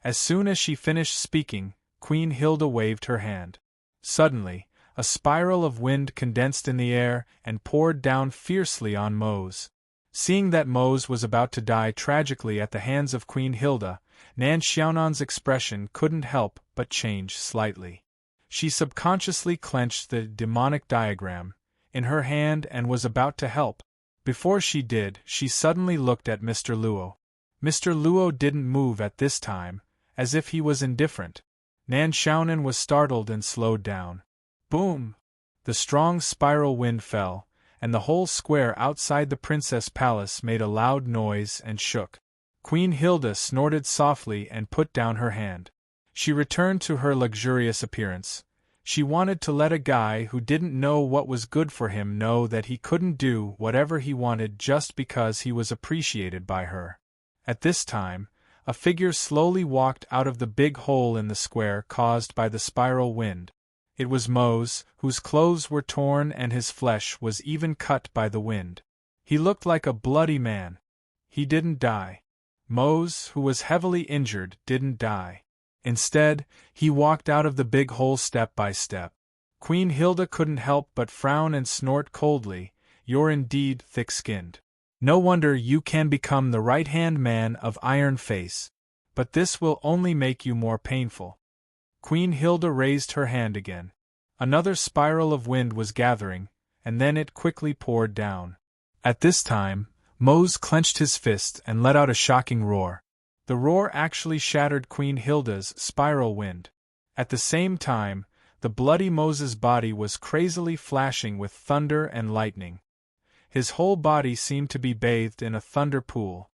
As soon as she finished speaking, Queen Hilda waved her hand. Suddenly, a spiral of wind condensed in the air and poured down fiercely on Mose. Seeing that Mose was about to die tragically at the hands of Queen Hilda, Nan Xiaonan's expression couldn't help but change slightly. She subconsciously clenched the demonic diagram in her hand and was about to help. Before she did, she suddenly looked at Mr. Luo. Mr. Luo didn't move at this time, as if he was indifferent. Nan Xiaonan was startled and slowed down. Boom! The strong spiral wind fell, and the whole square outside the princess' palace made a loud noise and shook. Queen Hilda snorted softly and put down her hand. She returned to her luxurious appearance. She wanted to let a guy who didn't know what was good for him know that he couldn't do whatever he wanted just because he was appreciated by her. At this time, a figure slowly walked out of the big hole in the square caused by the spiral wind. It was Mose, whose clothes were torn and his flesh was even cut by the wind. He looked like a bloody man. He didn't die. Mose, who was heavily injured, didn't die. Instead, he walked out of the big hole step by step. Queen Hilda couldn't help but frown and snort coldly. "You're indeed thick-skinned. No wonder you can become the right-hand man of Iron Face. But this will only make you more painful." Queen Hilda raised her hand again. Another spiral of wind was gathering, and then it quickly poured down. At this time, Mose clenched his fist and let out a shocking roar. The roar actually shattered Queen Hilda's spiral wind. At the same time, the bloody Mose's body was crazily flashing with thunder and lightning. His whole body seemed to be bathed in a thunder pool.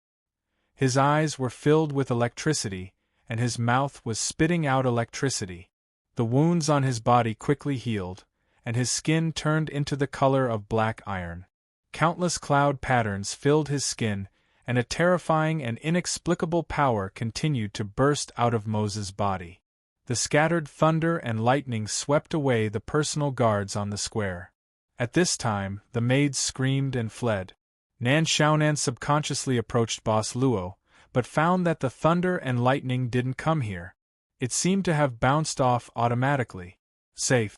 His eyes were filled with electricity, and his mouth was spitting out electricity. The wounds on his body quickly healed, and his skin turned into the color of black iron. Countless cloud patterns filled his skin, and a terrifying and inexplicable power continued to burst out of Mose's body. The scattered thunder and lightning swept away the personal guards on the square. At this time, the maids screamed and fled. Nan Xiaonan subconsciously approached Boss Luo, but found that the thunder and lightning didn't come here. It seemed to have bounced off automatically. Safe.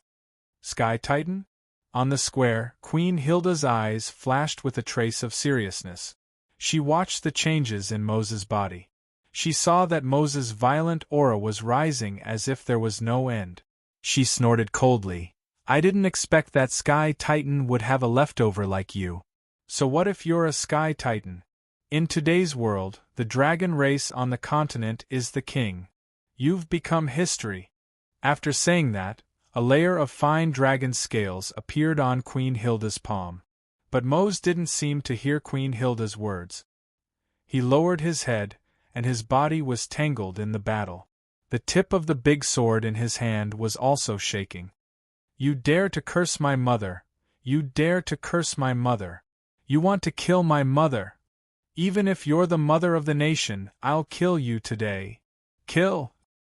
Sky Titan? On the square, Queen Hilda's eyes flashed with a trace of seriousness. She watched the changes in Mose's body. She saw that Mose's violent aura was rising as if there was no end. She snorted coldly. "I didn't expect that Sky Titan would have a leftover like you. So what if you're a Sky Titan? In today's world, the dragon race on the continent is the king. You've become history." After saying that, a layer of fine dragon scales appeared on Queen Hilda's palm. But Mose didn't seem to hear Queen Hilda's words. He lowered his head, and his body was tangled in the battle. The tip of the big sword in his hand was also shaking. "You dare to curse my mother! You dare to curse my mother! You want to kill my mother! Even if you're the mother of the nation, I'll kill you today! Kill!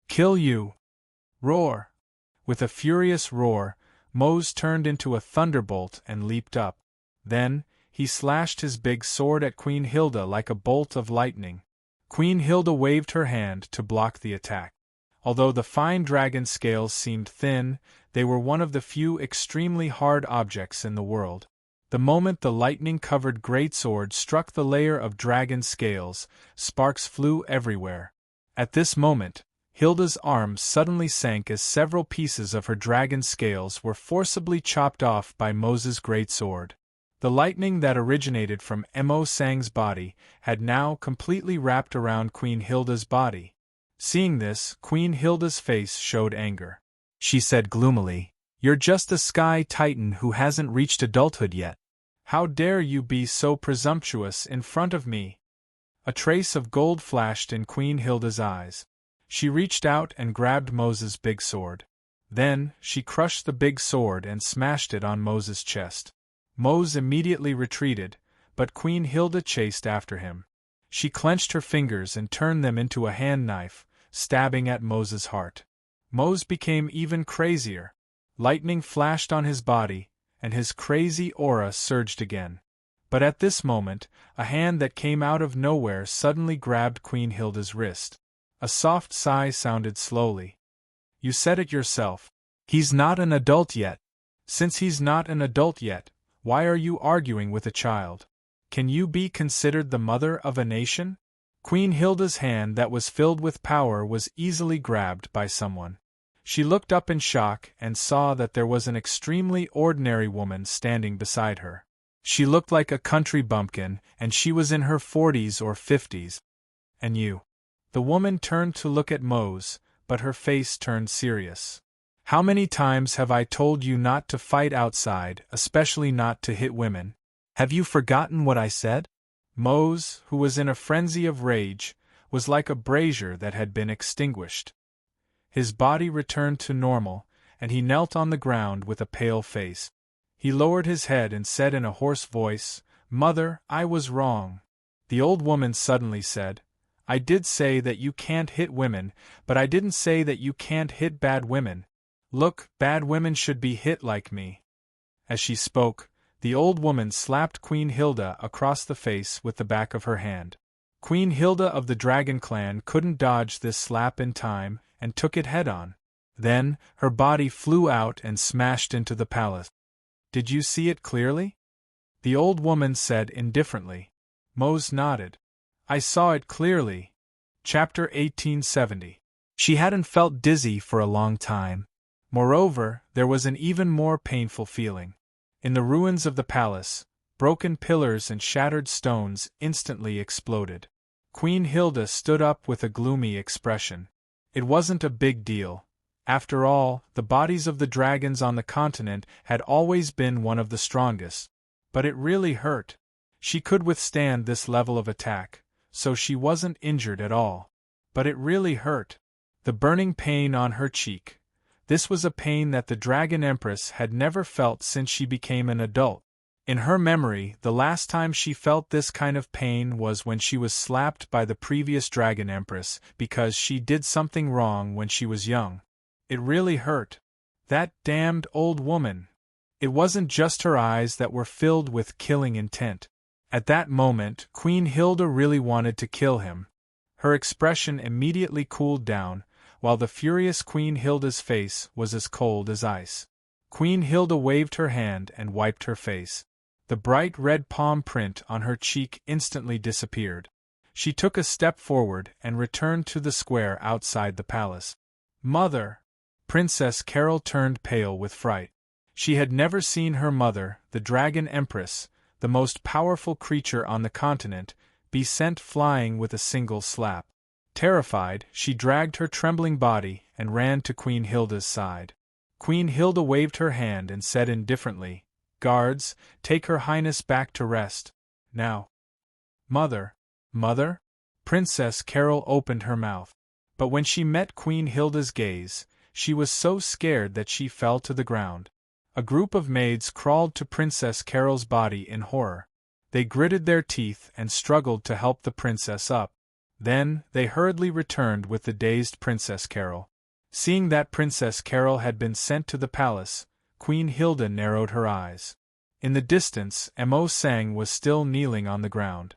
Kill you!" Roar! With a furious roar, Mose turned into a thunderbolt and leaped up. Then, he slashed his big sword at Queen Hilda like a bolt of lightning. Queen Hilda waved her hand to block the attack. Although the fine dragon scales seemed thin, they were one of the few extremely hard objects in the world. The moment the lightning-covered greatsword struck the layer of dragon scales, sparks flew everywhere. At this moment, Hilda's arms suddenly sank as several pieces of her dragon scales were forcibly chopped off by Mose's greatsword. The lightning that originated from Mo Sang's body had now completely wrapped around Queen Hilda's body. Seeing this, Queen Hilda's face showed anger. She said gloomily, "You're just a Sky Titan who hasn't reached adulthood yet. How dare you be so presumptuous in front of me?" A trace of gold flashed in Queen Hilda's eyes. She reached out and grabbed Mose's big sword. Then, she crushed the big sword and smashed it on Mose's chest. Mose immediately retreated, but Queen Hilda chased after him. She clenched her fingers and turned them into a hand knife, stabbing at Mose's heart. Mose became even crazier. Lightning flashed on his body, and his crazy aura surged again. But at this moment, a hand that came out of nowhere suddenly grabbed Queen Hilda's wrist. A soft sigh sounded slowly. "You said it yourself. He's not an adult yet. Since he's not an adult yet, why are you arguing with a child? Can you be considered the mother of a nation?" Queen Hilda's hand that was filled with power was easily grabbed by someone. She looked up in shock and saw that there was an extremely ordinary woman standing beside her. She looked like a country bumpkin, and she was in her 40s or 50s. "And you?" The woman turned to look at Mose, but her face turned serious. How many times have I told you not to fight outside, especially not to hit women? Have you forgotten what I said? Mose, who was in a frenzy of rage, was like a brazier that had been extinguished. His body returned to normal, and he knelt on the ground with a pale face. He lowered his head and said in a hoarse voice, "Mother, I was wrong." The old woman suddenly said, "I did say that you can't hit women, but I didn't say that you can't hit bad women. Look, bad women should be hit like me." As she spoke, the old woman slapped Queen Hilda across the face with the back of her hand. Queen Hilda of the Dragon Clan couldn't dodge this slap in time, and took it head-on. Then, her body flew out and smashed into the palace. "Did you see it clearly?" the old woman said indifferently. Mose nodded. "I saw it clearly." Chapter 1870. She hadn't felt dizzy for a long time. Moreover, there was an even more painful feeling. In the ruins of the palace, broken pillars and shattered stones instantly exploded. Queen Hilda stood up with a gloomy expression. It wasn't a big deal. After all, the bodies of the dragons on the continent had always been one of the strongest. But it really hurt. She could withstand this level of attack, so she wasn't injured at all. But it really hurt. The burning pain on her cheek. This was a pain that the Dragon Empress had never felt since she became an adult. In her memory, the last time she felt this kind of pain was when she was slapped by the previous Dragon Empress because she did something wrong when she was young. It really hurt. That damned old woman. It wasn't just her eyes that were filled with killing intent. At that moment, Queen Hilda really wanted to kill him. Her expression immediately cooled down, while the furious Queen Hilda's face was as cold as ice. Queen Hilda waved her hand and wiped her face. The bright red palm print on her cheek instantly disappeared. She took a step forward and returned to the square outside the palace. "Mother!" Princess Carol turned pale with fright. She had never seen her mother, the Dragon Empress, the most powerful creature on the continent, be sent flying with a single slap. Terrified, she dragged her trembling body and ran to Queen Hilda's side. Queen Hilda waved her hand and said indifferently, "Guards, take Her Highness back to rest. Now." "Mother! Mother?" Princess Carol opened her mouth. But when she met Queen Hilda's gaze, she was so scared that she fell to the ground. A group of maids crawled to Princess Carol's body in horror. They gritted their teeth and struggled to help the princess up. Then, they hurriedly returned with the dazed Princess Carol. Seeing that Princess Carol had been sent to the palace, Queen Hilda narrowed her eyes. In the distance, Emo Sang was still kneeling on the ground.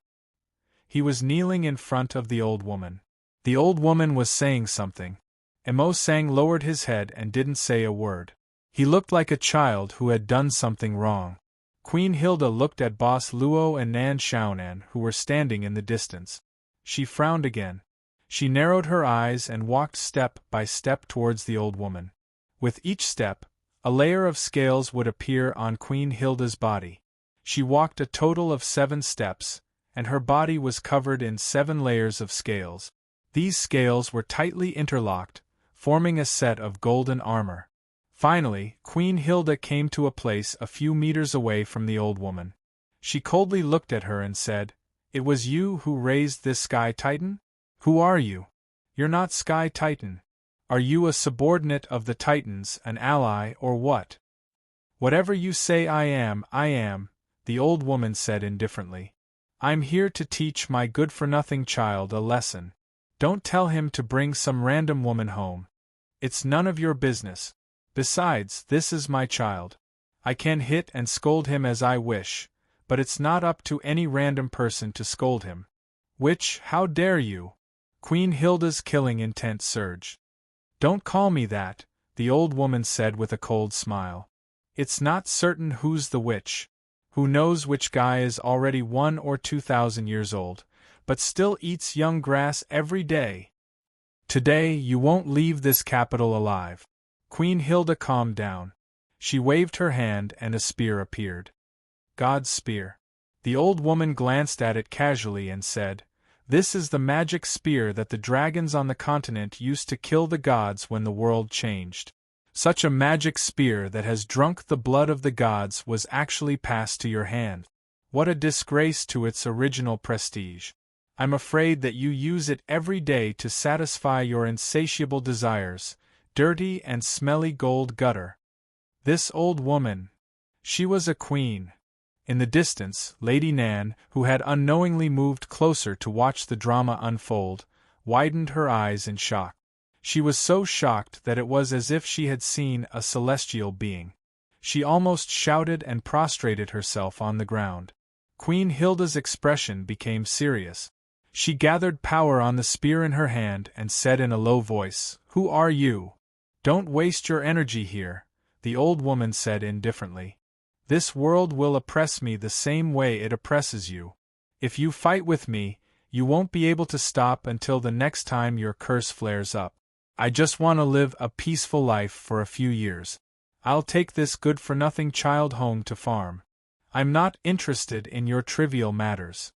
He was kneeling in front of the old woman. The old woman was saying something. Emo Sang lowered his head and didn't say a word. He looked like a child who had done something wrong. Queen Hilda looked at Boss Luo and Nan Xiaonan, who were standing in the distance. She frowned again. She narrowed her eyes and walked step by step towards the old woman. With each step, a layer of scales would appear on Queen Hilda's body. She walked a total of 7 steps, and her body was covered in 7 layers of scales. These scales were tightly interlocked, forming a set of golden armor. Finally, Queen Hilda came to a place a few meters away from the old woman. She coldly looked at her and said, "It was you who raised this Sky Titan? Who are you? You're not Sky Titan. Are you a subordinate of the Titans, an ally, or what?" "Whatever you say I am," the old woman said indifferently. "I'm here to teach my good-for-nothing child a lesson. Don't tell him to bring some random woman home. It's none of your business. Besides, this is my child. I can hit and scold him as I wish, but it's not up to any random person to scold him." "Which, how dare you?" Queen Hilda's killing intent surged. "Don't call me that," the old woman said with a cold smile. "It's not certain who's the witch. Who knows which guy is already 1 or 2,000 years old, but still eats young grass every day. Today you won't leave this capital alive." Queen Hilda calmed down. She waved her hand and a spear appeared. "God's spear." The old woman glanced at it casually and said, "This is the magic spear that the dragons on the continent used to kill the gods when the world changed. Such a magic spear that has drunk the blood of the gods was actually passed to your hand. What a disgrace to its original prestige. I'm afraid that you use it every day to satisfy your insatiable desires, dirty and smelly gold gutter. This old woman. She was a queen. In the distance, Lady Nan, who had unknowingly moved closer to watch the drama unfold, widened her eyes in shock. She was so shocked that it was as if she had seen a celestial being. She almost shouted and prostrated herself on the ground. Queen Hilda's expression became serious. She gathered power on the spear in her hand and said in a low voice, "Who are you?" "Don't waste your energy here," the old woman said indifferently. "This world will oppress me the same way it oppresses you. If you fight with me, you won't be able to stop until the next time your curse flares up. I just want to live a peaceful life for a few years. I'll take this good-for-nothing child home to farm. I'm not interested in your trivial matters.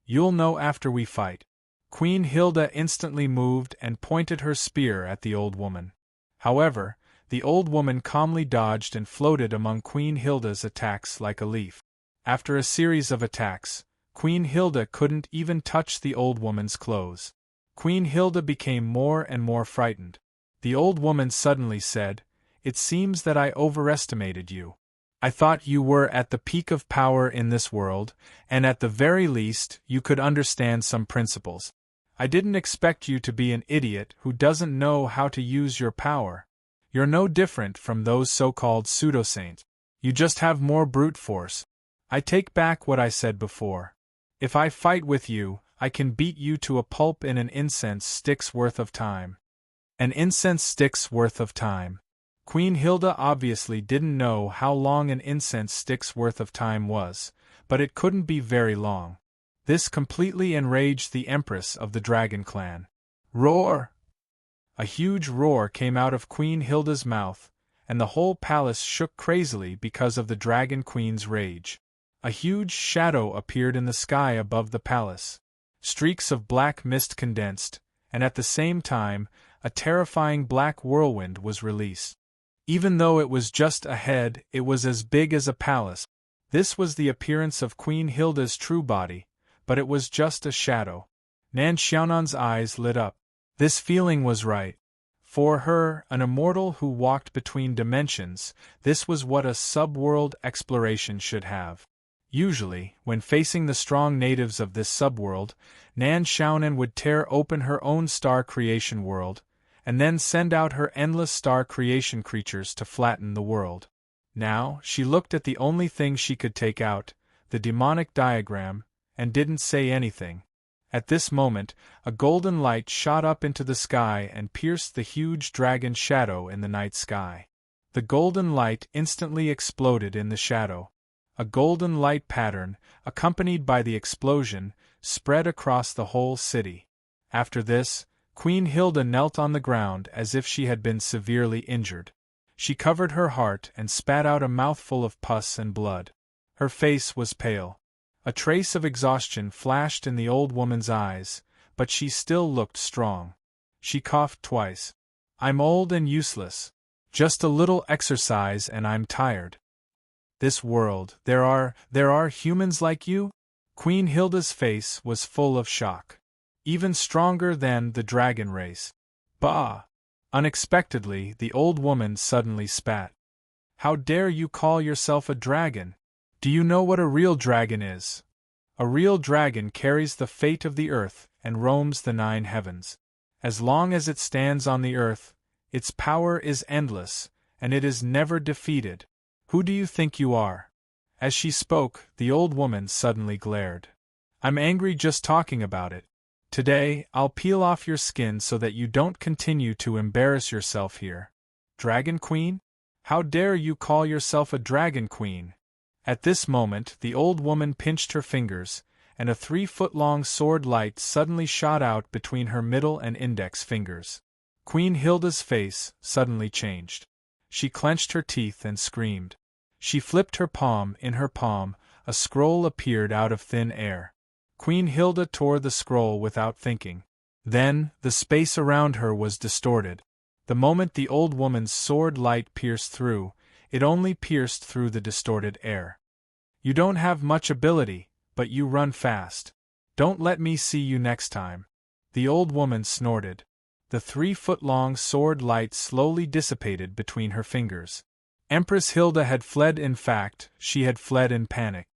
You'll know after we fight." Queen Hilda instantly moved and pointed her spear at the old woman. However, the old woman calmly dodged and floated among Queen Hilda's attacks like a leaf. After a series of attacks, Queen Hilda couldn't even touch the old woman's clothes. Queen Hilda became more and more frightened. The old woman suddenly said, "It seems that I overestimated you. I thought you were at the peak of power in this world, and at the very least you could understand some principles. I didn't expect you to be an idiot who doesn't know how to use your power. You're no different from those so-called pseudo-saints. You just have more brute force. I take back what I said before. If I fight with you, I can beat you to a pulp in an incense stick's worth of time." An incense stick's worth of time. Queen Hilda obviously didn't know how long an incense stick's worth of time was, but it couldn't be very long. This completely enraged the Empress of the Dragon Clan. "Roar!" A huge roar came out of Queen Hilda's mouth, and the whole palace shook crazily because of the Dragon Queen's rage. A huge shadow appeared in the sky above the palace. Streaks of black mist condensed, and at the same time, a terrifying black whirlwind was released. Even though it was just a head, it was as big as a palace. This was the appearance of Queen Hilda's true body, but it was just a shadow. Nan Xiaonan's eyes lit up. This feeling was right. For her, an immortal who walked between dimensions, this was what a subworld exploration should have. Usually, when facing the strong natives of this subworld, Nan Xiaonan would tear open her own star creation world, and then send out her endless star creation creatures to flatten the world. Now, she looked at the only thing she could take out, the demonic diagram, and didn't say anything. At this moment, a golden light shot up into the sky and pierced the huge dragon shadow in the night sky. The golden light instantly exploded in the shadow. A golden light pattern, accompanied by the explosion, spread across the whole city. After this, Queen Hilda knelt on the ground as if she had been severely injured. She covered her heart and spat out a mouthful of pus and blood. Her face was pale. A trace of exhaustion flashed in the old woman's eyes, but she still looked strong. She coughed twice. "I'm old and useless. Just a little exercise and I'm tired. This world, there are humans like you?" Queen Hilda's face was full of shock. "Even stronger than the dragon race." "Bah!" Unexpectedly, the old woman suddenly spat. "How dare you call yourself a dragon? Do you know what a real dragon is? A real dragon carries the fate of the earth and roams the 9 heavens. As long as it stands on the earth, its power is endless, and it is never defeated. Who do you think you are?" As she spoke, the old woman suddenly glared. "I'm angry just talking about it. Today, I'll peel off your skin so that you don't continue to embarrass yourself here. Dragon Queen? How dare you call yourself a Dragon Queen?" At this moment, the old woman pinched her fingers, and a 3-foot-long sword light suddenly shot out between her middle and index fingers. Queen Hilda's face suddenly changed. She clenched her teeth and screamed. She flipped her palm. In her palm, a scroll appeared out of thin air. Queen Hilda tore the scroll without thinking. Then, the space around her was distorted. The moment the old woman's sword light pierced through, it only pierced through the distorted air. You don't have much ability, but you run fast. Don't let me see you next time. The old woman snorted. The 3-foot-long sword light slowly dissipated between her fingers. Empress Hilda had fled. In fact, she had fled in panic.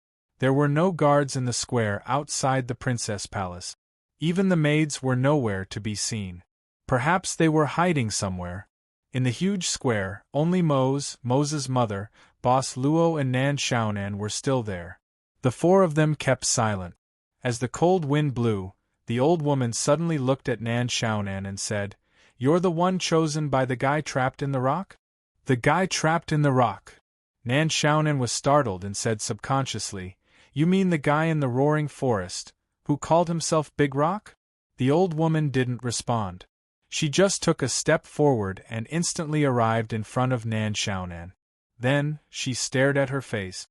There were no guards in the square outside the princess palace. Even the maids were nowhere to be seen. Perhaps they were hiding somewhere. In the huge square, only Mose's mother, Boss Luo and Nan Xiaonan were still there. The 4 of them kept silent. As the cold wind blew, the old woman suddenly looked at Nan Xiaonan and said, "You're the one chosen by the guy trapped in the rock?" "The guy trapped in the rock?" Nan Xiaonan was startled and said subconsciously, "You mean the guy in the roaring forest, who called himself Big Rock?" The old woman didn't respond. She just took a step forward and instantly arrived in front of Nan Xiaonan. Then, she stared at her face.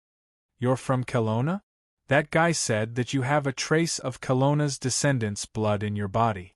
"You're from Kelowna? That guy said that you have a trace of Kelowna's descendants' blood in your body."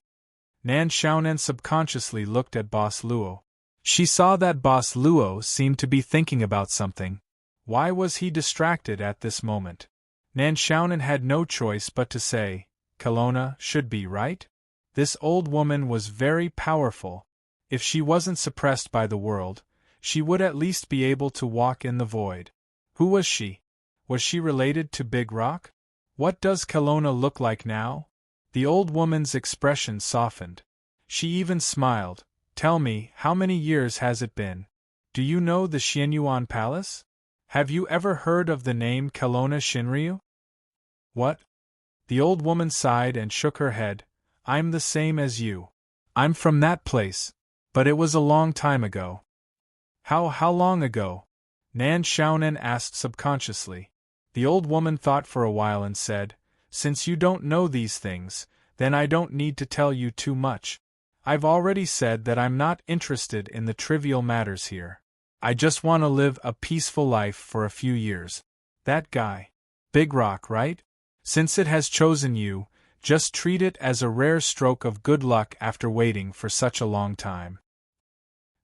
Nan Xiaonan subconsciously looked at Boss Luo. She saw that Boss Luo seemed to be thinking about something. Why was he distracted at this moment? Nan Xiaonan had no choice but to say, "Kelowna should be right?" This old woman was very powerful. If she wasn't suppressed by the world, she would at least be able to walk in the void. Who was she? Was she related to Big Rock? What does Kelowna look like now? The old woman's expression softened. She even smiled. "Tell me, how many years has it been? Do you know the Xianyuan Palace? Have you ever heard of the name Kelowna Shinryu?" "What?" The old woman sighed and shook her head. "I'm the same as you. I'm from that place. But it was a long time ago." How long ago?" Nan Xiaonan asked subconsciously. The old woman thought for a while and said, "Since you don't know these things, then I don't need to tell you too much. I've already said that I'm not interested in the trivial matters here. I just want to live a peaceful life for a few years. That guy. Big Rock, right? Since it has chosen you, just treat it as a rare stroke of good luck after waiting for such a long time."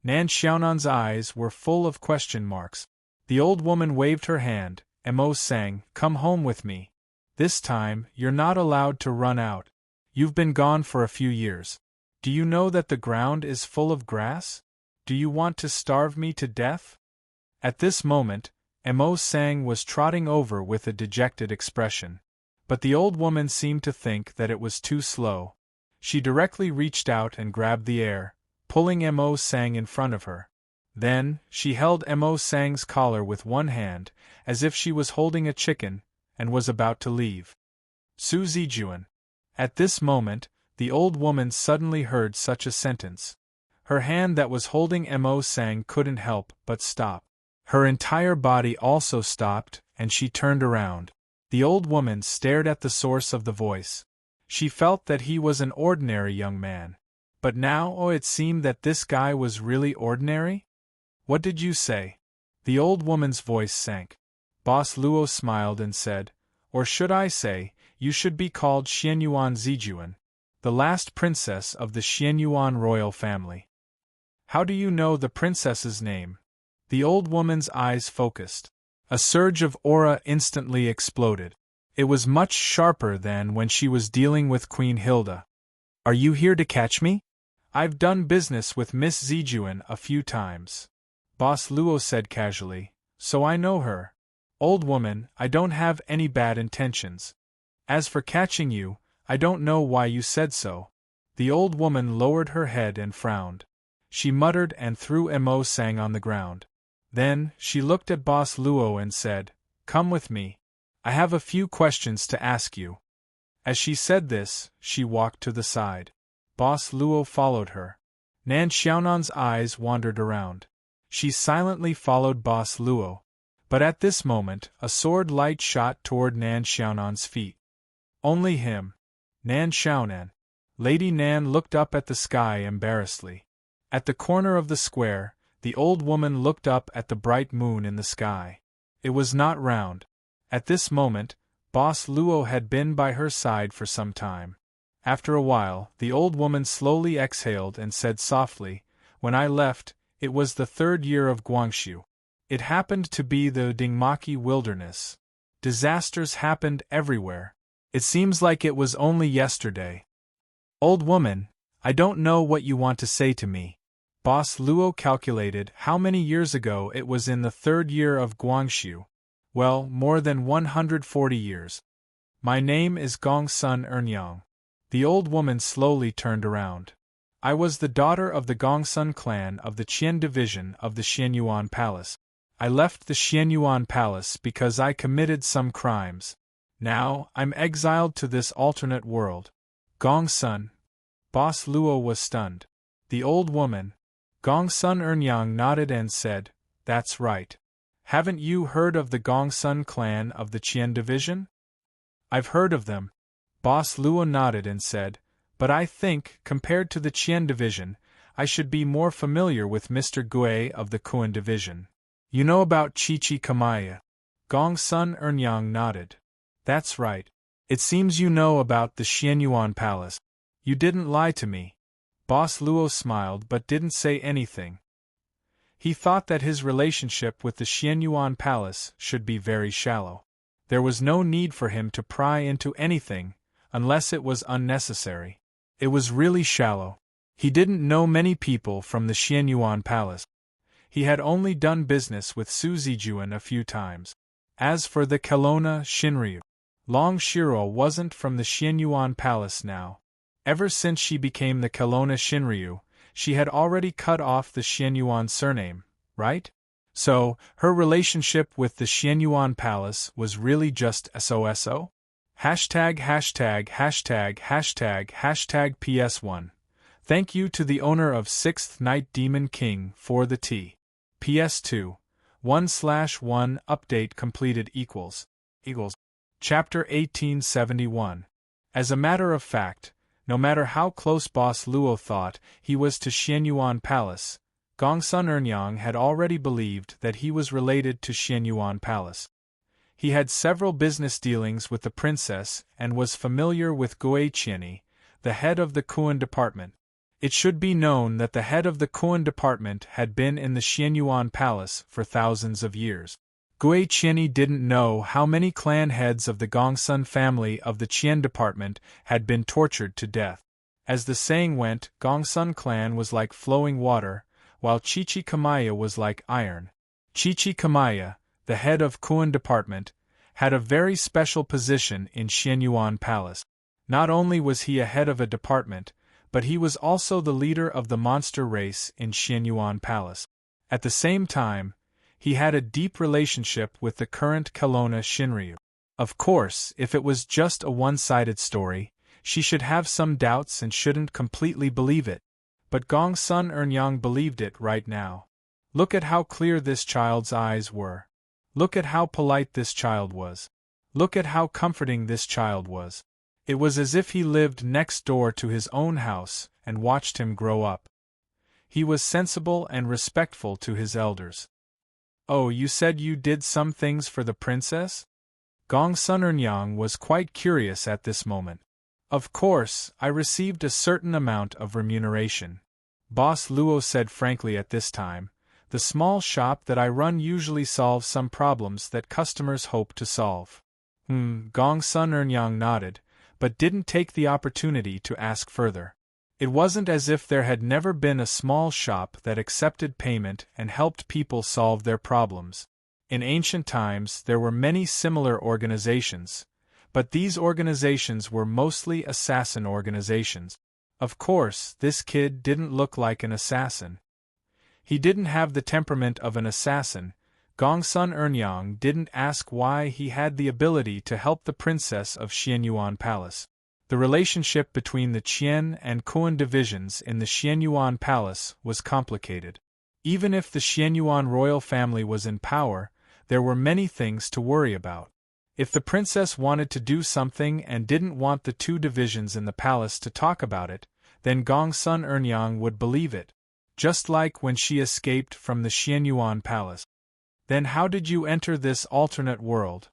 Nan Xiaonan's eyes were full of question marks. The old woman waved her hand. Mo sang, "Come home with me. This time, you're not allowed to run out. You've been gone for a few years. Do you know that the ground is full of grass? Do you want to starve me to death?" At this moment, Mo sang was trotting over with a dejected expression. But the old woman seemed to think that it was too slow. She directly reached out and grabbed the air, pulling Mo sang in front of her. Then, she held Mo sang's collar with one hand, as if she was holding a chicken, and was about to leave. "Su Zijuan." At this moment, the old woman suddenly heard such a sentence. Her hand that was holding Mo sang couldn't help but stop. Her entire body also stopped, and she turned around. The old woman stared at the source of the voice. She felt that he was an ordinary young man. But now it seemed that this guy was really ordinary? "What did you say?" The old woman's voice sank. Boss Luo smiled and said, "Or should I say, you should be called Xianyuan Zijuan, the last princess of the Xianyuan royal family." "How do you know the princess's name?" The old woman's eyes focused. A surge of aura instantly exploded. It was much sharper than when she was dealing with Queen Hilda. "Are you here to catch me?" "I've done business with Miss Zijuan a few times," Boss Luo said casually, "so I know her. Old woman, I don't have any bad intentions. As for catching you, I don't know why you said so." The old woman lowered her head and frowned. She muttered and threw Mo sang on the ground. Then, she looked at Boss Luo and said, "Come with me. I have a few questions to ask you." As she said this, she walked to the side. Boss Luo followed her. Nan Xiaonan's eyes wandered around. She silently followed Boss Luo. But at this moment, a sword light shot toward Nan Xiaonan's feet. Only him. Nan Xiaonan. Lady Nan looked up at the sky embarrassedly. At the corner of the square, the old woman looked up at the bright moon in the sky. It was not round. At this moment, Boss Luo had been by her side for some time. After a while, the old woman slowly exhaled and said softly, When I left, it was the 3rd year of Guangxu. It happened to be the Dingmaki wilderness. Disasters happened everywhere. It seems like it was only yesterday. Old woman, I don't know what you want to say to me. Boss Luo calculated how many years ago it was in the 3rd year of Guangxu. Well, more than 140 years. My name is Gong Sun Ernyang. The old woman slowly turned around. I was the daughter of the Gongsun clan of the Qian division of the Xianyuan Palace. I left the Xianyuan Palace because I committed some crimes. Now, I'm exiled to this alternate world. Gongsun. Boss Luo was stunned. The old woman, Gongsun Ernyang, nodded and said, That's right. Haven't you heard of the Gongsun clan of the Qian division? I've heard of them. Boss Luo nodded and said, But I think, compared to the Qian division, I should be more familiar with Mr. Gui of the Kuan division. You know about Chichi Kamaya? Gongsun Ernyang nodded. That's right. It seems you know about the Xianyuan Palace. You didn't lie to me. Boss Luo smiled but didn't say anything. He thought that his relationship with the Xianyuan Palace should be very shallow. There was no need for him to pry into anything, unless it was unnecessary. It was really shallow. He didn't know many people from the Xianyuan Palace. He had only done business with Su Zijuan a few times. As for the Kelowna Shinryu, Long Shiro wasn't from the Xianyuan Palace now. Ever since she became the Kelowna Shinryu, she had already cut off the Xianyuan surname, right? So, her relationship with the Xianyuan Palace was really just SOSO? ######PS1. Thank you to the owner of 6th Night Demon King for the tea. PS2. 1/1 update completed equals. Chapter 1871. As a matter of fact, no matter how close Boss Luo thought he was to Xianyuan Palace, Gongsun Ernyang had already believed that he was related to Xianyuan Palace. He had several business dealings with the princess and was familiar with Gui Qiani, the head of the Kuan department. It should be known that the head of the Kuan department had been in the Xianyuan Palace for thousands of years. Gui Qiani didn't know how many clan heads of the Gongsun family of the Qian department had been tortured to death. As the saying went, Gongsun clan was like flowing water, while Chichi Kamaya was like iron. Chichi Kamaya, the head of Kuan department, had a very special position in Xianyuan Palace. Not only was he a head of a department, but he was also the leader of the monster race in Xianyuan Palace. At the same time, he had a deep relationship with the current Kelowna Shinryu. Of course, if it was just a one-sided story, she should have some doubts and shouldn't completely believe it. But Gongsun Ernyang believed it right now. Look at how clear this child's eyes were. Look at how polite this child was. Look at how comforting this child was. It was as if he lived next door to his own house and watched him grow up. He was sensible and respectful to his elders. Oh, you said you did some things for the princess? Gongsun Ernyang was quite curious at this moment. Of course, I received a certain amount of remuneration. Boss Luo said frankly at this time. The small shop that I run usually solves some problems that customers hope to solve. Gongsun Ernyang nodded, but didn't take the opportunity to ask further. It wasn't as if there had never been a small shop that accepted payment and helped people solve their problems. In ancient times there were many similar organizations, but these organizations were mostly assassin organizations. Of course, this kid didn't look like an assassin. He didn't have the temperament of an assassin. Gongsun Ernyang didn't ask why he had the ability to help the princess of Xianyuan Palace. The relationship between the Qian and Kuan divisions in the Xianyuan Palace was complicated. Even if the Xianyuan royal family was in power, there were many things to worry about. If the princess wanted to do something and didn't want the two divisions in the palace to talk about it, then Gongsun Ernyang would believe it. Just like when she escaped from the Xianyuan Palace. Then how did you enter this alternate world?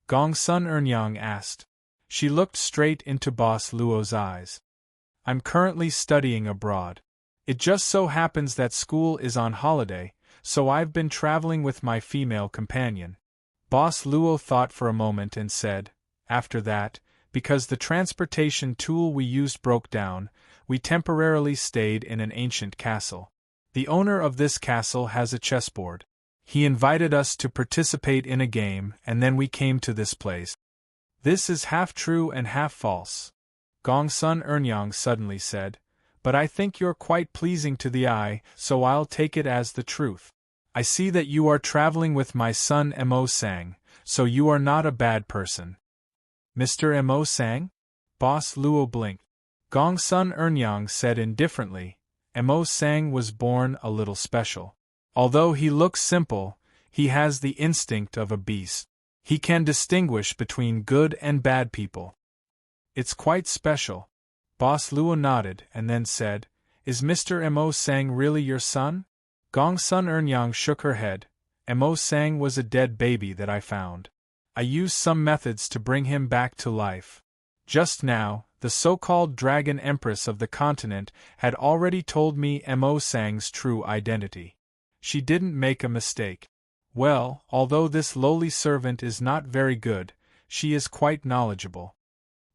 Gongsun Ernyang asked. She looked straight into Boss Luo's eyes. I'm currently studying abroad. It just so happens that school is on holiday, so I've been traveling with my female companion. Boss Luo thought for a moment and said, after that, because the transportation tool we used broke down, we temporarily stayed in an ancient castle. The owner of this castle has a chessboard. He invited us to participate in a game, and then we came to this place. This is half true and half false, Gongsun Ernyang suddenly said, but I think you're quite pleasing to the eye, so I'll take it as the truth. I see that you are traveling with my son Mo Sang, so you are not a bad person. Mr. Mo Sang? Boss Luo blinked. Gongsun Ernyang said indifferently, Mo Sang was born a little special. Although he looks simple, he has the instinct of a beast. He can distinguish between good and bad people. It's quite special. Boss Luo nodded and then said, Is Mr. Mo Sang really your son? Gongsun Ernyang shook her head. Mo Sang was a dead baby that I found. I used some methods to bring him back to life. Just now, the so-called Dragon Empress of the continent had already told me Mo Sang's true identity. She didn't make a mistake. Well, although this lowly servant is not very good, she is quite knowledgeable.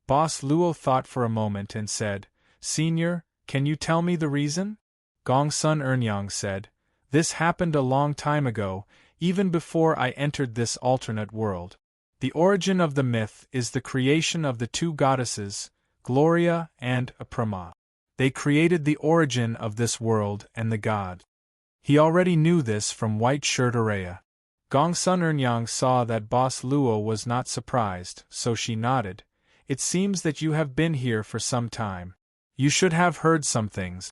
Boss Luo thought for a moment and said, Senior, can you tell me the reason? Gongsun Ernyang said, This happened a long time ago, even before I entered this alternate world. The origin of the myth is the creation of the two goddesses, Gloria and Aprama. They created the origin of this world and the god. He already knew this from White Shirt Araya. Gongsun Ernyang saw that Boss Luo was not surprised, so she nodded. It seems that you have been here for some time. You should have heard some things.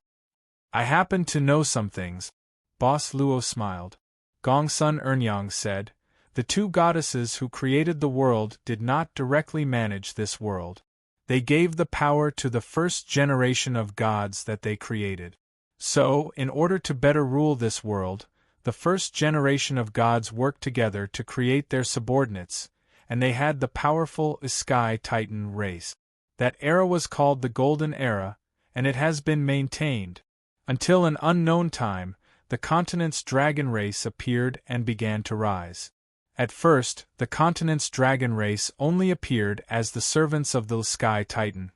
I happen to know some things. Boss Luo smiled. Gongsun Ernyang said, The two goddesses who created the world did not directly manage this world. They gave the power to the first generation of gods that they created. So, in order to better rule this world, the first generation of gods worked together to create their subordinates, and they had the powerful Sky Titan race. That era was called the Golden Era, and it has been maintained. Until an unknown time, the continent's dragon race appeared and began to rise. At first, the continent's dragon race only appeared as the servants of the Sky Titan.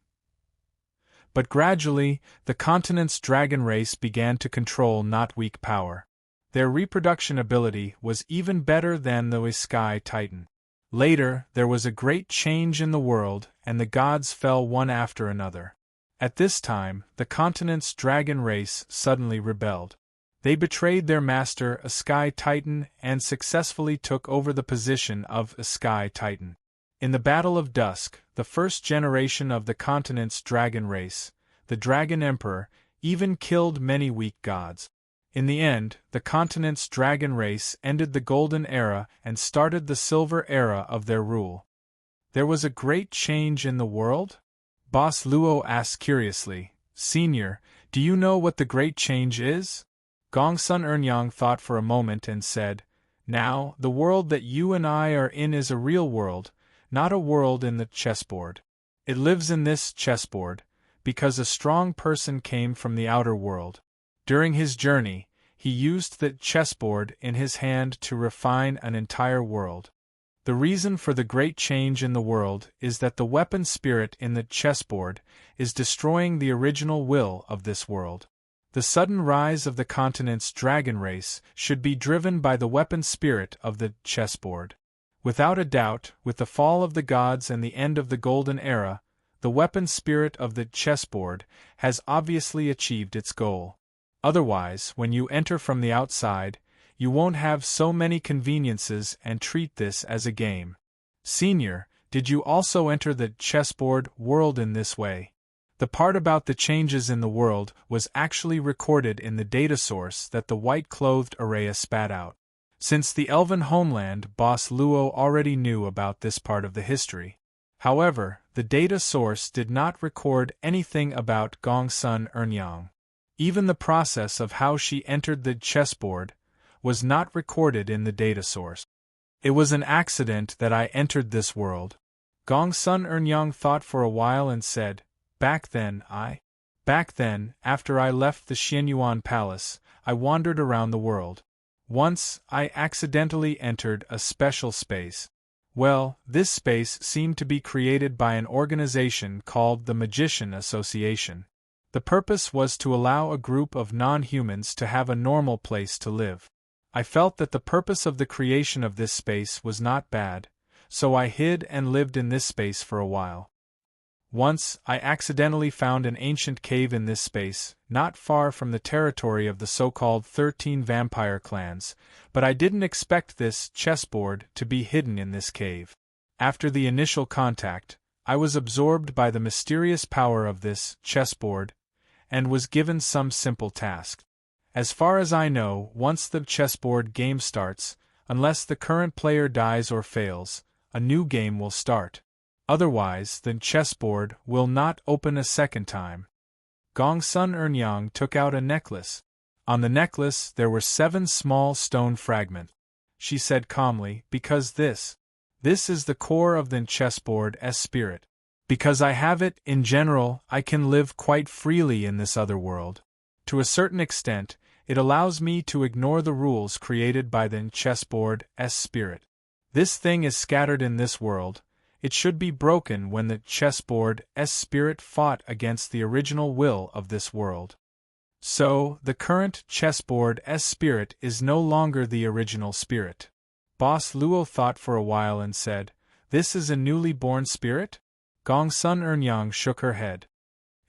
But gradually, the continent's dragon race began to control not weak power. Their reproduction ability was even better than the Sky Titan. Later, there was a great change in the world, and the gods fell one after another. At this time, the continent's dragon race suddenly rebelled. They betrayed their master, a Sky Titan, and successfully took over the position of a Sky Titan. In the Battle of Dusk, the first generation of the continent's dragon race, the Dragon Emperor, even killed many weak gods. In the end, the continent's dragon race ended the Golden Era and started the Silver Era of their rule. There was a great change in the world? Boss Luo asked curiously, Senior, do you know what the great change is? Gongsun Ernyang thought for a moment and said, Now, the world that you and I are in is a real world, not a world in the chessboard. It lives in this chessboard, because a strong person came from the outer world. During his journey, he used the chessboard in his hand to refine an entire world. The reason for the great change in the world is that the weapon spirit in the chessboard is destroying the original will of this world. The sudden rise of the continent's dragon race should be driven by the weapon spirit of the chessboard. Without a doubt, with the fall of the gods and the end of the Golden Era, the weapon spirit of the chessboard has obviously achieved its goal. Otherwise, when you enter from the outside, you won't have so many conveniences and treat this as a game. Senior, did you also enter the chessboard world in this way? The part about the changes in the world was actually recorded in the data source that the white-clothed Araya spat out. Since the elven homeland, Boss Luo already knew about this part of the history. However, the data source did not record anything about Gongsun Ernyang. Even the process of how she entered the chessboard was not recorded in the data source. It was an accident that I entered this world. Gongsun Ernyang thought for a while and said, Back then Back then, after I left the Xianyuan Palace, I wandered around the world. Once, I accidentally entered a special space. Well, this space seemed to be created by an organization called the Magician Association. The purpose was to allow a group of non-humans to have a normal place to live. I felt that the purpose of the creation of this space was not bad, so I hid and lived in this space for a while. Once, I accidentally found an ancient cave in this space, not far from the territory of the so-called 13 vampire clans, but I didn't expect this chessboard to be hidden in this cave. After the initial contact, I was absorbed by the mysterious power of this chessboard, and was given some simple task. As far as I know, once the chessboard game starts, unless the current player dies or fails, a new game will start. Otherwise, the chessboard will not open a second time. Gongsun Ernyang took out a necklace. On the necklace there were 7 small stone fragments. She said calmly, because this is the core of the chessboard's spirit. Because I have it, in general, I can live quite freely in this other world. To a certain extent, it allows me to ignore the rules created by the chessboard's spirit. This thing is scattered in this world. It should be broken when the chessboard's spirit fought against the original will of this world. So, the current chessboard's spirit is no longer the original spirit. Boss Luo thought for a while and said, "This is a newly born spirit?" Gongsun Ernyang shook her head.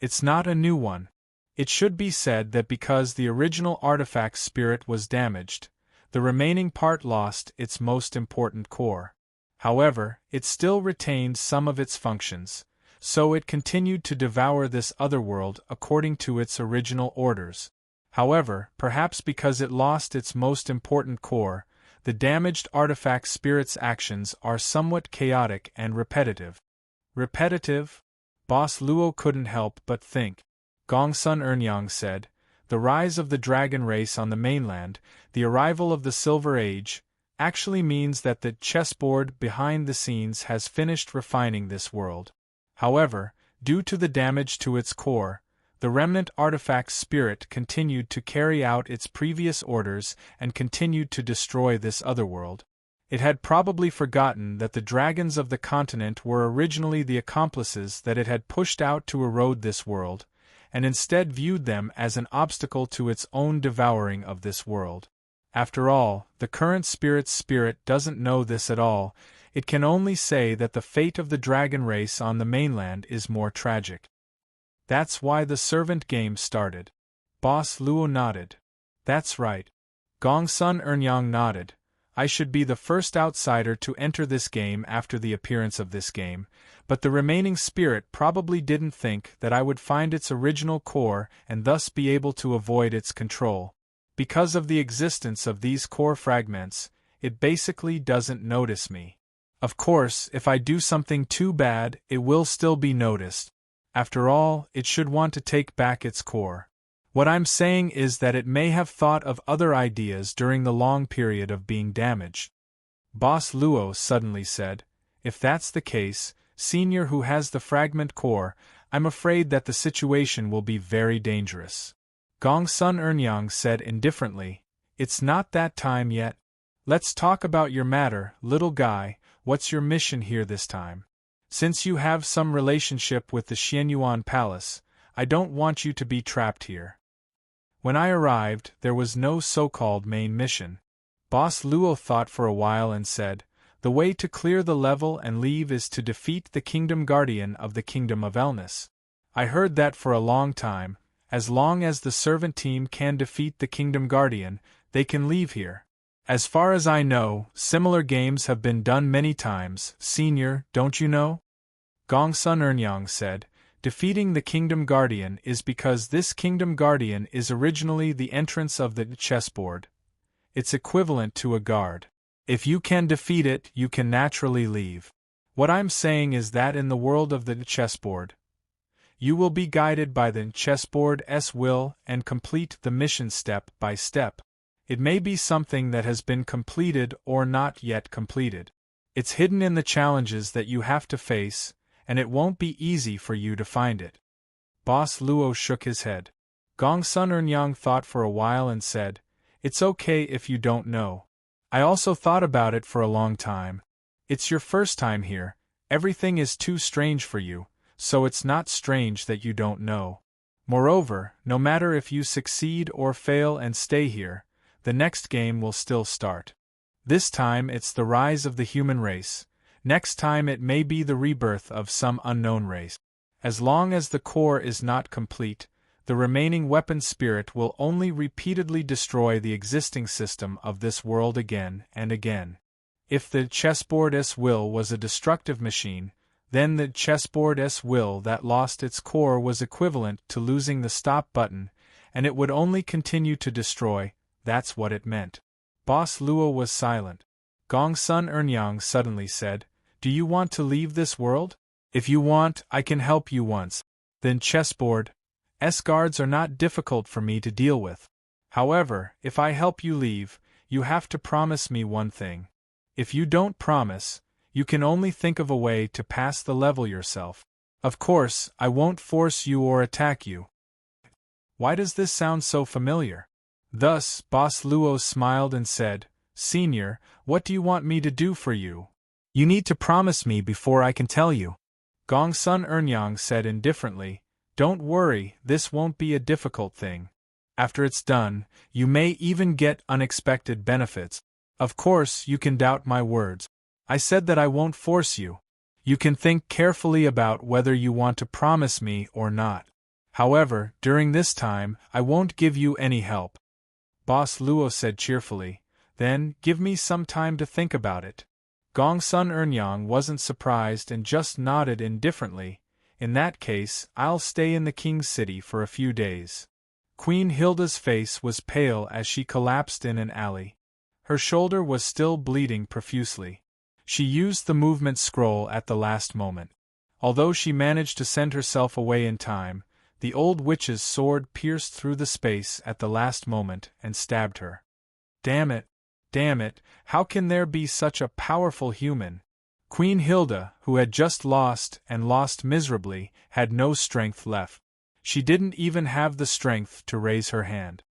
"It's not a new one. It should be said that because the original artifact's spirit was damaged, the remaining part lost its most important core. However, it still retained some of its functions, so it continued to devour this other world according to its original orders. However, perhaps because it lost its most important core, the damaged artifact spirit's actions are somewhat chaotic and repetitive." Repetitive? Boss Luo couldn't help but think. Gongsun Ernyang said, "The rise of the dragon race on the mainland, the arrival of the Silver Age, actually means that the chessboard behind the scenes has finished refining this world. However, due to the damage to its core, the remnant artifact spirit continued to carry out its previous orders and continued to destroy this other world. It had probably forgotten that the dragons of the continent were originally the accomplices that it had pushed out to erode this world, and instead viewed them as an obstacle to its own devouring of this world. After all, the current spirit's spirit doesn't know this at all. It can only say that the fate of the dragon race on the mainland is more tragic. That's why the servant game started." Boss Luo nodded. "That's right." Gongsun Ernyang nodded. "I should be the first outsider to enter this game after the appearance of this game, but the remaining spirit probably didn't think that I would find its original core and thus be able to avoid its control. Because of the existence of these core fragments, it basically doesn't notice me. Of course, if I do something too bad, it will still be noticed. After all, it should want to take back its core. What I'm saying is that it may have thought of other ideas during the long period of being damaged." Boss Luo suddenly said, "If that's the case, Senior who has the fragment core, I'm afraid that the situation will be very dangerous." Gongsun Ernyang said indifferently, "It's not that time yet. Let's talk about your matter, little guy. What's your mission here this time? Since you have some relationship with the Xianyuan Palace, I don't want you to be trapped here." When I arrived, there was no so-called main mission. Boss Luo thought for a while and said, "The way to clear the level and leave is to defeat the Kingdom Guardian of the Kingdom of Elness. I heard that for a long time. As long as the servant team can defeat the Kingdom Guardian, they can leave here. As far as I know, similar games have been done many times, Senior, don't you know?" Gongsun Ernyang said, "Defeating the Kingdom Guardian is because this Kingdom Guardian is originally the entrance of the chessboard. It's equivalent to a guard. If you can defeat it, you can naturally leave. What I'm saying is that in the world of the chessboard, you will be guided by the chessboard's will and complete the mission step by step. It may be something that has been completed or not yet completed. It's hidden in the challenges that you have to face, and it won't be easy for you to find it." Boss Luo shook his head. Gong Sun Ernyang thought for a while and said, "It's okay if you don't know. I also thought about it for a long time. It's your first time here, everything is too strange for you, so it's not strange that you don't know. Moreover, no matter if you succeed or fail and stay here, the next game will still start. This time it's the rise of the human race, next time it may be the rebirth of some unknown race. As long as the core is not complete, the remaining weapon spirit will only repeatedly destroy the existing system of this world again and again. If the chessboard's will was a destructive machine, then the chessboard's will that lost its core was equivalent to losing the stop button, and it would only continue to destroy. That's what it meant." Boss Luo was silent. Gong Sun Ernyang suddenly said, "Do you want to leave this world? If you want, I can help you once. Then chessboard's guards are not difficult for me to deal with. However, if I help you leave, you have to promise me one thing. If you don't promise, you can only think of a way to pass the level yourself. Of course, I won't force you or attack you." Why does this sound so familiar? Thus, Boss Luo smiled and said, "Senior, what do you want me to do for you? You need to promise me before I can tell you." Gong Sun Ernyang said indifferently, "Don't worry, this won't be a difficult thing. After it's done, you may even get unexpected benefits. Of course, you can doubt my words. I said that I won't force you. You can think carefully about whether you want to promise me or not. However, during this time, I won't give you any help." Boss Luo said cheerfully, "Then, give me some time to think about it." Gong Sun Ernyang wasn't surprised and just nodded indifferently. "In that case, I'll stay in the king's city for a few days." Queen Hilda's face was pale as she collapsed in an alley. Her shoulder was still bleeding profusely. She used the movement scroll at the last moment. Although she managed to send herself away in time, the old witch's sword pierced through the space at the last moment and stabbed her. Damn it, how can there be such a powerful human? Queen Hilda, who had just lost and lost miserably, had no strength left. She didn't even have the strength to raise her hand.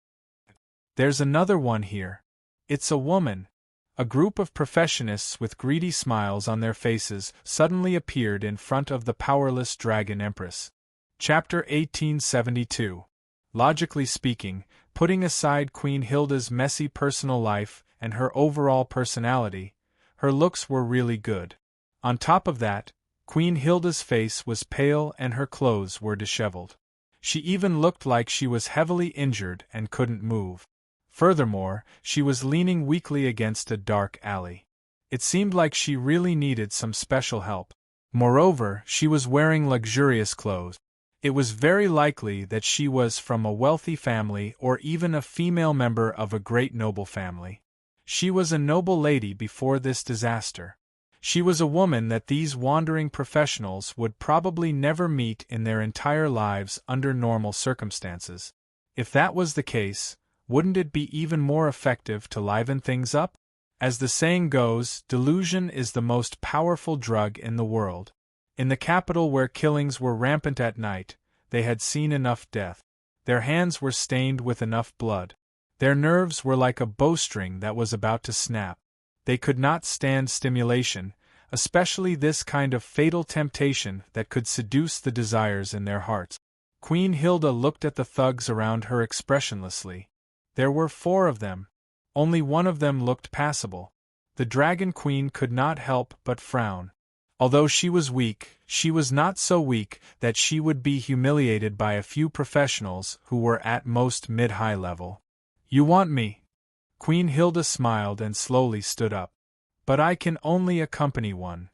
"There's another one here. It's a woman." A group of professionists with greedy smiles on their faces suddenly appeared in front of the powerless Dragon Empress. Chapter 1872. Logically speaking, putting aside Queen Hilda's messy personal life and her overall personality, her looks were really good. On top of that, Queen Hilda's face was pale and her clothes were disheveled. She even looked like she was heavily injured and couldn't move. Furthermore, she was leaning weakly against a dark alley. It seemed like she really needed some special help. Moreover, she was wearing luxurious clothes. It was very likely that she was from a wealthy family or even a female member of a great noble family. She was a noble lady before this disaster. She was a woman that these wandering professionals would probably never meet in their entire lives under normal circumstances. If that was the case, wouldn't it be even more effective to liven things up? As the saying goes, delusion is the most powerful drug in the world. In the capital where killings were rampant at night, they had seen enough death. Their hands were stained with enough blood. Their nerves were like a bowstring that was about to snap. They could not stand stimulation, especially this kind of fatal temptation that could seduce the desires in their hearts. Queen Hilda looked at the thugs around her expressionlessly. There were 4 of them. Only one of them looked passable. The Dragon Queen could not help but frown. Although she was weak, she was not so weak that she would be humiliated by a few professionals who were at most mid-high level. "You want me?" Queen Hilda smiled and slowly stood up. "But I can only accompany one."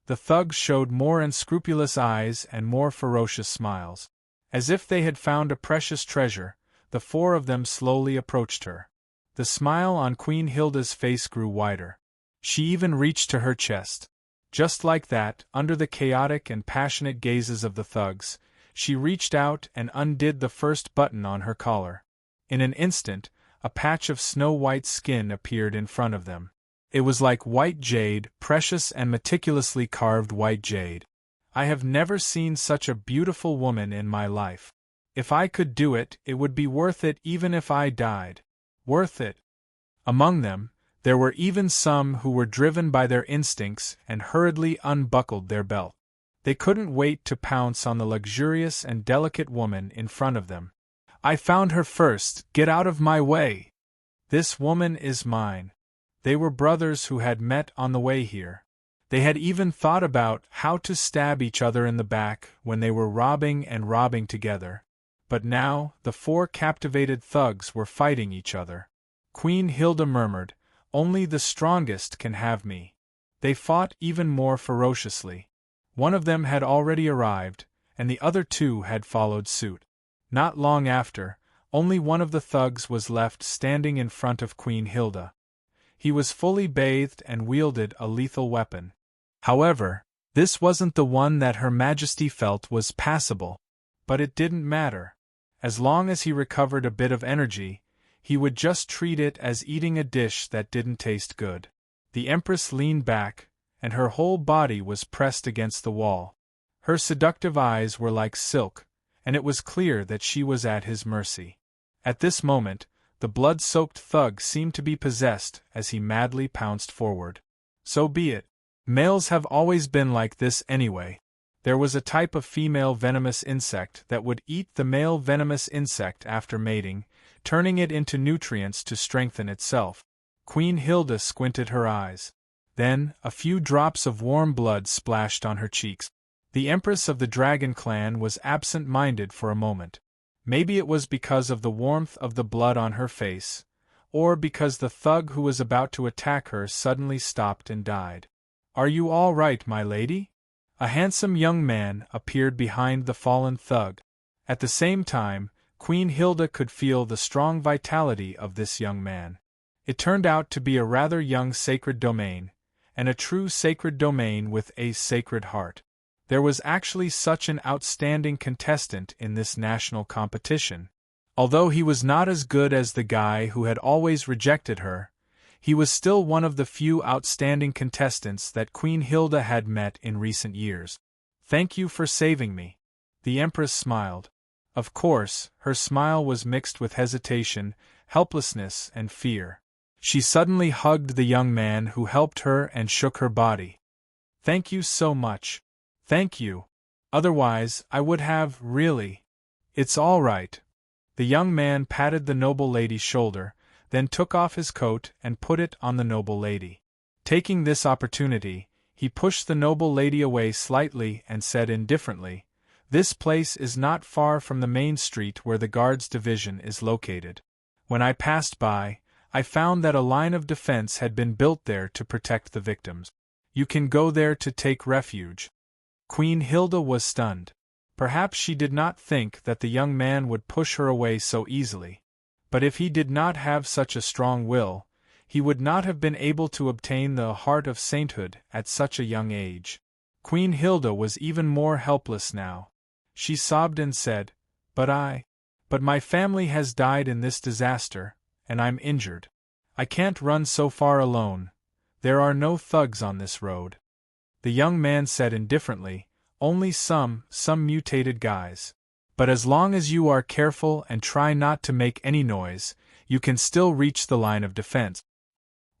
The thugs showed more unscrupulous eyes and more ferocious smiles. As if they had found a precious treasure, the 4 of them slowly approached her. The smile on Queen Hilda's face grew wider. She even reached to her chest. Just like that, under the chaotic and passionate gazes of the thugs, she reached out and undid the first button on her collar. In an instant, a patch of snow-white skin appeared in front of them. It was like white jade, precious and meticulously carved white jade. I have never seen such a beautiful woman in my life. If I could do it, it would be worth it even if I died. Worth it. Among them, there were even some who were driven by their instincts and hurriedly unbuckled their belt. They couldn't wait to pounce on the luxurious and delicate woman in front of them. I found her first, get out of my way! This woman is mine. They were brothers who had met on the way here. They had even thought about how to stab each other in the back when they were robbing together. But now, the four captivated thugs were fighting each other. Queen Hilda murmured, "Only the strongest can have me." They fought even more ferociously. One of them had already arrived, and the other two had followed suit. Not long after, only one of the thugs was left standing in front of Queen Hilda. He was fully bathed and wielded a lethal weapon. However, this wasn't the one that Her Majesty felt was passable. But it didn't matter. As long as he recovered a bit of energy, he would just treat it as eating a dish that didn't taste good. The Empress leaned back, and her whole body was pressed against the wall. Her seductive eyes were like silk, and it was clear that she was at his mercy. At this moment, the blood-soaked thug seemed to be possessed as he madly pounced forward. So be it. Males have always been like this anyway. There was a type of female venomous insect that would eat the male venomous insect after mating, turning it into nutrients to strengthen itself. Queen Hilda squinted her eyes. Then, a few drops of warm blood splashed on her cheeks. The Empress of the Dragon Clan was absent-minded for a moment. Maybe it was because of the warmth of the blood on her face, or because the thug who was about to attack her suddenly stopped and died. "Are you all right, my lady?" A handsome young man appeared behind the fallen thug. At the same time, Queen Hilda could feel the strong vitality of this young man. It turned out to be a rather young sacred domain, and a true sacred domain with a sacred heart. There was actually such an outstanding contestant in this national competition. Although he was not as good as the guy who had always rejected her, he was still one of the few outstanding contestants that Queen Hilda had met in recent years. "Thank you for saving me." The Empress smiled. Of course, her smile was mixed with hesitation, helplessness, and fear. She suddenly hugged the young man who helped her and shook her body. "Thank you so much. Thank you. Otherwise, I would have, really. It's all right." The young man patted the noble lady's shoulder, then took off his coat and put it on the noble lady. Taking this opportunity, he pushed the noble lady away slightly and said indifferently, "This place is not far from the main street where the guards division is located. When I passed by, I found that a line of defense had been built there to protect the victims. You can go there to take refuge." Queen Hilda was stunned. Perhaps she did not think that the young man would push her away so easily. But if he did not have such a strong will, he would not have been able to obtain the heart of sainthood at such a young age. Queen Hilda was even more helpless now. She sobbed and said, But my family has died in this disaster, and I'm injured. I can't run so far alone. There are no thugs on this road." The young man said indifferently, "Only some mutated guys. But as long as you are careful and try not to make any noise, you can still reach the line of defense.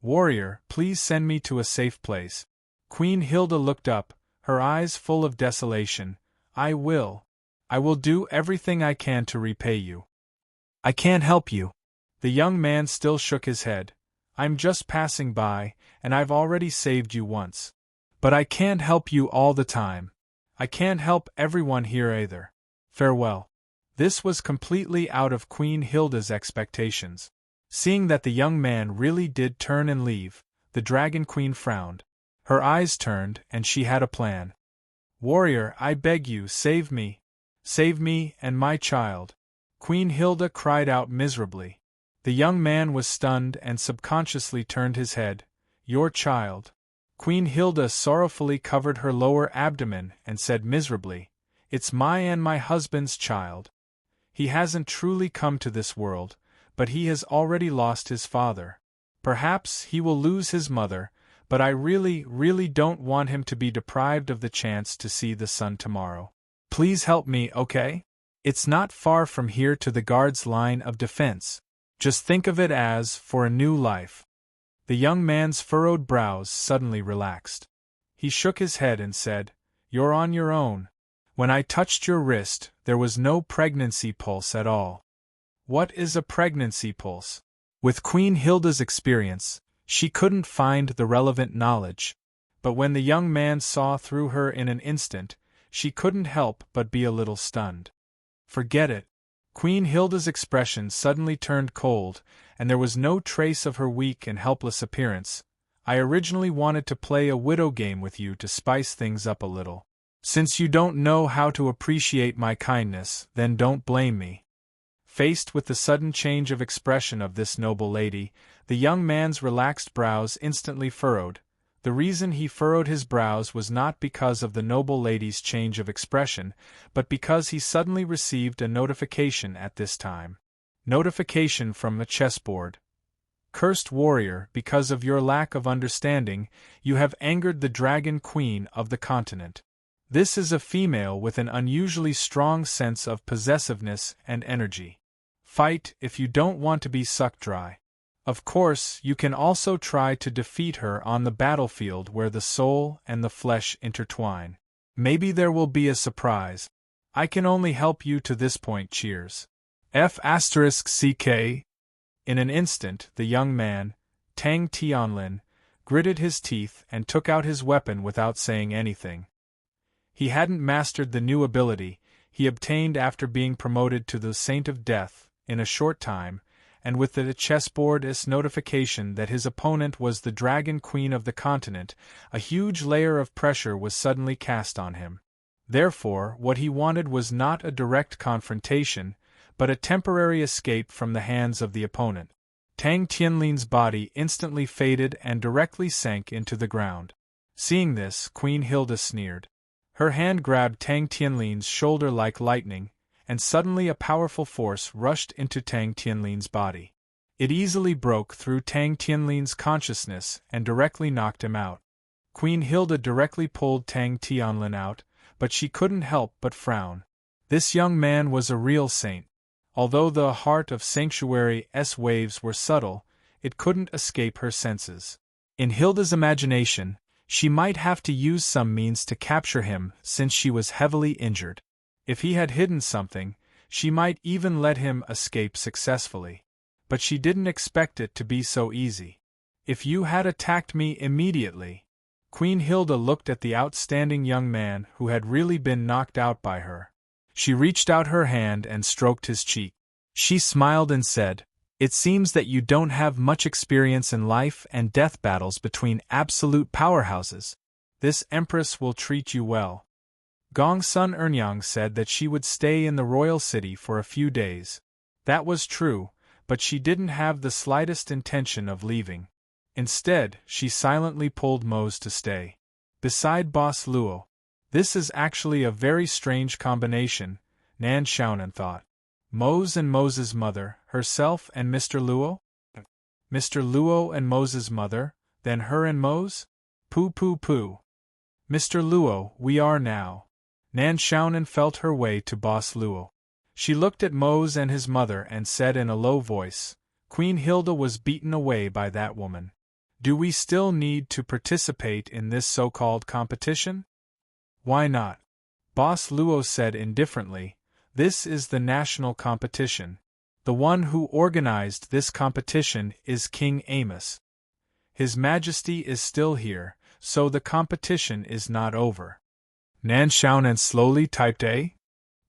Warrior, please send me to a safe place." Queen Hilda looked up, her eyes full of desolation. I will do everything I can to repay you." "I can't help you." The young man still shook his head. "I'm just passing by, and I've already saved you once. But I can't help you all the time. I can't help everyone here either. Farewell." This was completely out of Queen Hilda's expectations. Seeing that the young man really did turn and leave, the Dragon Queen frowned. Her eyes turned, and she had a plan. "Warrior, I beg you, save me. Save me and my child." Queen Hilda cried out miserably. The young man was stunned and subconsciously turned his head. "Your child." Queen Hilda sorrowfully covered her lower abdomen and said miserably, "It's my and my husband's child. He hasn't truly come to this world, but he has already lost his father. Perhaps he will lose his mother, but I really don't want him to be deprived of the chance to see the sun tomorrow. Please help me, okay?" It's not far from here to the guard's line of defense. Just think of it as for a new life. The young man's furrowed brows suddenly relaxed. He shook his head and said, "You're on your own. When I touched your wrist, there was no pregnancy pulse at all." What is a pregnancy pulse? With Queen Hilda's experience, she couldn't find the relevant knowledge. But when the young man saw through her in an instant, she couldn't help but be a little stunned. Forget it. Queen Hilda's expression suddenly turned cold, and there was no trace of her weak and helpless appearance. I originally wanted to play a widow game with you to spice things up a little. Since you don't know how to appreciate my kindness, then don't blame me. Faced with the sudden change of expression of this noble lady, the young man's relaxed brows instantly furrowed. The reason he furrowed his brows was not because of the noble lady's change of expression, but because he suddenly received a notification at this time. Notification from the chessboard. Cursed warrior, because of your lack of understanding, you have angered the Dragon Queen of the continent. This is a female with an unusually strong sense of possessiveness and energy. Fight if you don't want to be sucked dry. Of course, you can also try to defeat her on the battlefield where the soul and the flesh intertwine. Maybe there will be a surprise. I can only help you to this point. Cheers. F***CK. In an instant, the young man, Tang Tianlin, gritted his teeth and took out his weapon without saying anything. He hadn't mastered the new ability he obtained after being promoted to the Saint of Death in a short time, and with the chessboard's notification that his opponent was the Dragon Queen of the continent, a huge layer of pressure was suddenly cast on him. Therefore, what he wanted was not a direct confrontation, but a temporary escape from the hands of the opponent. Tang Tianlin's body instantly faded and directly sank into the ground. Seeing this, Queen Hilda sneered. Her hand grabbed Tang Tianlin's shoulder like lightning, and suddenly a powerful force rushed into Tang Tianlin's body. It easily broke through Tang Tianlin's consciousness and directly knocked him out. Queen Hilda directly pulled Tang Tianlin out, but she couldn't help but frown. This young man was a real saint. Although the heart of Sanctuary's waves were subtle, it couldn't escape her senses. In Hilda's imagination, she might have to use some means to capture him since she was heavily injured. If he had hidden something, she might even let him escape successfully. But she didn't expect it to be so easy. If you had attacked me immediately. Queen Hilda looked at the outstanding young man who had really been knocked out by her. She reached out her hand and stroked his cheek. She smiled and said, "It seems that you don't have much experience in life and death battles between absolute powerhouses. This empress will treat you well." Gongsun Ernyang said that she would stay in the royal city for a few days. That was true, but she didn't have the slightest intention of leaving. Instead, she silently pulled Mose to stay beside Boss Luo. This is actually a very strange combination, Nan Xiaonan thought. Mose and Mose's mother, herself and Mr. Luo? Mr. Luo and Mose's mother, then her and Mose? Pooh pooh pooh. Mr. Luo, we are now. Nan Xiaonan felt her way to Boss Luo. She looked at Mose and his mother and said in a low voice, "Queen Hilda was beaten away by that woman. Do we still need to participate in this so-called competition?" "Why not?" Boss Luo said indifferently, "This is the national competition. The one who organized this competition is King Amos. His Majesty is still here, so the competition is not over." Nan Xiaonan slowly typed A.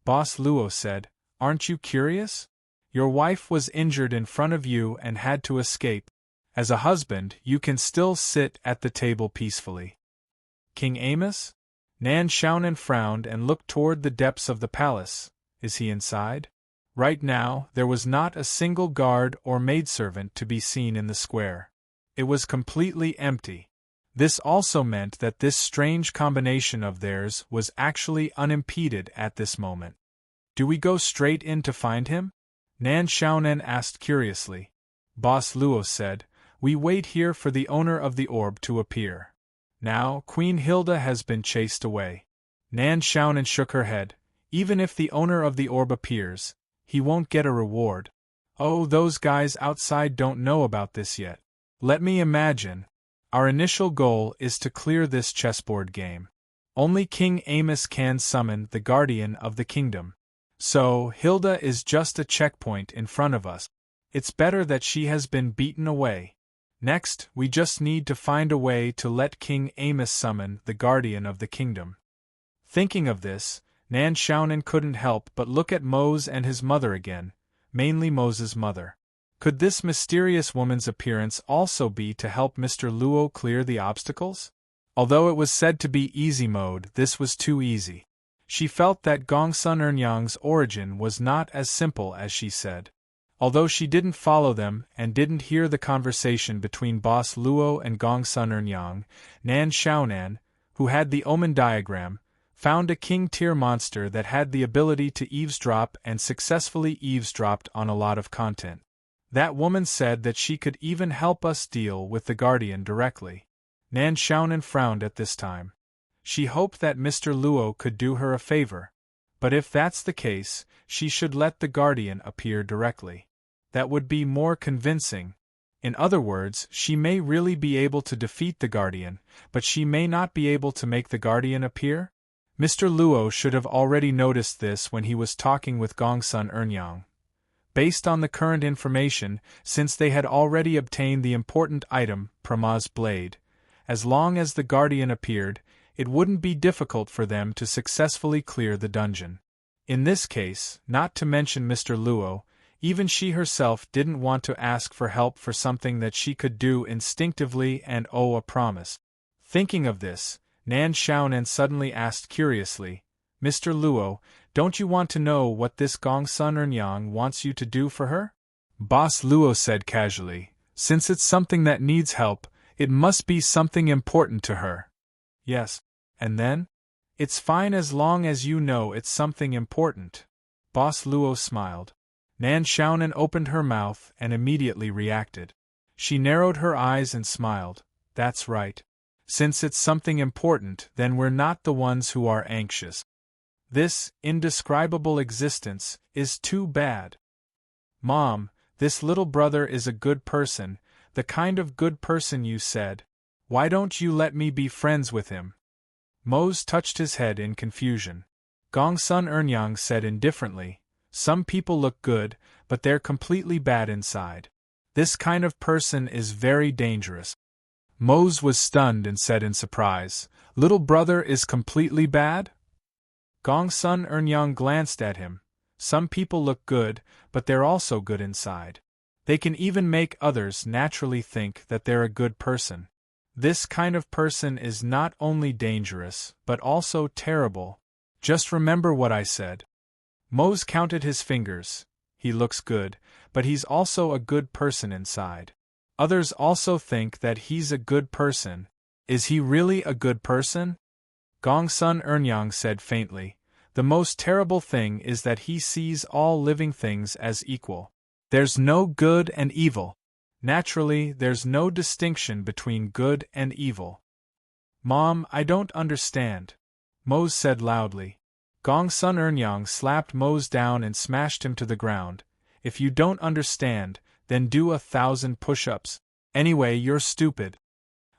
Boss Luo said, "Aren't you curious? Your wife was injured in front of you and had to escape. As a husband, you can still sit at the table peacefully." "King Amos?" Nan Xiaonan frowned and looked toward the depths of the palace. "Is he inside?" Right now, there was not a single guard or maidservant to be seen in the square. It was completely empty. This also meant that this strange combination of theirs was actually unimpeded at this moment. "Do we go straight in to find him?" Nan Xiaonan asked curiously. Boss Luo said, "We wait here for the owner of the orb to appear. Now, Queen Hilda has been chased away." Nan Xiaonan shook her head. Even if the owner of the orb appears, he won't get a reward. Oh, those guys outside don't know about this yet. Let me imagine. Our initial goal is to clear this chessboard game. Only King Amos can summon the Guardian of the Kingdom. So, Hilda is just a checkpoint in front of us. It's better that she has been beaten away. Next, we just need to find a way to let King Amos summon the Guardian of the Kingdom. Thinking of this, Nan Xiaonan couldn't help but look at Mose and his mother again, mainly Mose's mother. Could this mysterious woman's appearance also be to help Mr. Luo clear the obstacles? Although it was said to be easy mode, this was too easy. She felt that Gongsun Ernyang's origin was not as simple as she said. Although she didn't follow them and didn't hear the conversation between Boss Luo and Gongsun Ernyang, Nan Xiaonan, who had the omen diagram, found a king-tier monster that had the ability to eavesdrop and successfully eavesdropped on a lot of content. That woman said that she could even help us deal with the Guardian directly. Nan Xiaonan frowned at this time. She hoped that Mr. Luo could do her a favor. But if that's the case, she should let the Guardian appear directly. That would be more convincing. In other words, she may really be able to defeat the Guardian, but she may not be able to make the Guardian appear? Mr. Luo should have already noticed this when he was talking with Gongsun Ernyang. Based on the current information, since they had already obtained the important item, Prama's blade, as long as the Guardian appeared, it wouldn't be difficult for them to successfully clear the dungeon. In this case, not to mention Mr. Luo, even she herself didn't want to ask for help for something that she could do instinctively and owe a promise. Thinking of this, Nan Xiaonan suddenly asked curiously, "Mr. Luo, don't you want to know what this Gongsun Ernyang wants you to do for her?" Boss Luo said casually, "Since it's something that needs help, it must be something important to her." "Yes. And then?" "It's fine as long as you know it's something important." Boss Luo smiled. Nan Xiaonan opened her mouth and immediately reacted. She narrowed her eyes and smiled. "That's right. Since it's something important, then we're not the ones who are anxious. This indescribable existence is too bad. Mom, this little brother is a good person, the kind of good person you said. Why don't you let me be friends with him?" Mose touched his head in confusion. Gongsun Ernyang said indifferently, "Some people look good, but they're completely bad inside. This kind of person is very dangerous." Mose was stunned and said in surprise, "Little brother is completely bad?" Gongsun Ernyang glanced at him. "Some people look good, but they're also good inside. They can even make others naturally think that they're a good person. This kind of person is not only dangerous, but also terrible. Just remember what I said." Mose counted his fingers. "He looks good, but he's also a good person inside. Others also think that he's a good person. Is he really a good person?" Gongsun Ernyang said faintly, "The most terrible thing is that he sees all living things as equal. There's no good and evil. Naturally, there's no distinction between good and evil." "Mom, I don't understand," Mose said loudly. Gongsun Ernyang slapped Mose down and smashed him to the ground. "If you don't understand, then do 1,000 push-ups. Anyway, you're stupid."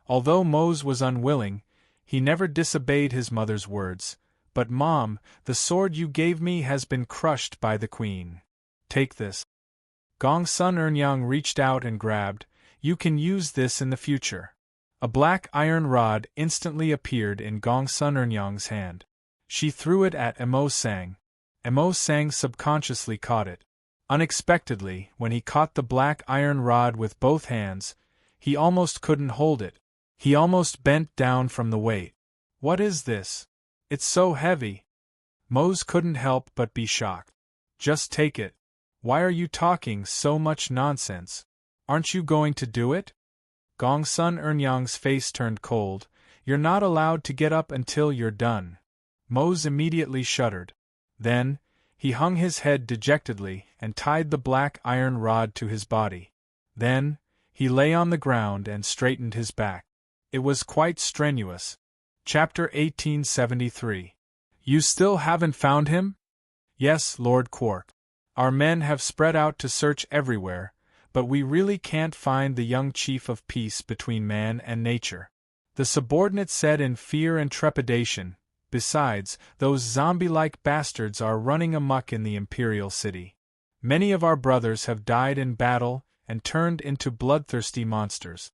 Although Mose was unwilling, he never disobeyed his mother's words. "But Mom, the sword you gave me has been crushed by the queen. Take this." Gongsun Ernyang reached out and grabbed. "You can use this in the future." A black iron rod instantly appeared in Gongsun Ernyang's hand. She threw it at Emo Sang. Emo Sang subconsciously caught it. Unexpectedly, when he caught the black iron rod with both hands, he almost couldn't hold it. He almost bent down from the weight. "What is this? It's so heavy." Mose couldn't help but be shocked. "Just take it. Why are you talking so much nonsense? Aren't you going to do it?" Gongsun Ernyang's face turned cold. "You're not allowed to get up until you're done." Mose immediately shuddered. Then, he hung his head dejectedly and tied the black iron rod to his body. Then, he lay on the ground and straightened his back. It was quite strenuous. Chapter 1873. You still haven't found him? Yes, Lord Quark. Our men have spread out to search everywhere, but we really can't find the young chief of peace between man and nature. The subordinate said in fear and trepidation. Besides, those zombie-like bastards are running amok in the Imperial City. Many of our brothers have died in battle and turned into bloodthirsty monsters.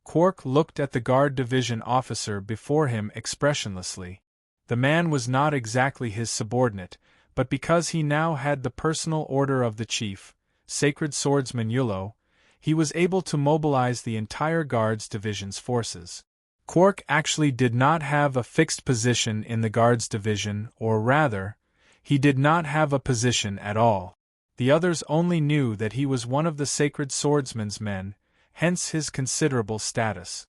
Quark looked at the guard division officer before him expressionlessly. The man was not exactly his subordinate, but because he now had the personal order of the chief, Sacred Swordsman Yulo, he was able to mobilize the entire Guards Division's forces. Quark actually did not have a fixed position in the Guards Division, or rather, he did not have a position at all. The others only knew that he was one of the Sacred Swordsman's men, hence his considerable status.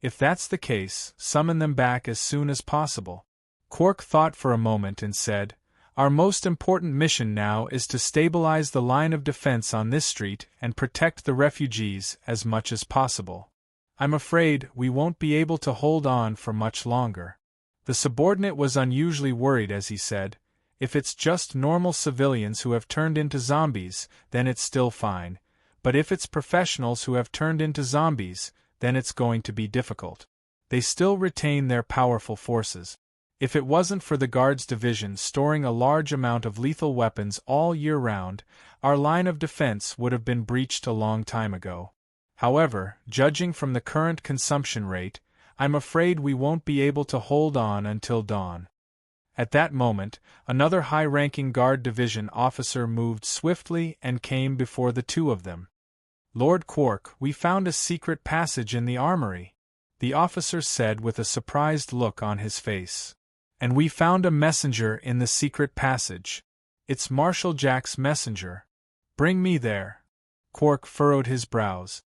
If that's the case, summon them back as soon as possible. Quark thought for a moment and said, "Our most important mission now is to stabilize the line of defense on this street and protect the refugees as much as possible. I'm afraid we won't be able to hold on for much longer." The subordinate was unusually worried as he said, "If it's just normal civilians who have turned into zombies, then it's still fine, but if it's professionals who have turned into zombies, then it's going to be difficult. They still retain their powerful forces. If it wasn't for the Guards Division storing a large amount of lethal weapons all year round, our line of defense would have been breached a long time ago. However, judging from the current consumption rate, I'm afraid we won't be able to hold on until dawn." At that moment, another high-ranking Guard Division officer moved swiftly and came before the two of them. "Lord Quark, we found a secret passage in the armory," the officer said with a surprised look on his face. "And we found a messenger in the secret passage. It's Marshal Jack's messenger. Bring me there." Quark furrowed his brows.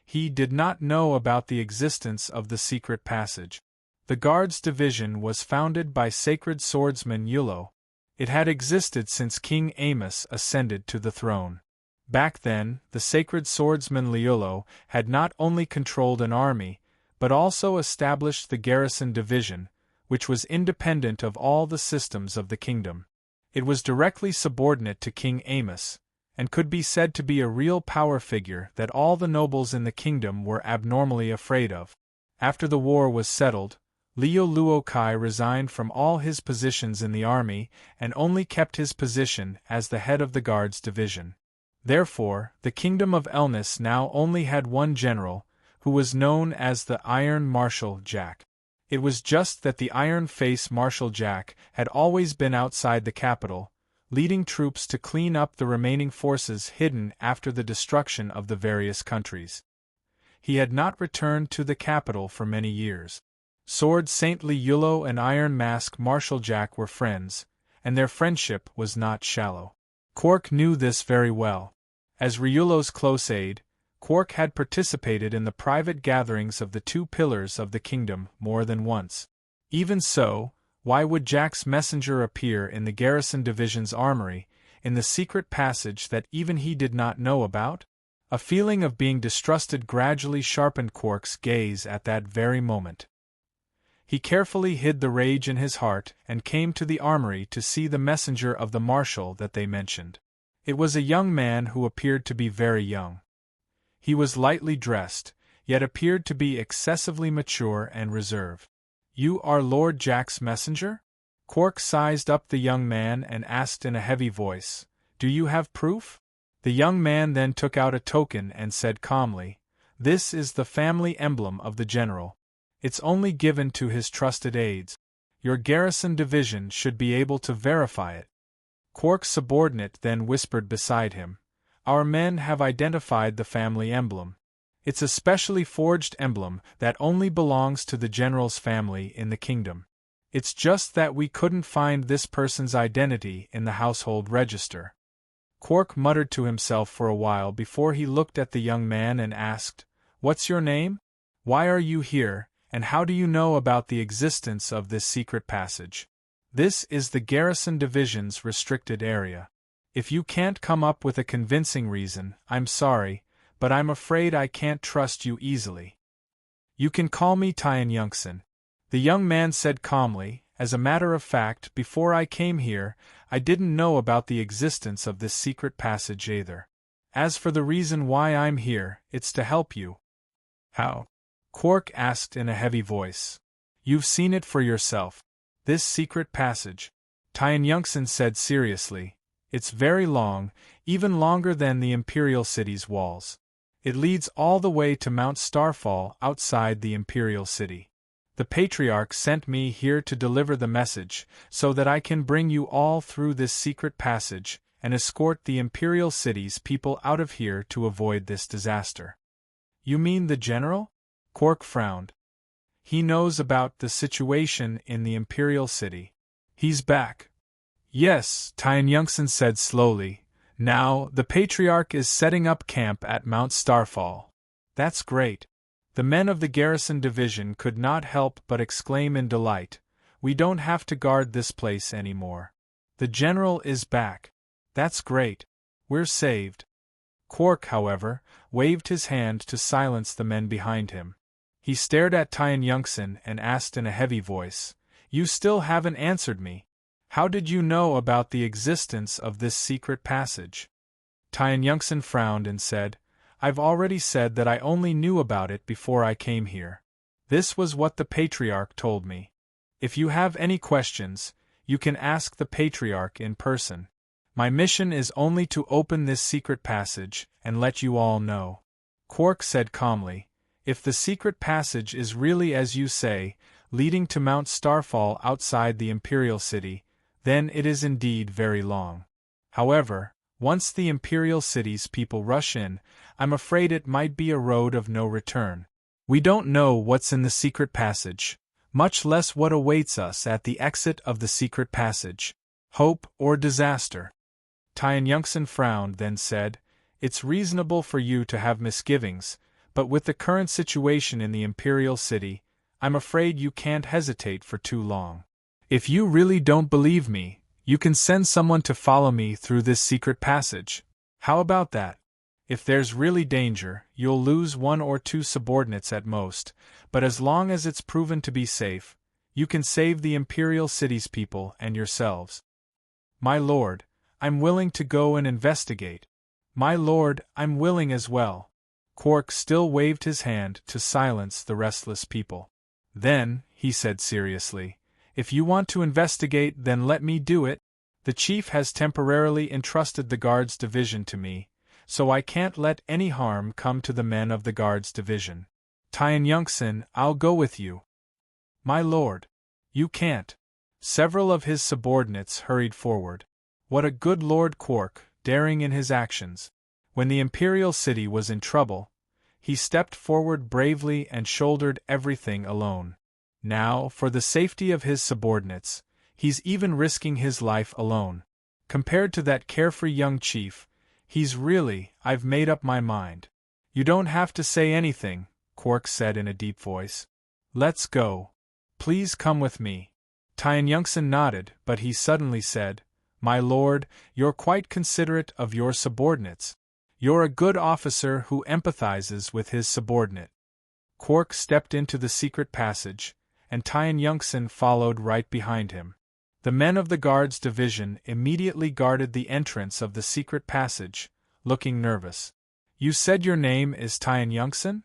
He did not know about the existence of the secret passage. The Guards Division was founded by Sacred Swordsman Yulo. It had existed since King Amos ascended to the throne. Back then, the Sacred Swordsman Yulo had not only controlled an army, but also established the Garrison Division, which was independent of all the systems of the kingdom. It was directly subordinate to King Amos, and could be said to be a real power figure that all the nobles in the kingdom were abnormally afraid of. After the war was settled, Liu Luokai resigned from all his positions in the army and only kept his position as the head of the Guards Division. Therefore, the Kingdom of Elnis now only had one general, who was known as the Iron Marshal Jack. It was just that the Iron Face Marshal Jack had always been outside the capital, leading troops to clean up the remaining forces hidden after the destruction of the various countries. He had not returned to the capital for many years. Sword Saintly Yulo and Iron Mask Marshal Jack were friends, and their friendship was not shallow. Quark knew this very well. As Ryulo's close aide, Quark had participated in the private gatherings of the two pillars of the kingdom more than once. Even so, why would Jack's messenger appear in the Garrison Division's armory, in the secret passage that even he did not know about? A feeling of being distrusted gradually sharpened Quark's gaze at that very moment. He carefully hid the rage in his heart and came to the armory to see the messenger of the marshal that they mentioned. It was a young man who appeared to be very young. He was lightly dressed, yet appeared to be excessively mature and reserved. "You are Lord Jack's messenger?" Quark sized up the young man and asked in a heavy voice, "Do you have proof?" The young man then took out a token and said calmly, "This is the family emblem of the general. It's only given to his trusted aides. Your Garrison Division should be able to verify it." Quark's subordinate then whispered beside him, "Our men have identified the family emblem. It's a specially forged emblem that only belongs to the general's family in the kingdom. It's just that we couldn't find this person's identity in the household register." Quark muttered to himself for a while before he looked at the young man and asked, "What's your name? Why are you here, and how do you know about the existence of this secret passage? This is the Garrison Division's restricted area. If you can't come up with a convincing reason, I'm sorry, but I'm afraid I can't trust you easily." "You can call me Tyan Yungson," the young man said calmly. "As a matter of fact, before I came here, I didn't know about the existence of this secret passage either. As for the reason why I'm here, it's to help you." "How?" Quark asked in a heavy voice. "You've seen it for yourself. This secret passage," Tyan Yongson said seriously. "It's very long, even longer than the Imperial City's walls. It leads all the way to Mount Starfall outside the Imperial City. The Patriarch sent me here to deliver the message, so that I can bring you all through this secret passage and escort the Imperial City's people out of here to avoid this disaster." "You mean the General?" Quark frowned. "He knows about the situation in the Imperial City. He's back." "Yes," Tyan Yongson said slowly. "Now, the Patriarch is setting up camp at Mount Starfall." "That's great." The men of the garrison division could not help but exclaim in delight. "We don't have to guard this place anymore. The General is back. That's great. We're saved." Quark, however, waved his hand to silence the men behind him. He stared at Tyan Yongson and asked in a heavy voice, "You still haven't answered me. How did you know about the existence of this secret passage?" Tyan Yongson frowned and said, "I've already said that I only knew about it before I came here. This was what the Patriarch told me. If you have any questions, you can ask the Patriarch in person. My mission is only to open this secret passage and let you all know." Quark said calmly, "If the secret passage is really as you say, leading to Mount Starfall outside the Imperial City, then it is indeed very long. However, once the Imperial City's people rush in, I'm afraid it might be a road of no return. We don't know what's in the secret passage, much less what awaits us at the exit of the secret passage. Hope or disaster." Tyan Yongson frowned, then said, "It's reasonable for you to have misgivings, but with the current situation in the Imperial City, I'm afraid you can't hesitate for too long. If you really don't believe me, you can send someone to follow me through this secret passage. How about that? If there's really danger, you'll lose 1 or 2 subordinates at most, but as long as it's proven to be safe, you can save the Imperial City's people and yourselves." "My lord, I'm willing to go and investigate." "My lord, I'm willing as well." Quark still waved his hand to silence the restless people. "Then," he said seriously, "if you want to investigate, then let me do it. The chief has temporarily entrusted the Guards Division to me, so I can't let any harm come to the men of the Guards Division. Tyan Yongson, I'll go with you." "My lord." "You can't." Several of his subordinates hurried forward. What a good Lord Quark, daring in his actions. When the Imperial City was in trouble, he stepped forward bravely and shouldered everything alone. Now, for the safety of his subordinates, he's even risking his life alone. Compared to that carefree young chief, he's really, I've made up my mind. "You don't have to say anything," Quark said in a deep voice. "Let's go. Please come with me." Tyan Yongson nodded, but he suddenly said, "My lord, you're quite considerate of your subordinates. You're a good officer who empathizes with his subordinate." Quark stepped into the secret passage, and Tyan Yongson followed right behind him. The men of the Guards Division immediately guarded the entrance of the secret passage, looking nervous. "You said your name is Tyan Yongson?"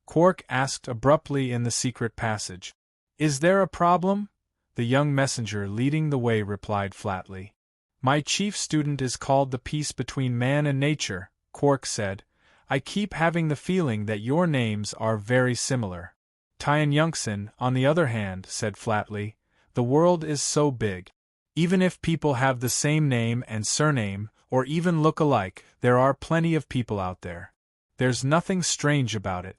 Quark asked abruptly in the secret passage. "Is there a problem?" The young messenger leading the way replied flatly. "My chief student is called The Peace Between Man and Nature," Quark said. "I keep having the feeling that your names are very similar." Tyan Yongson, on the other hand, said flatly, "The world is so big. Even if people have the same name and surname, or even look alike, there are plenty of people out there. There's nothing strange about it."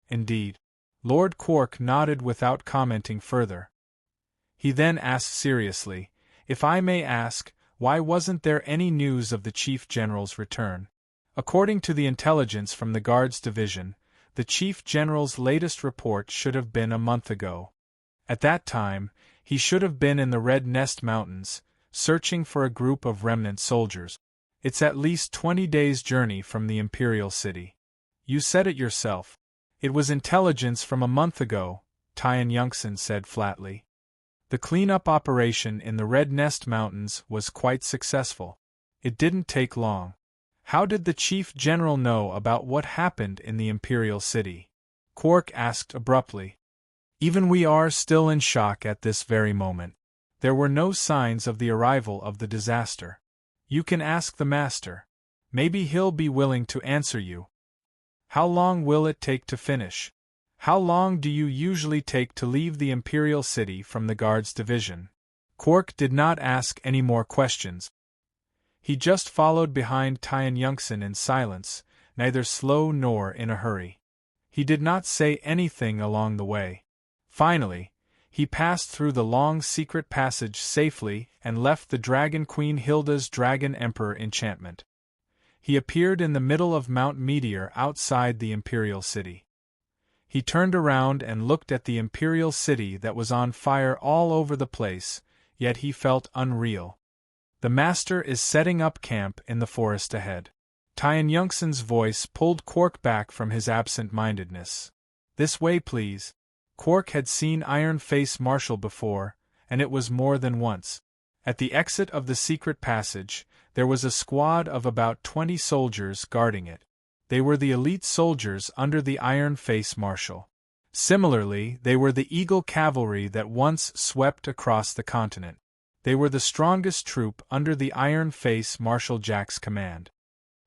"Indeed." Lord Quark nodded without commenting further. He then asked seriously, "If I may ask, why wasn't there any news of the Chief General's return?" According to the intelligence from the Guards Division, the Chief General's latest report should have been a month ago. At that time, he should have been in the Red Nest Mountains, searching for a group of remnant soldiers. It's at least 20 days' journey from the Imperial City. "You said it yourself. It was intelligence from a month ago," Tyan Yongson said flatly. The cleanup operation in the Red Nest Mountains was quite successful. It didn't take long. How did the Chief General know about what happened in the Imperial City? Quark asked abruptly. Even we are still in shock at this very moment. There were no signs of the arrival of the disaster. You can ask the Master. Maybe he'll be willing to answer you. How long will it take to finish? How long do you usually take to leave the Imperial City from the Guards Division? Quark did not ask any more questions. He just followed behind Tian Yunxin in silence, neither slow nor in a hurry. He did not say anything along the way. Finally, he passed through the long secret passage safely and left the Dragon Queen Hilda's Dragon Emperor enchantment. He appeared in the middle of Mount Meteor outside the Imperial City. He turned around and looked at the Imperial City that was on fire all over the place, yet he felt unreal. The Master is setting up camp in the forest ahead. Tian Yunxin's voice pulled Quark back from his absent-mindedness. This way, please. Quark had seen Iron Face Marshal before, and it was more than once. At the exit of the secret passage, there was a squad of about 20 soldiers guarding it. They were the elite soldiers under the Iron Face Marshal. Similarly, they were the Eagle Cavalry that once swept across the continent. They were the strongest troop under the Iron Face Marshal Jack's command.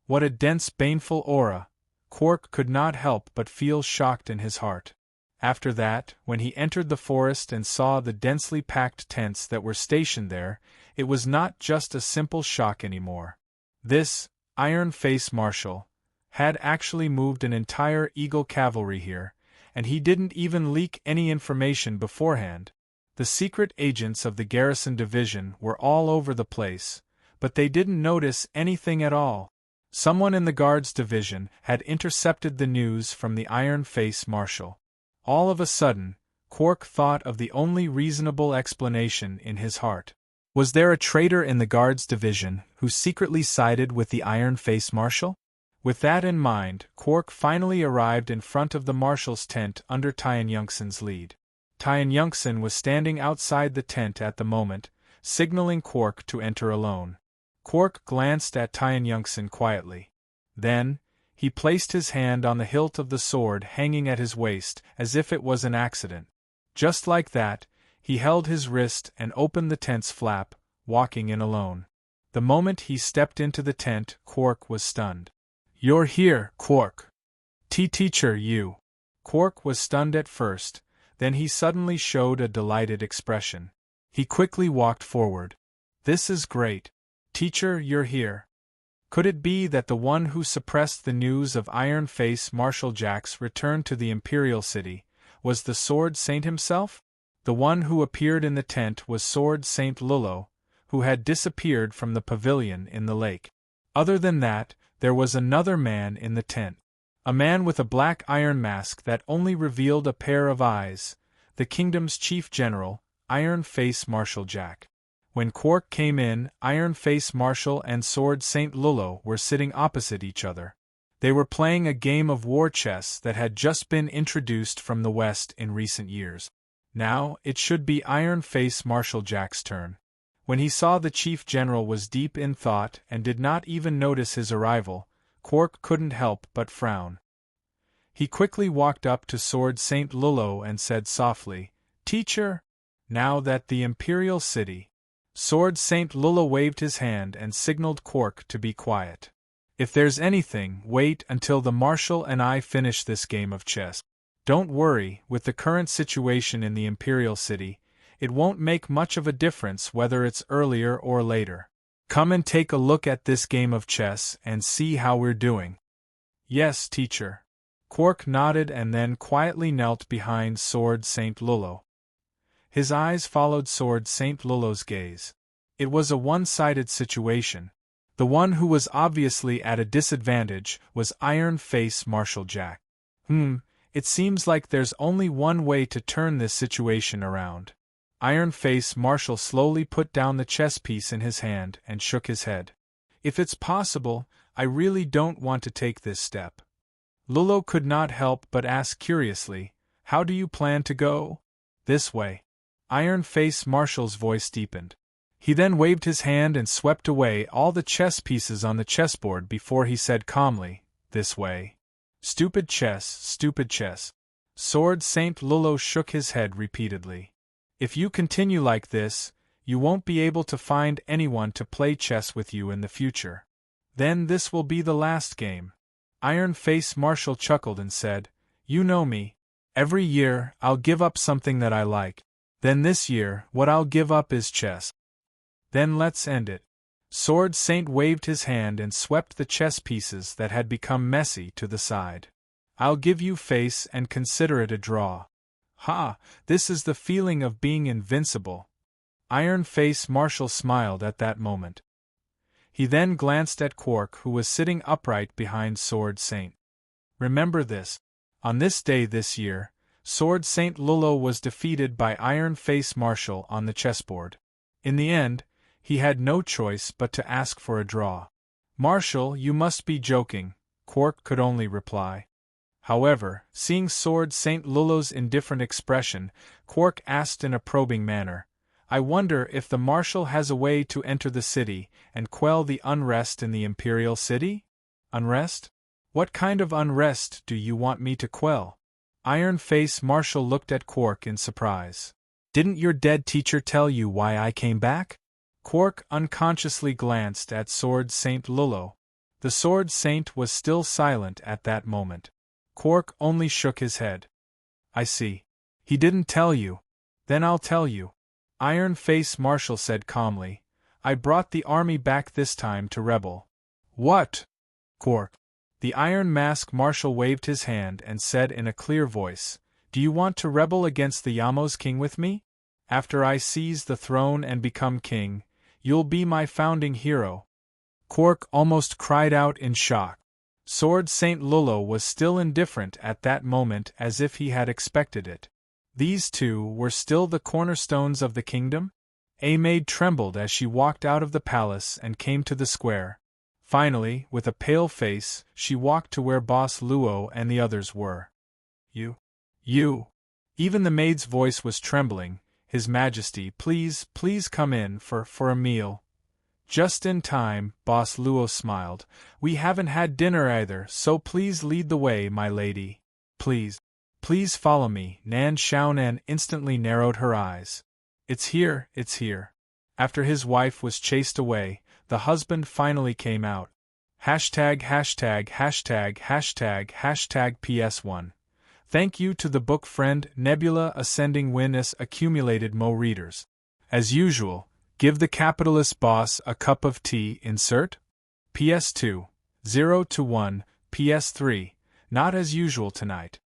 What a dense, baneful aura! Quark could not help but feel shocked in his heart. After that, when he entered the forest and saw the densely packed tents that were stationed there, it was not just a simple shock anymore. This Iron Face Marshal had actually moved an entire Eagle Cavalry here, and he didn't even leak any information beforehand. The secret agents of the Garrison Division were all over the place, but they didn't notice anything at all. Someone in the Guards Division had intercepted the news from the Iron Face Marshal. All of a sudden, Quark thought of the only reasonable explanation in his heart. Was there a traitor in the Guards Division who secretly sided with the Iron Face Marshal? With that in mind, Quark finally arrived in front of the Marshal's tent under Tian Yunxin's lead. Tian Yunxin was standing outside the tent at the moment, signaling Quark to enter alone. Quark glanced at Tian Yunxin quietly. Then, he placed his hand on the hilt of the sword hanging at his waist as if it was an accident. Just like that, he held his wrist and opened the tent's flap, walking in alone. The moment he stepped into the tent, Quark was stunned. "You're here, Quark." Teacher, you." Quark was stunned at first, then he suddenly showed a delighted expression. He quickly walked forward. "This is great. Teacher, you're here." Could it be that the one who suppressed the news of Iron Face Marshal Jack's return to the Imperial City was the Sword Saint himself? The one who appeared in the tent was Sword Saint Lullo, who had disappeared from the pavilion in the lake. Other than that, there was another man in the tent. A man with a black iron mask that only revealed a pair of eyes, the kingdom's chief general, Iron Face Marshal Jack. When Quark came in, Iron Face Marshal and Sword Saint Lullo were sitting opposite each other. They were playing a game of war chess that had just been introduced from the West in recent years. Now, it should be Iron Face Marshal Jack's turn. When he saw the chief general was deep in thought and did not even notice his arrival, Quark couldn't help but frown. He quickly walked up to Sword Saint Lullo and said softly, "Teacher, now that the Imperial City..." Sword Saint Lullo waved his hand and signaled Quark to be quiet. "If there's anything, wait until the Marshal and I finish this game of chess. Don't worry, with the current situation in the Imperial City, it won't make much of a difference whether it's earlier or later. Come and take a look at this game of chess and see how we're doing." "Yes, teacher." Quark nodded and then quietly knelt behind Sword Saint Lullo. His eyes followed Sword Saint Lullo's gaze. It was a one-sided situation. The one who was obviously at a disadvantage was Iron Face Marshal Jack. It seems like there's only one way to turn this situation around. Iron Face Marshal slowly put down the chess piece in his hand and shook his head. "If it's possible, I really don't want to take this step." Lullo could not help but ask curiously, "How do you plan to go?" "This way." Iron Face Marshall's voice deepened. He then waved his hand and swept away all the chess pieces on the chessboard before he said calmly, "This way." "Stupid chess, stupid chess." Sword Saint Lullo shook his head repeatedly. "If you continue like this, you won't be able to find anyone to play chess with you in the future. Then this will be the last game." Iron Face Marshall chuckled and said, "You know me. Every year, I'll give up something that I like. Then this year, what I'll give up is chess. Then let's end it." Sword Saint waved his hand and swept the chess pieces that had become messy to the side. "I'll give you face and consider it a draw." "Ha, this is the feeling of being invincible." Iron Face Marshall smiled at that moment. He then glanced at Quark, who was sitting upright behind Sword Saint. "Remember this. On this day this year, Sword Saint Lullo was defeated by Iron Face Marshall on the chessboard. In the end, he had no choice but to ask for a draw." "Marshall, you must be joking," Quark could only reply. However, seeing Sword Saint Lullo's indifferent expression, Quark asked in a probing manner, "I wonder if the Marshal has a way to enter the city and quell the unrest in the Imperial City?" "Unrest? What kind of unrest do you want me to quell?" Iron Face Marshall looked at Quark in surprise. "Didn't your dead teacher tell you why I came back?" Quark unconsciously glanced at Sword Saint Lullo. The Sword Saint was still silent at that moment. Quark only shook his head. "I see. He didn't tell you. Then I'll tell you." Iron Face Marshall said calmly, "I brought the army back this time to rebel." "What?" "Quark." The Iron Mask Marshal waved his hand and said in a clear voice, "Do you want to rebel against the Yamos king with me? After I seize the throne and become king, you'll be my founding hero." Quark almost cried out in shock. Sword Saint Lullo was still indifferent at that moment, as if he had expected it. These two were still the cornerstones of the kingdom? A maid trembled as she walked out of the palace and came to the square. Finally, with a pale face, she walked to where Boss Luo and the others were. You. Even the maid's voice was trembling. "His Majesty, please come in for a meal." "Just in time," Boss Luo smiled. "We haven't had dinner either, so please lead the way, my lady. Please follow me." Nan Xiaonan instantly narrowed her eyes. It's here." After his wife was chased away, the husband finally came out. #######PS1. Thank you to the book friend Nebula Ascending Witness accumulated Mo readers. As usual, give the capitalist boss a cup of tea. Insert. PS2, 0 to 1, PS3, not as usual tonight.